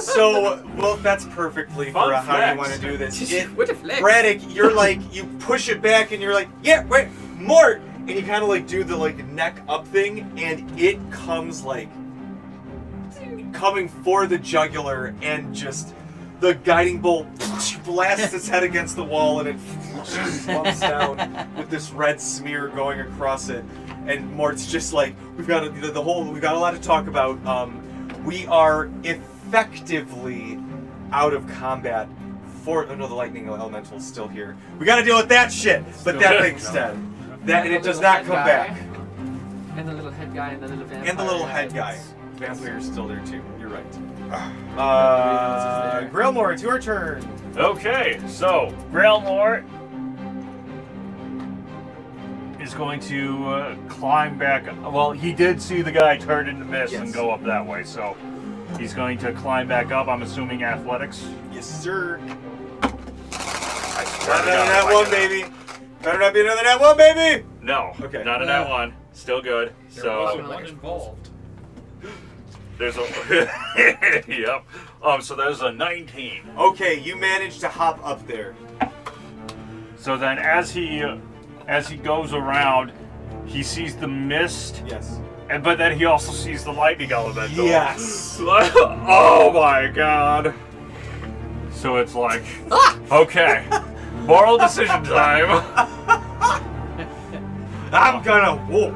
so, well, that's perfectly Fun for how you flex. want to do this. What a flex. Braddock, you're like, you push it back and you're like, yeah, wait, Mort! And you kind of like do the like neck up thing, and it comes like coming for the jugular, and just the guiding bolt blasts its head against the wall, and it slumps down with this red smear going across it. And Mort's just like, we've got a lot to talk about. We are effectively out of combat. The lightning elemental is still here. We got to deal with that shit. But that being said, and it does not come back. And the little head guy and the little vampire. And the little head guy. Vampire's still there too. You're right. Grillmore, it's your turn. Okay, so Grailmore is going to climb back. Well, he did see the guy turn into mist and go up that way, so he's going to climb back up. I'm assuming athletics. Yes, sir. I swear Not to another God, nat if I one, can- baby. Better not be another nat one, baby. No, Okay. not a nat one. Still good. So One involved. there's a yep. So there's a 19. Okay, you managed to hop up there. So then, as he goes around, he sees the mist, Yes. but then he also sees the lightning elemental. Yes. Oh my god. So it's like, okay, moral decision time. I'm gonna whoop.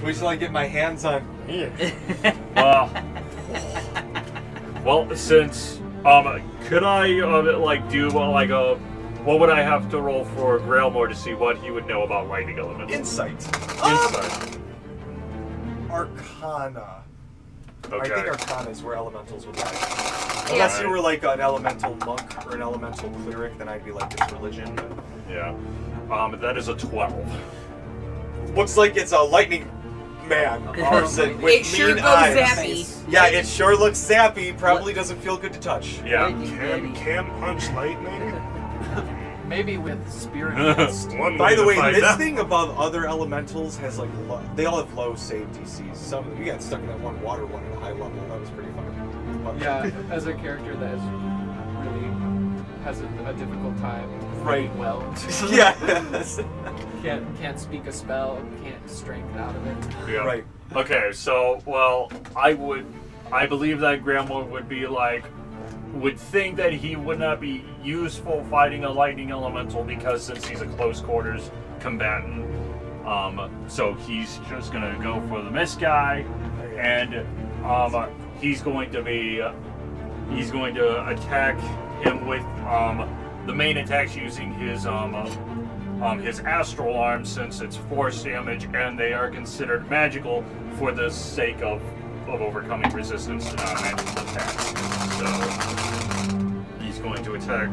wait till I get my hands on here. Well, since could I like do like a what would I have to roll for Grailmore to see what he would know about lightning elemental? Insight. Insight. Arcana. Okay. I think Arcana is where elementals would lie. Unless you were like an elemental monk or an elemental cleric, then I'd be like this religion. But Yeah. That is a 12. looks like it's a lightning man person with It sure mean goes eyes. zappy. Yeah, it sure looks zappy. Probably doesn't feel good to touch. Yeah. Can punch lightning? Maybe with spirit mist. One By the to way, find this out. thing above other elementals has like they all have low save DCs. Some of them, you got stuck in that one water one at a high level. That was pretty fun. Yeah, as a character that is really has a difficult time Right. fighting well. Yeah. Can't speak a spell, can't strength out of it. Yeah. Right. Okay, so well, I believe that Grailmore would be like, would think that he would not be useful fighting a lightning elemental because since he's a close quarters combatant, so he's just gonna go for the mist guy, and he's going to attack him with the main attack's using his astral arm since it's force damage and they are considered magical for the sake of overcoming resistance to non-magical attacks. So he's going to attack.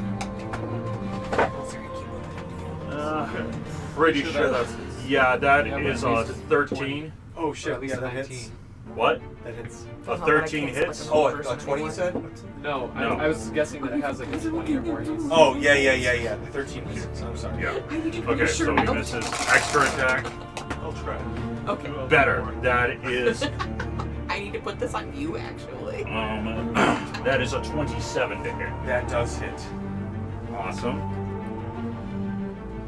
Pretty sure that's that is a 13. Oh shit! At least Yeah, that 19. hits. What? That hits. A 13 hits? Oh, a 20 you said? No, No. I was guessing that it has like a 20 or more hits. Oh yeah. The 13 hits. I'm sorry. Yeah. I need to be Okay, sure. so he misses. Extra attack. I'll try. Okay. Better. That is I need to put this on you, actually. that is a 27 to hit. That does hit. Awesome.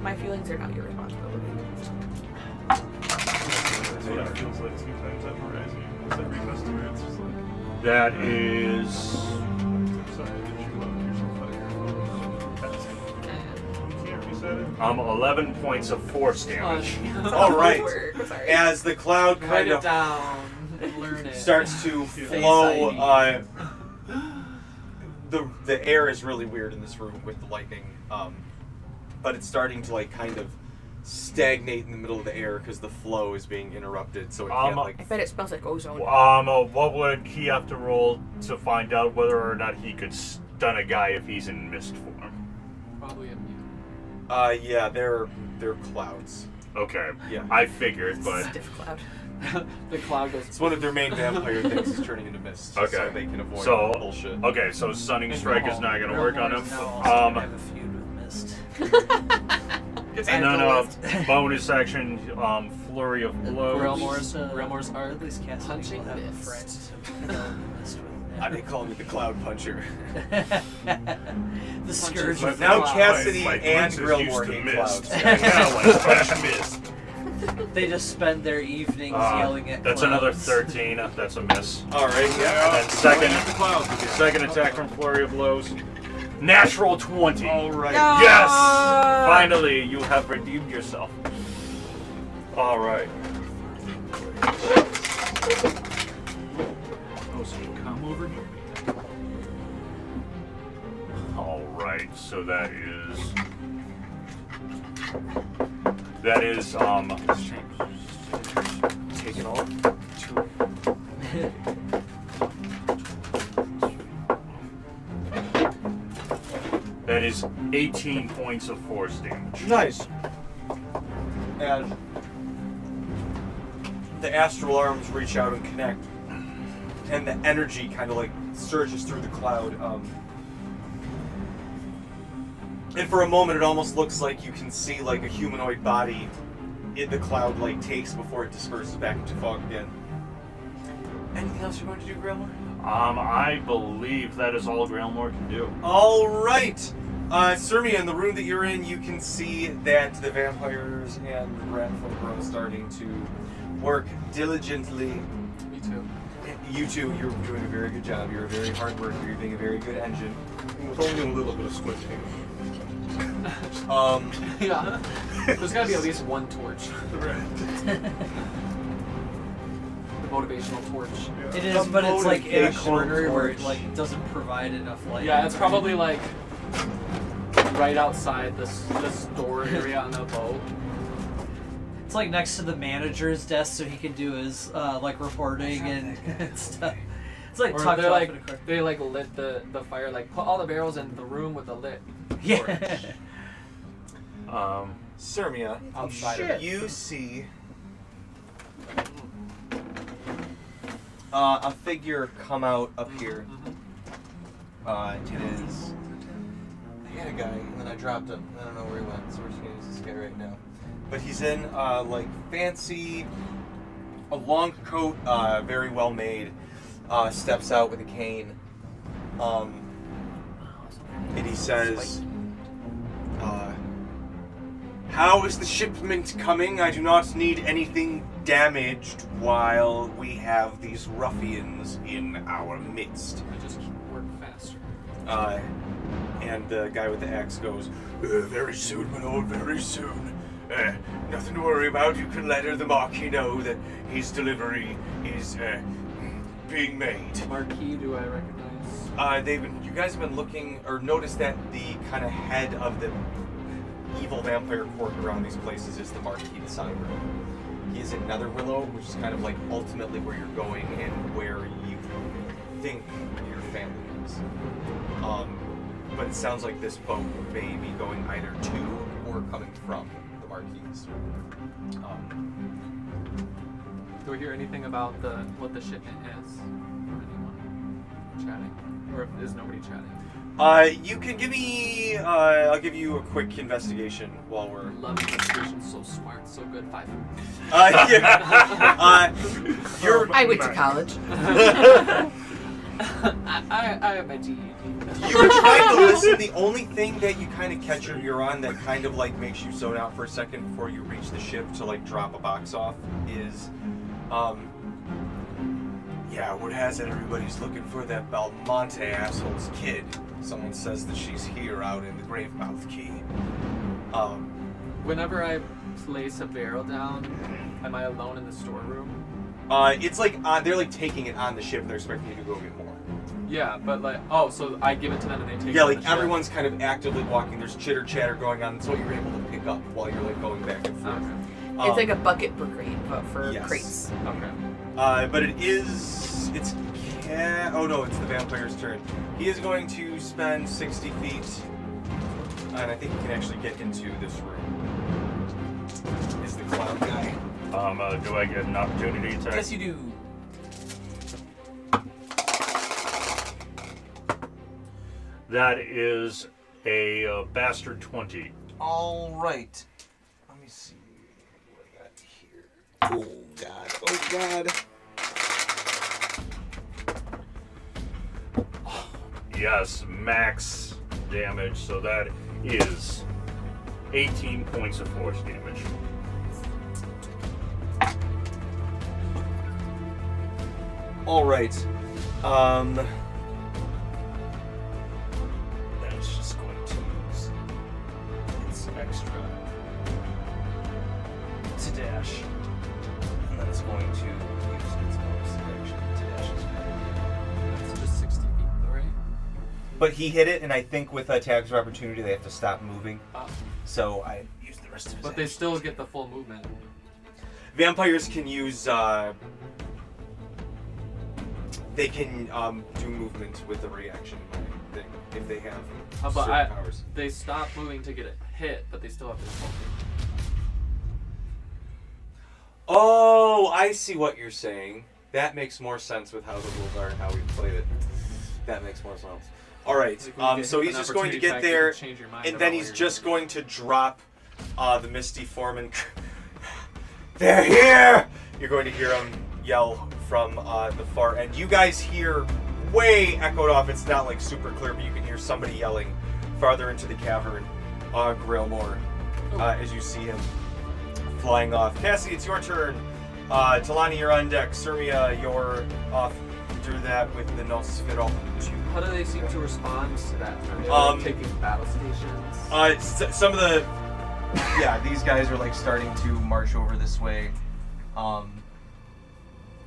My feelings are not your responsibility. So that feels like 2 times that Horizon. It's every customer. It's just like. That is. Sorry, did you look yourself out of your phone? You can't reset it. 11 points of force damage. All right. I'm sorry. As the cloud Write kind it of down. Learn it. starts to flow, the air is really weird in this room with the lightning, but it's starting to like kind of stagnate in the middle of the air because the flow is being interrupted, so it can't I like. bet it smells like ozone. What would he have to roll to find out whether or not he could stun a guy if he's in mist form? Probably immune. Yeah, they're clouds. Okay. Yeah. I figured, but Stiff cloud. The cloud goes. It's one of their main vampire things is turning into mist, Okay. so they can avoid So- bullshit. okay. So stunning strike is not going to work on him. Now also have a feud with Mist. And then bonus action, flurry of blows. Grillmore's are At least Cassidy punching will have a mist. friend to kill Mist with. They call me the Cloud Puncher. The scourge But of now clouds. Cassidy My and punches Grillmore used to hate mist. clouds. Now I punch mist. They just spend their evenings yelling at That's clouds. another 13. That's a miss. All right, yeah. And then second, The clouds again. second attack from flurry of blows. Natural 20. All right. Yes! Finally, you have redeemed yourself. All right. Oh, so you come over here. All right. So that is Taking off. 2. that is 18 points of force damage. Nice. And the astral arms reach out and connect, and the energy kind of like surges through the cloud. And for a moment, it almost looks like you can see like a humanoid body in the cloud like takes before it disperses back into fog again. Anything else you want to do, Grillmore? I believe that is all Grailmore can do. All right. Cermia, in the room that you're in, you can see that the vampires and the ratfolk are all starting to work diligently. Me too. You two, you're doing a very good job. You're a very hard worker. You're being a very good engine. With only a little bit of squinting. Yeah. There's gotta be at least one torch. The motivational torch. It is, but it's like in a motivational corner where it torch. like doesn't provide enough light. Yeah, it's probably like right outside this door area on the boat. It's like next to the manager's desk, so he can do his like reporting and stuff. It's like Or tucked they're off like in a corner. they like lit the fire, like put all the barrels in the room with the lit Yeah. Cermia, outside of it. you see a figure come out up here. It is. I had a guy, and then I dropped him. I don't know where he went, so we're just gonna use this guy right now. But he's in like fancy, a long coat, very well made. Steps out with a cane. And he says, "How is the shipment coming? I do not need anything damaged while we have these ruffians in our midst." I just work faster. And the guy with the axe goes, "Very soon, my lord, very soon. Nothing to worry about. You can let the Marquis know that his delivery is being made." Marquis, do I recognize? You guys have been looking, or noticed that the kind of head of the evil vampire court around these places is the Marquis de Sangre. He is in Netherwillow, which is kind of like ultimately where you're going and where you think your family is. But it sounds like this boat may be going either to or coming from the Marquis. Do we hear anything about what the shipment is? From anyone chatting, or is nobody chatting? You can give me. I'll give you a quick investigation while we're. Love investigation, so smart, so good. 5. Yeah. You're. I went to college. I have my GED. You were trying to listen. The only thing that you kind of catch your ear on that kind of like makes you zone out for a second before you reach the ship to like drop a box off is Yeah, word has it everybody's looking for that Belmonte asshole's kid. Someone says that she's here out in the Gravemouth Key. Whenever I place a barrel down, am I alone in the storeroom? It's like they're like taking it on the ship and they're expecting you to go get more. Yeah, but like, oh, so I give it to them and they take it. Yeah, on like the ship. everyone's kind of actively walking. There's chitter chatter going on. That's what you're able to pick up while you're like going back and forth. Okay. It's like a bucket brigade, but for yes. crates. Okay. But it's oh no, it's the vampire's turn. He is going to spend 60 feet, and I think he can actually get into this room. Is the clown guy? Do I get an opportunity attack? Yes, you do. That is a bastard 20. All right. Let me see what I got here. Oh god. Oh god. Yes, max damage, so that is 18 points of force damage. All right. That's just going to use its extra to dash, and then it's going to use its bonus action to dash as well. That's just 60 feet, though, right? But he hit it, and I think with attacks of opportunity, they have to stop moving. Oh. So I used the rest of his But they action. still get the full movement. Vampires can use. They can do movement with the reaction thing if they have But certain powers. they stop moving to get it hit, but they still have to hold Oh, I see what you're saying. That makes more sense with how the rules are and how we played it. That makes more sense. All right. Like when you get So hit he's with just an going to opportunity get attack, you there, can change your mind and about then what he's you're just doing. going to drop the misty form and they're here. You're going to hear him yell from the far end. You guys hear way echoed off. It's not like super clear, but you can hear somebody yelling farther into the cavern. Grillmore, as you see him flying off. Cassie, it's your turn. Talani, you're on deck. Cermia, you're off through that with the nosferatu. How do they seem to respond to that? Are they like, taking battle stations? Some of the these guys are like starting to march over this way.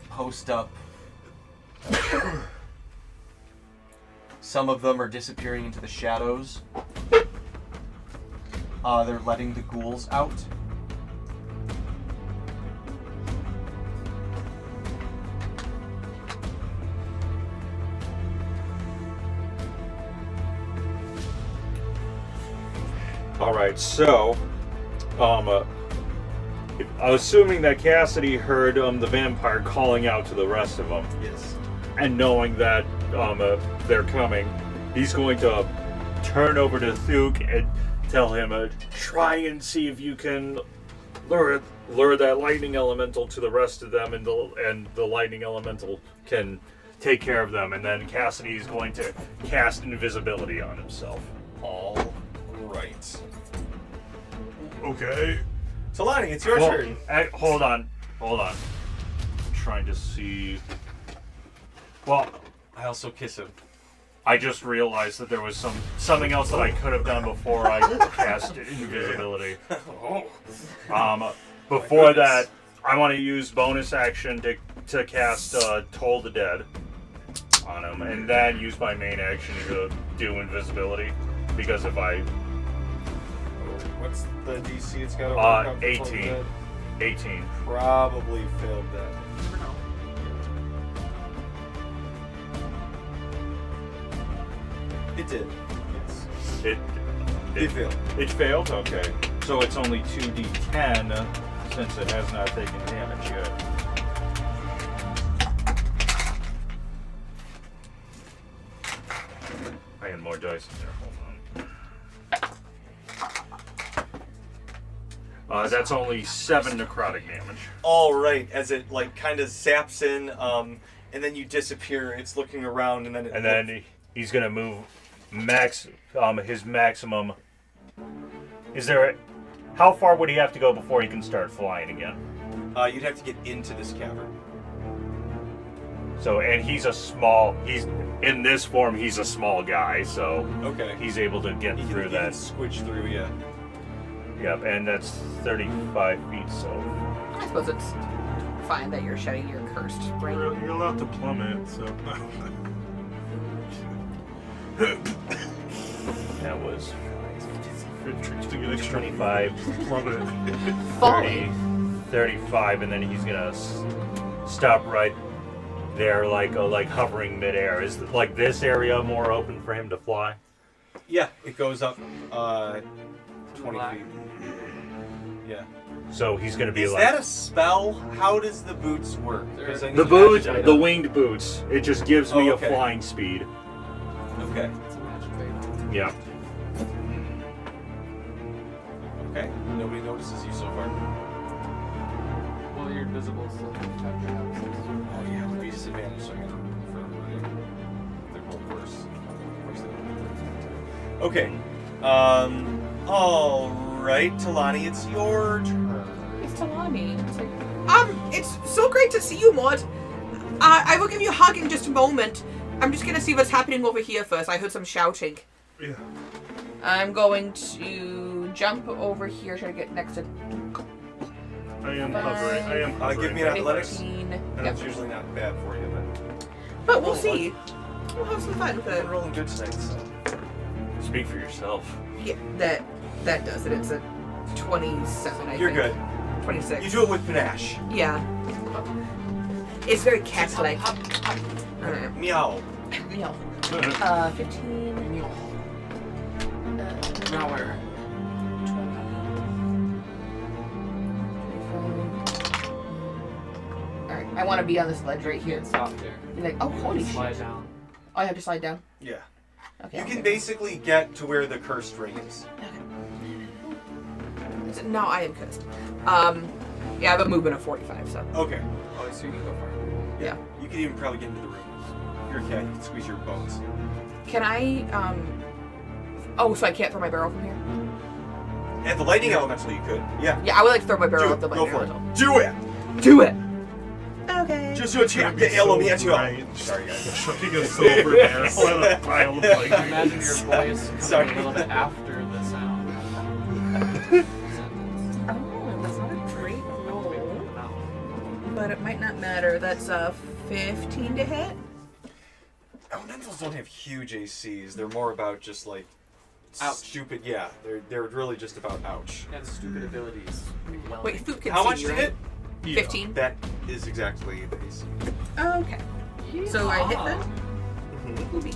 Post up. Some of them are disappearing into the shadows. They're letting the ghouls out. All right, so, assuming that Cassidy heard the vampire calling out to the rest of them, Yes. and knowing that they're coming, he's going to turn over to Thuk and tell him, try and see if you can lure that lightning elemental to the rest of them, and the lightning elemental can take care of them. And then Cassidy is going to cast invisibility on himself. All right. Okay. Talani, it's your turn. Hold on. I'm trying to see. Well, I also kiss him. I just realized that there was something else that I could have done before I cast invisibility. Before that, I want to use bonus action to cast Toll the Dead on him, and then use my main action to do invisibility. Because if I What's the DC it's got to work out for 18. Toll the Dead? 18. Probably failed that. Never know. It did. Yes. It failed. It failed? Okay. So it's only 2d10 since it has not taken damage yet. I had more dice in there. Hold on. That's only 7 necrotic damage. All right, as it like kind of zaps in, and then you disappear. It's looking around, and then He's gonna move his maximum. How far would he have to go before he can start flying again? You'd have to get into this cavern. So, and he's in this form, he's a small guy, so Okay. he's able to get He through can that. squidge through, yeah. Yep, and that's 35 feet, so. I suppose it's fine that you're shedding your cursed brain. You're allowed to plummet, so. That was Tricks to get extra 25, plummet. 30, 35, and then he's gonna stop right there, like hovering midair. Is like this area more open for him to fly? Yeah, it goes up 20 Black. feet. Yeah. So he's gonna be Is like that a spell? How does the boots work? 'Cause I need the to boots, imagine- the winged boots. It just gives me Oh, a okay. flying speed. Okay. It's a magic item. Yeah. Okay. Nobody notices you so far. Well, you're invisible, so you have your houses. Oh yeah, it would be disadvantage, so I gotta roll for everybody. They're both worse. Okay. Alright, Talani, it's your turn. It's Talani. It's so great to see you, Maud. I will give you a hug in just a moment. I'm just gonna see what's happening over here first. I heard some shouting. Yeah. I'm going to jump over here, try to get next to I am hovering. Give me an athletics. 15. That's Yep. usually not bad for you, But we'll see. We'll have some fun with but it. I'm rolling good tonight, so. Speak for yourself. Yeah, that does it. It's a 27, I You're think. good. 26. You do it with panache. Yeah. It's very cat-like. Alright. Meow. Meow. 15. Now where? 20. Alright, I want to be on this ledge right here. Stop there. Like, oh, holy Slide shit. down. Oh, I have to slide down? Yeah. Okay. You I'll can do basically get to where the cursed ring is. that. Now I am cursed. Yeah, I have a movement of 45, so. Okay. Oh, so you can go far. Yeah. You can even probably get into the room. You're a cat, you can squeeze your bones. Can I, oh, so I can't throw my barrel from here? At the lightning elemental, you could. Yeah. Yeah, I would like to throw my barrel Do at the it. Go lightning for elemental. it. Do it! Do it! Okay. Just attack the elemental. Sorry, guys. Chucking a silver barrel at a pile of lightning. Imagine your voice coming Sorry. a little bit after the sound. Oh, that's not a great roll. No. But it might not matter. That's 15 to hit. Elementals don't have huge ACs. They're more about just like Ouch. stupid. Yeah, they're really just about ouch. And stupid abilities. Like Wait, food can How see much you, to right? hit? 15. That is exactly the AC. Okay. So I hit them. Ooby.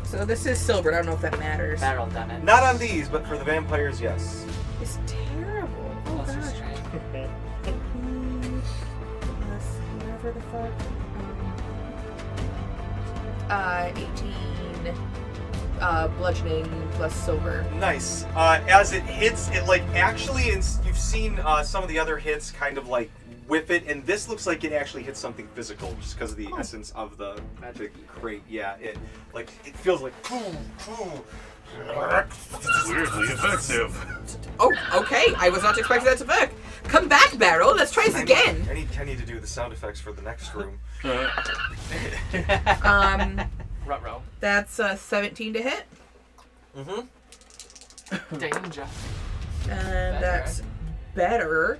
So this is silver. I don't know if that matters. barrel damage. Not on these, but for the vampires, yes. It's terrible. Oh Plus your gosh. strength. Plus whatever the fuck. 18 bludgeoning plus silver. Nice. As it hits, it like actually, you've seen some of the other hits kind of like whip it, and this looks like it actually hits something physical just because of the essence of the magic crate. Yeah, it feels like. Weirdly effective. Oh, okay. I was not expecting that to work. Come back, Barrel. Let's try this again. I need to do the sound effects for the next room. Ruh-roh. That's 17 to hit. Mm-hmm. Danger. And that's better.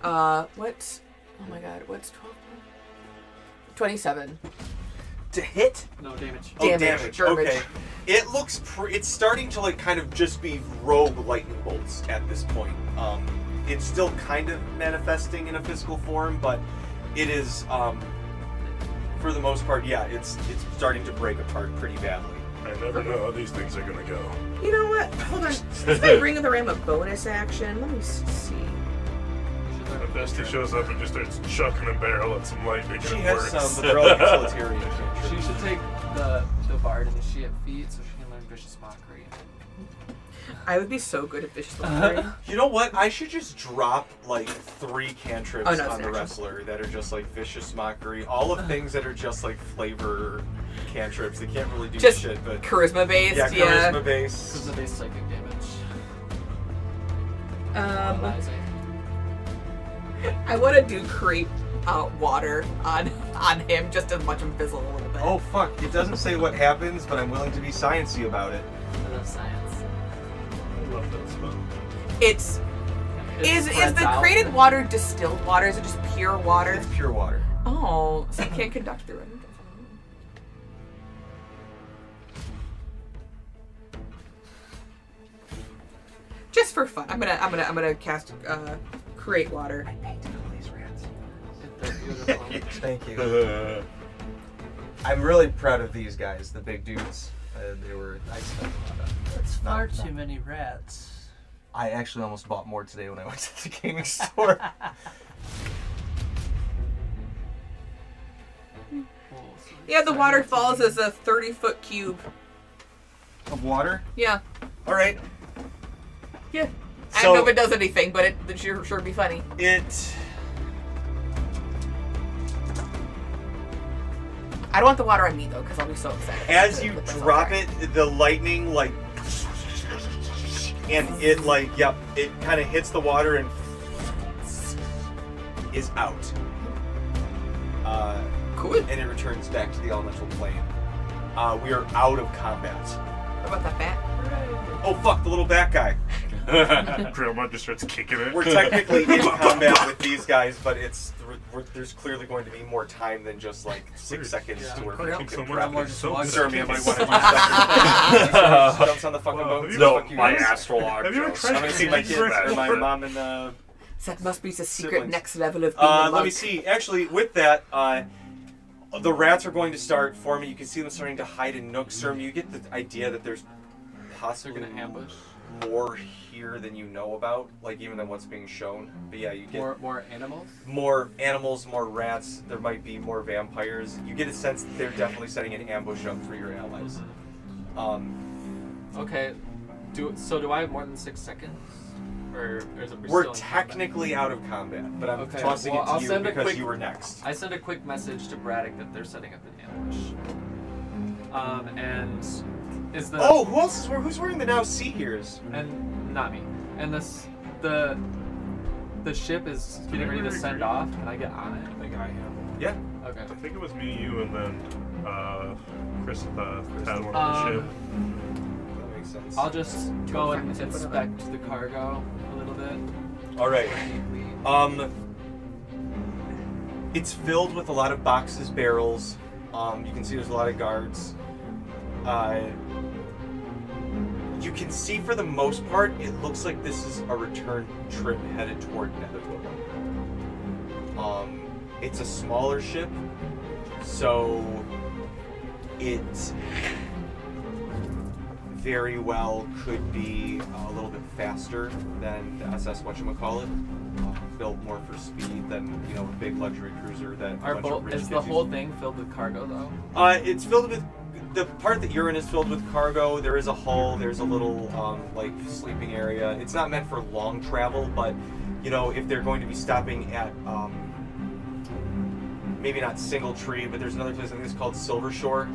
What's... Oh my god, what's 12? 27. To hit? No damage. Oh, Damage. Okay. It looks it's starting to like kind of just be rogue lightning bolts at this point. It's still kind of manifesting in a physical form, but it is for the most part, yeah, it's starting to break apart pretty badly. I never know how these things are gonna go. You know what? Hold on. Is my Ring of the Ram a bonus action? Let me see. At best, he shows up and just starts chucking a barrel at some lightning. She and it has works. some, but they're all utilitarian cantrips. She should take the bard initiate feat so she can learn vicious mockery. I would be so good at Vicious Mockery. You know what? I should just drop like 3 cantrips Oh, no, it's on the an action. wrestler that are just like vicious mockery. All of things that are just like flavor cantrips. They can't really do Just shit, but charisma based, yeah, yeah. charisma based. This is the base psychic damage. Um, Paralyzing. I want to do creep water on him just to watch him fizzle a little bit. Oh fuck! It doesn't say what happens, but I'm willing to be sciencey about it. I love science. I love that spell. It's is the created water distilled water? Is it just pure water? It's pure water. Oh, so you can't conduct through it. Just for fun, I'm gonna cast create water. I painted all these rats. They're beautiful. Thank you. I'm really proud of these guys, the big dudes. They were. I spent a lot on. That's far Not- too many rats. I actually almost bought more today when I went to the gaming store. Yeah, the waterfalls is a 30-foot cube. Of water. Yeah. All right. Yeah. I So- don't know if it does anything, but it sure be funny. It. I don't want the water on me though, because I'll be so upset. As you With this drop water. it, the lightning like, and it like, yep, it kind of hits the water and is out. Cool. And it returns back to the elemental plane. We are out of combat. What about that bat? Oh fuck, the little bat guy. Grandma just starts kicking it. We're technically in combat with these guys, but there's clearly going to be more time than just like 6 seconds to where Kicking we can someone prep up it. is so Walks- good. Cermia might want to do something. Jumps on the fucking Wow, boat. have you- No, Fuck you my guys. astral arc. Have you ever jokes. tried I'm gonna see my kids or my mom and That must be the secret Siblings. next level of being a let me monk. see. Actually, with that, the rats are going to start forming. You can see them starting to hide in nooks. You get the idea that there's They're possibly gonna ambush. more here than you know about, like even than what's being shown. But yeah, you get More animals. more animals, more rats. There might be more vampires. You get a sense that they're definitely setting an ambush up for your allies. Okay. Do I have more than 6 seconds? Or is it We're still in technically out of combat, but I'm Okay, tossing well, it to I'll you send a because quick- you were next. combat? I sent a quick message to Braddock that they're setting up an ambush. And is the Oh, who's wearing the now sea hears? and not me. And the ship is getting ready to send off. Can I get on it? I think I am. Yeah. Okay. I think it was me, you, and then Chris had one on the ship. That makes sense. I'll just go and inspect the cargo a little bit. All right. It's filled with a lot of boxes, barrels. You can see there's a lot of guards. You can see for the most part, it looks like this is a return trip headed toward Netherwood. It's a smaller ship, so it very well could be a little bit faster than the SS whatchamacallit. Built more for speed than, a big luxury cruiser that a bunch of rich Is kids the use. whole thing filled with cargo though? It's filled with the part that you're in is filled with cargo. There is a hull. There's a little sleeping area. It's not meant for long travel, but if they're going to be stopping at maybe not Single Tree, but there's another place I think it's called Silver Shore,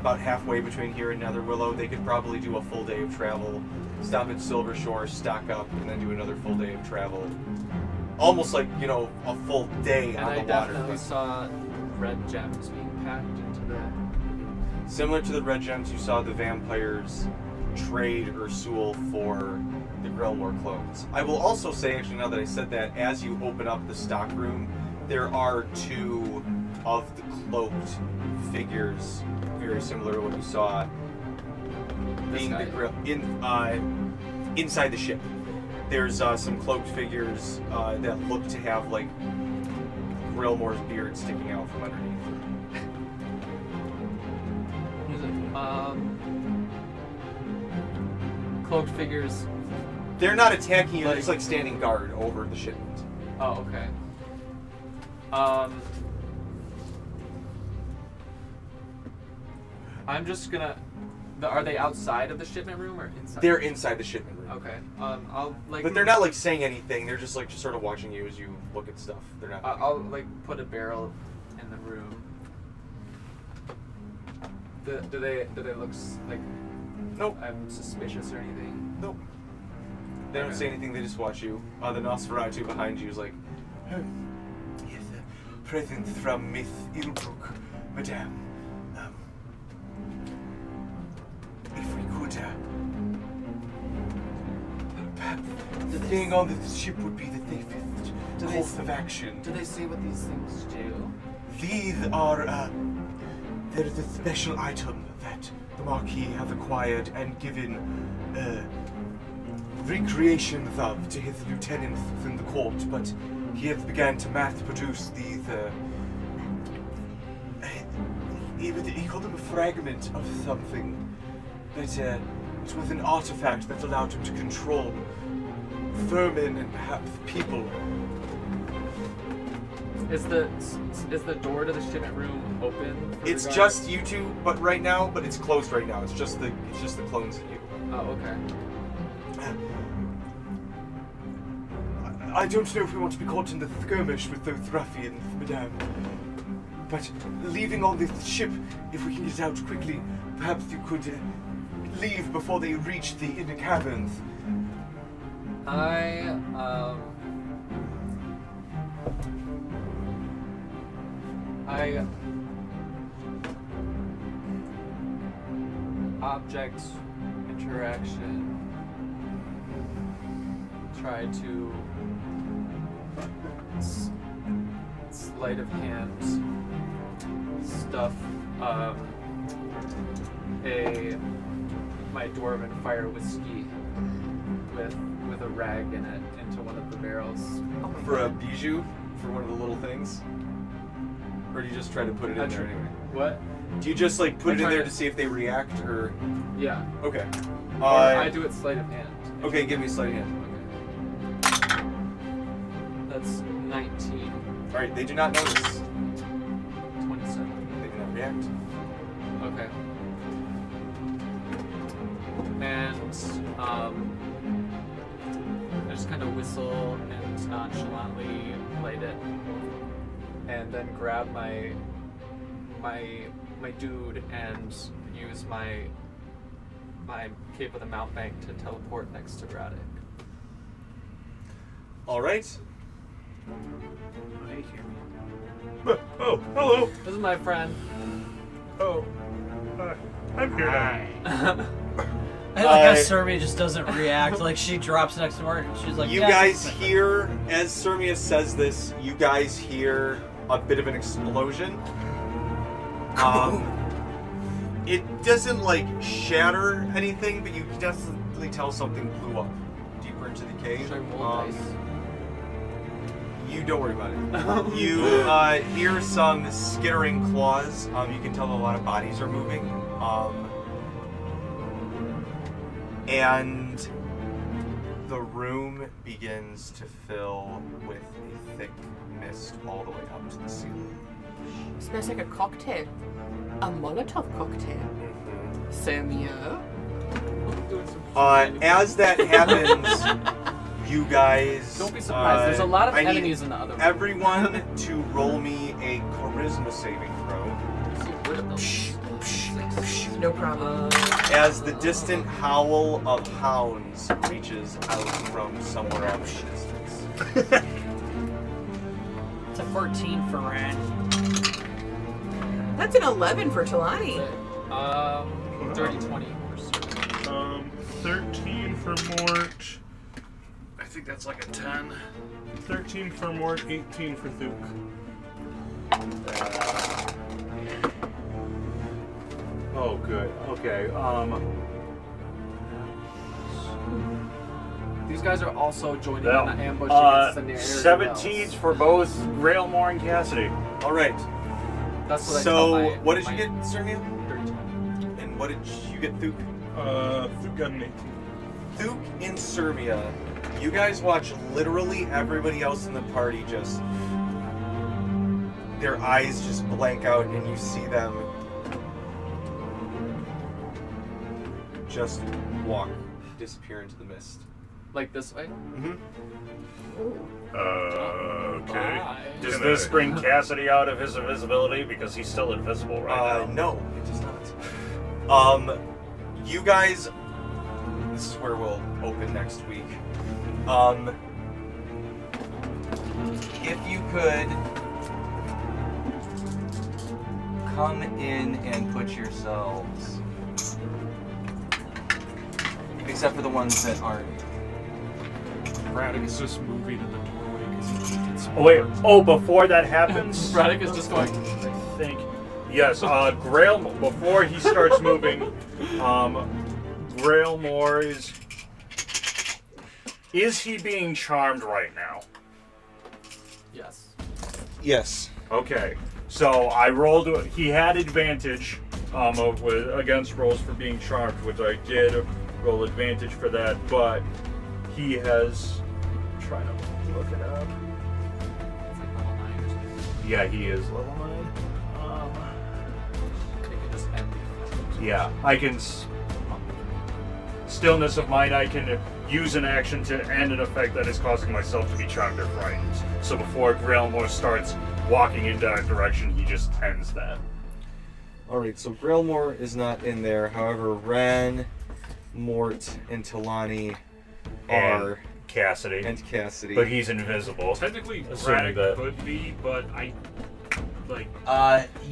about halfway between here and Netherwillow. They could probably do a full day of travel, stop at Silver Shore, stock up, and then do another full day of travel. Almost like a full day And on I the water. definitely saw red gems being packed into the. Similar to the red gems, you saw the vampires trade Ursul for the Grelmore clones. I will also say, actually, now that I said that, as you open up the stock room, there are 2 of the cloaked figures, very similar to what you saw being the inside the ship. There's some cloaked figures that look to have like Grelmore's beard sticking out from underneath. Cloaked figures. They're not attacking you, they're just like standing guard over the shipment. Oh, okay. I'm just gonna. Are they outside of the shipment room or inside? They're inside the shipment room. Okay. I'll like. But they're not like saying anything, they're just sort of watching you as you look at stuff. They're not. I'll like put a barrel in the room. Do they look like? Nope. I'm suspicious or anything. Nope. They don't say anything, they just watch you. The Nosferatu behind you is like, Yes, present from Miss Ilbrook, Madame. If we could, perhaps staying on this ship would be the safest course of action. Do they say what these things do? These are, there is a special item that the Marquis has acquired and given, recreations of to his lieutenants in the court, but he has begun to mass produce these, he called them a fragment of something, but it was an artifact that allowed him to control vermin and perhaps people. Is the door to the shipment room open? For It's the guards? just you two, but right now, but it's closed right now. It's just the clones of you. Oh, okay. I don't know if we want to be caught in the skirmish with those ruffians, Madame. But leaving on this ship, if we can get out quickly, perhaps you could leave before they reach the inner caverns. I object interaction. Try to sleight of hand stuff my dwarven fire whiskey with a rag in it into one of the barrels. For a bijou? For one of the little things? Or do you just try to put it in there anyway? What? Do you just like put I it in try there to- to see if they react, or? Yeah. Okay. Or I do it sleight of hand. Okay, give me a sleight of hand. Okay. That's 19. Alright, they do not notice. 27. They do not react. Okay. And I just kind of whistle and nonchalantly light it, and then grab my dude and use my cape of the mountebank to teleport next to Braddock. Alright. Oh, hello. This is my friend. Oh, I'm here now. I like how Cermia just doesn't react. Like she drops next to her and she's like, You yeah, guys hear, as Cermia says this, you guys hear a bit of an explosion. It doesn't like shatter anything, but you can definitely tell something blew up deeper into the cave. Should I roll dice? You don't worry about it. You hear some skittering claws. You can tell a lot of bodies are moving. And the room begins to fill with a thick mist all the way up to the ceiling. Smells like a cocktail. A Molotov cocktail. Cermia. As that happens, you guys... Don't be surprised. There's a lot of I need enemies in the other room. everyone to roll me a charisma saving throw. No problem. As the distant howl of hounds reaches out from somewhere out in the distance. It's a 14 for Rand. That's an 11 for Talani. 30, 20. 13 for Mort. I think that's like a 10. 13 for Mort, 18 for Thuk. Oh, good. Okay. These guys are also joining Well, in the ambush against the near 17s for both Grailmore and Cassidy. All right. That's what I So, tell my, what did you my get, Cermia? 30, 20. And what did you get, Thuk? Thuk got an 18. Thuk and Cermia, you guys watch literally everybody else in the party just... Their eyes just blank out and you see them just disappear into the mist. Like this way? Mm-hmm. Okay. Bye. Does this bring Cassidy out of his invisibility? Because he's still invisible right now. No, it does not. You guys, this is where we'll open next week. if you could come in and put yourselves, except for the ones that aren't. Braddock is just moving in the doorway because he gets Oh wait. Oh, before that happens, Braddock is just going. I think. Yes. Grail. Before he starts moving, Grailmore is he being charmed right now? Yes. Yes. Okay. So I rolled. He had advantage against rolls for being charmed, which I did roll advantage for that. But he has. I'm trying to look it up. It's like level 9 or something. Yeah, he is level 9. They can just end the Yeah, I can. Stillness of mind. I can use an action to end an effect that is causing myself to be charmed or frightened. So before Grailmore starts walking in that direction, he just ends that. Alright, so Grailmore is not in there. However, Ren, Mort, and Talani are. Cassidy. And Cassidy. But he's invisible. Technically, Assuming Braddock that. could be, but I like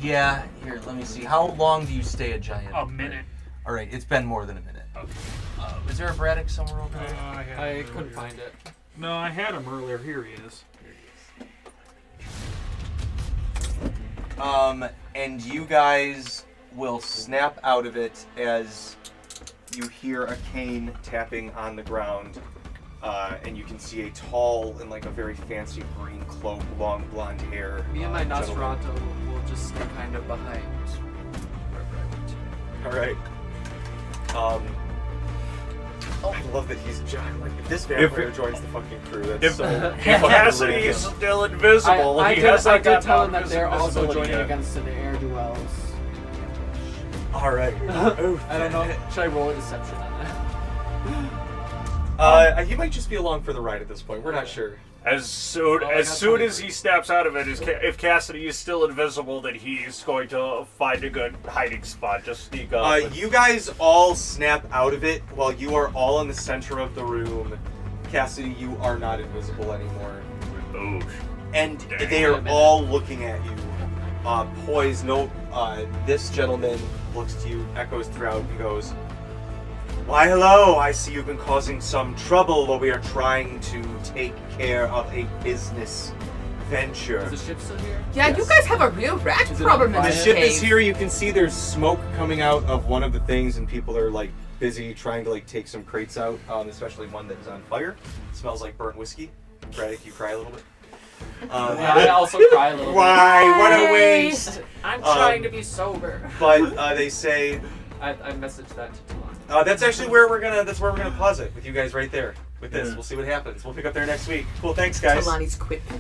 Yeah, here, let me see. How long do you stay a giant? a minute. Alright, it's been more than a minute. Okay. Is there a Braddock somewhere over there? I couldn't find it. No, I had him earlier. Here he is. And you guys will snap out of it as you hear a cane tapping on the ground, and you can see a tall and like a very fancy green cloak, long blonde hair. Me and my gentleman. nosferatu will just stay kind of behind. All right. I love that he's giant. Like if this vampire joins the fucking crew, that's If, so. if Cassidy is still invisible, I he did, has I not did gotten tell out him of that his they're also invisibility joining yet. against the air duels. All right. I don't know. Should I roll a deception on that? He might just be along for the ride at this point. We're not sure. As soon as he steps out of it, if Cassidy is still invisible, then he's going to find a good hiding spot, just sneak up. You guys all snap out of it while you are all in the center of the room. Cassidy, you are not invisible anymore. Ooh. And Dang. they are all looking at you. Poise, this gentleman looks to you, echoes throughout, and goes, "Why, hello, I see you've been causing some trouble while we are trying to take care of a business venture." Is the ship still here? Yeah, Yes. you guys have a real rat Is it problem in on The this ship cave. is here. You can see there's smoke coming out of one of the things, and people are like busy trying to like take some crates out, especially one that is on fire. It smells like burnt whiskey. Braddock, you cry a little bit. Yeah, I also cry a little Why? What a Yay! waste! bit. I'm trying to be sober. But they say I messaged that to Talani. that's actually where we're gonna pause it with you guys right there. With this, we'll see what happens. We'll pick up there next week. Cool. Thanks, guys. Talani's quit.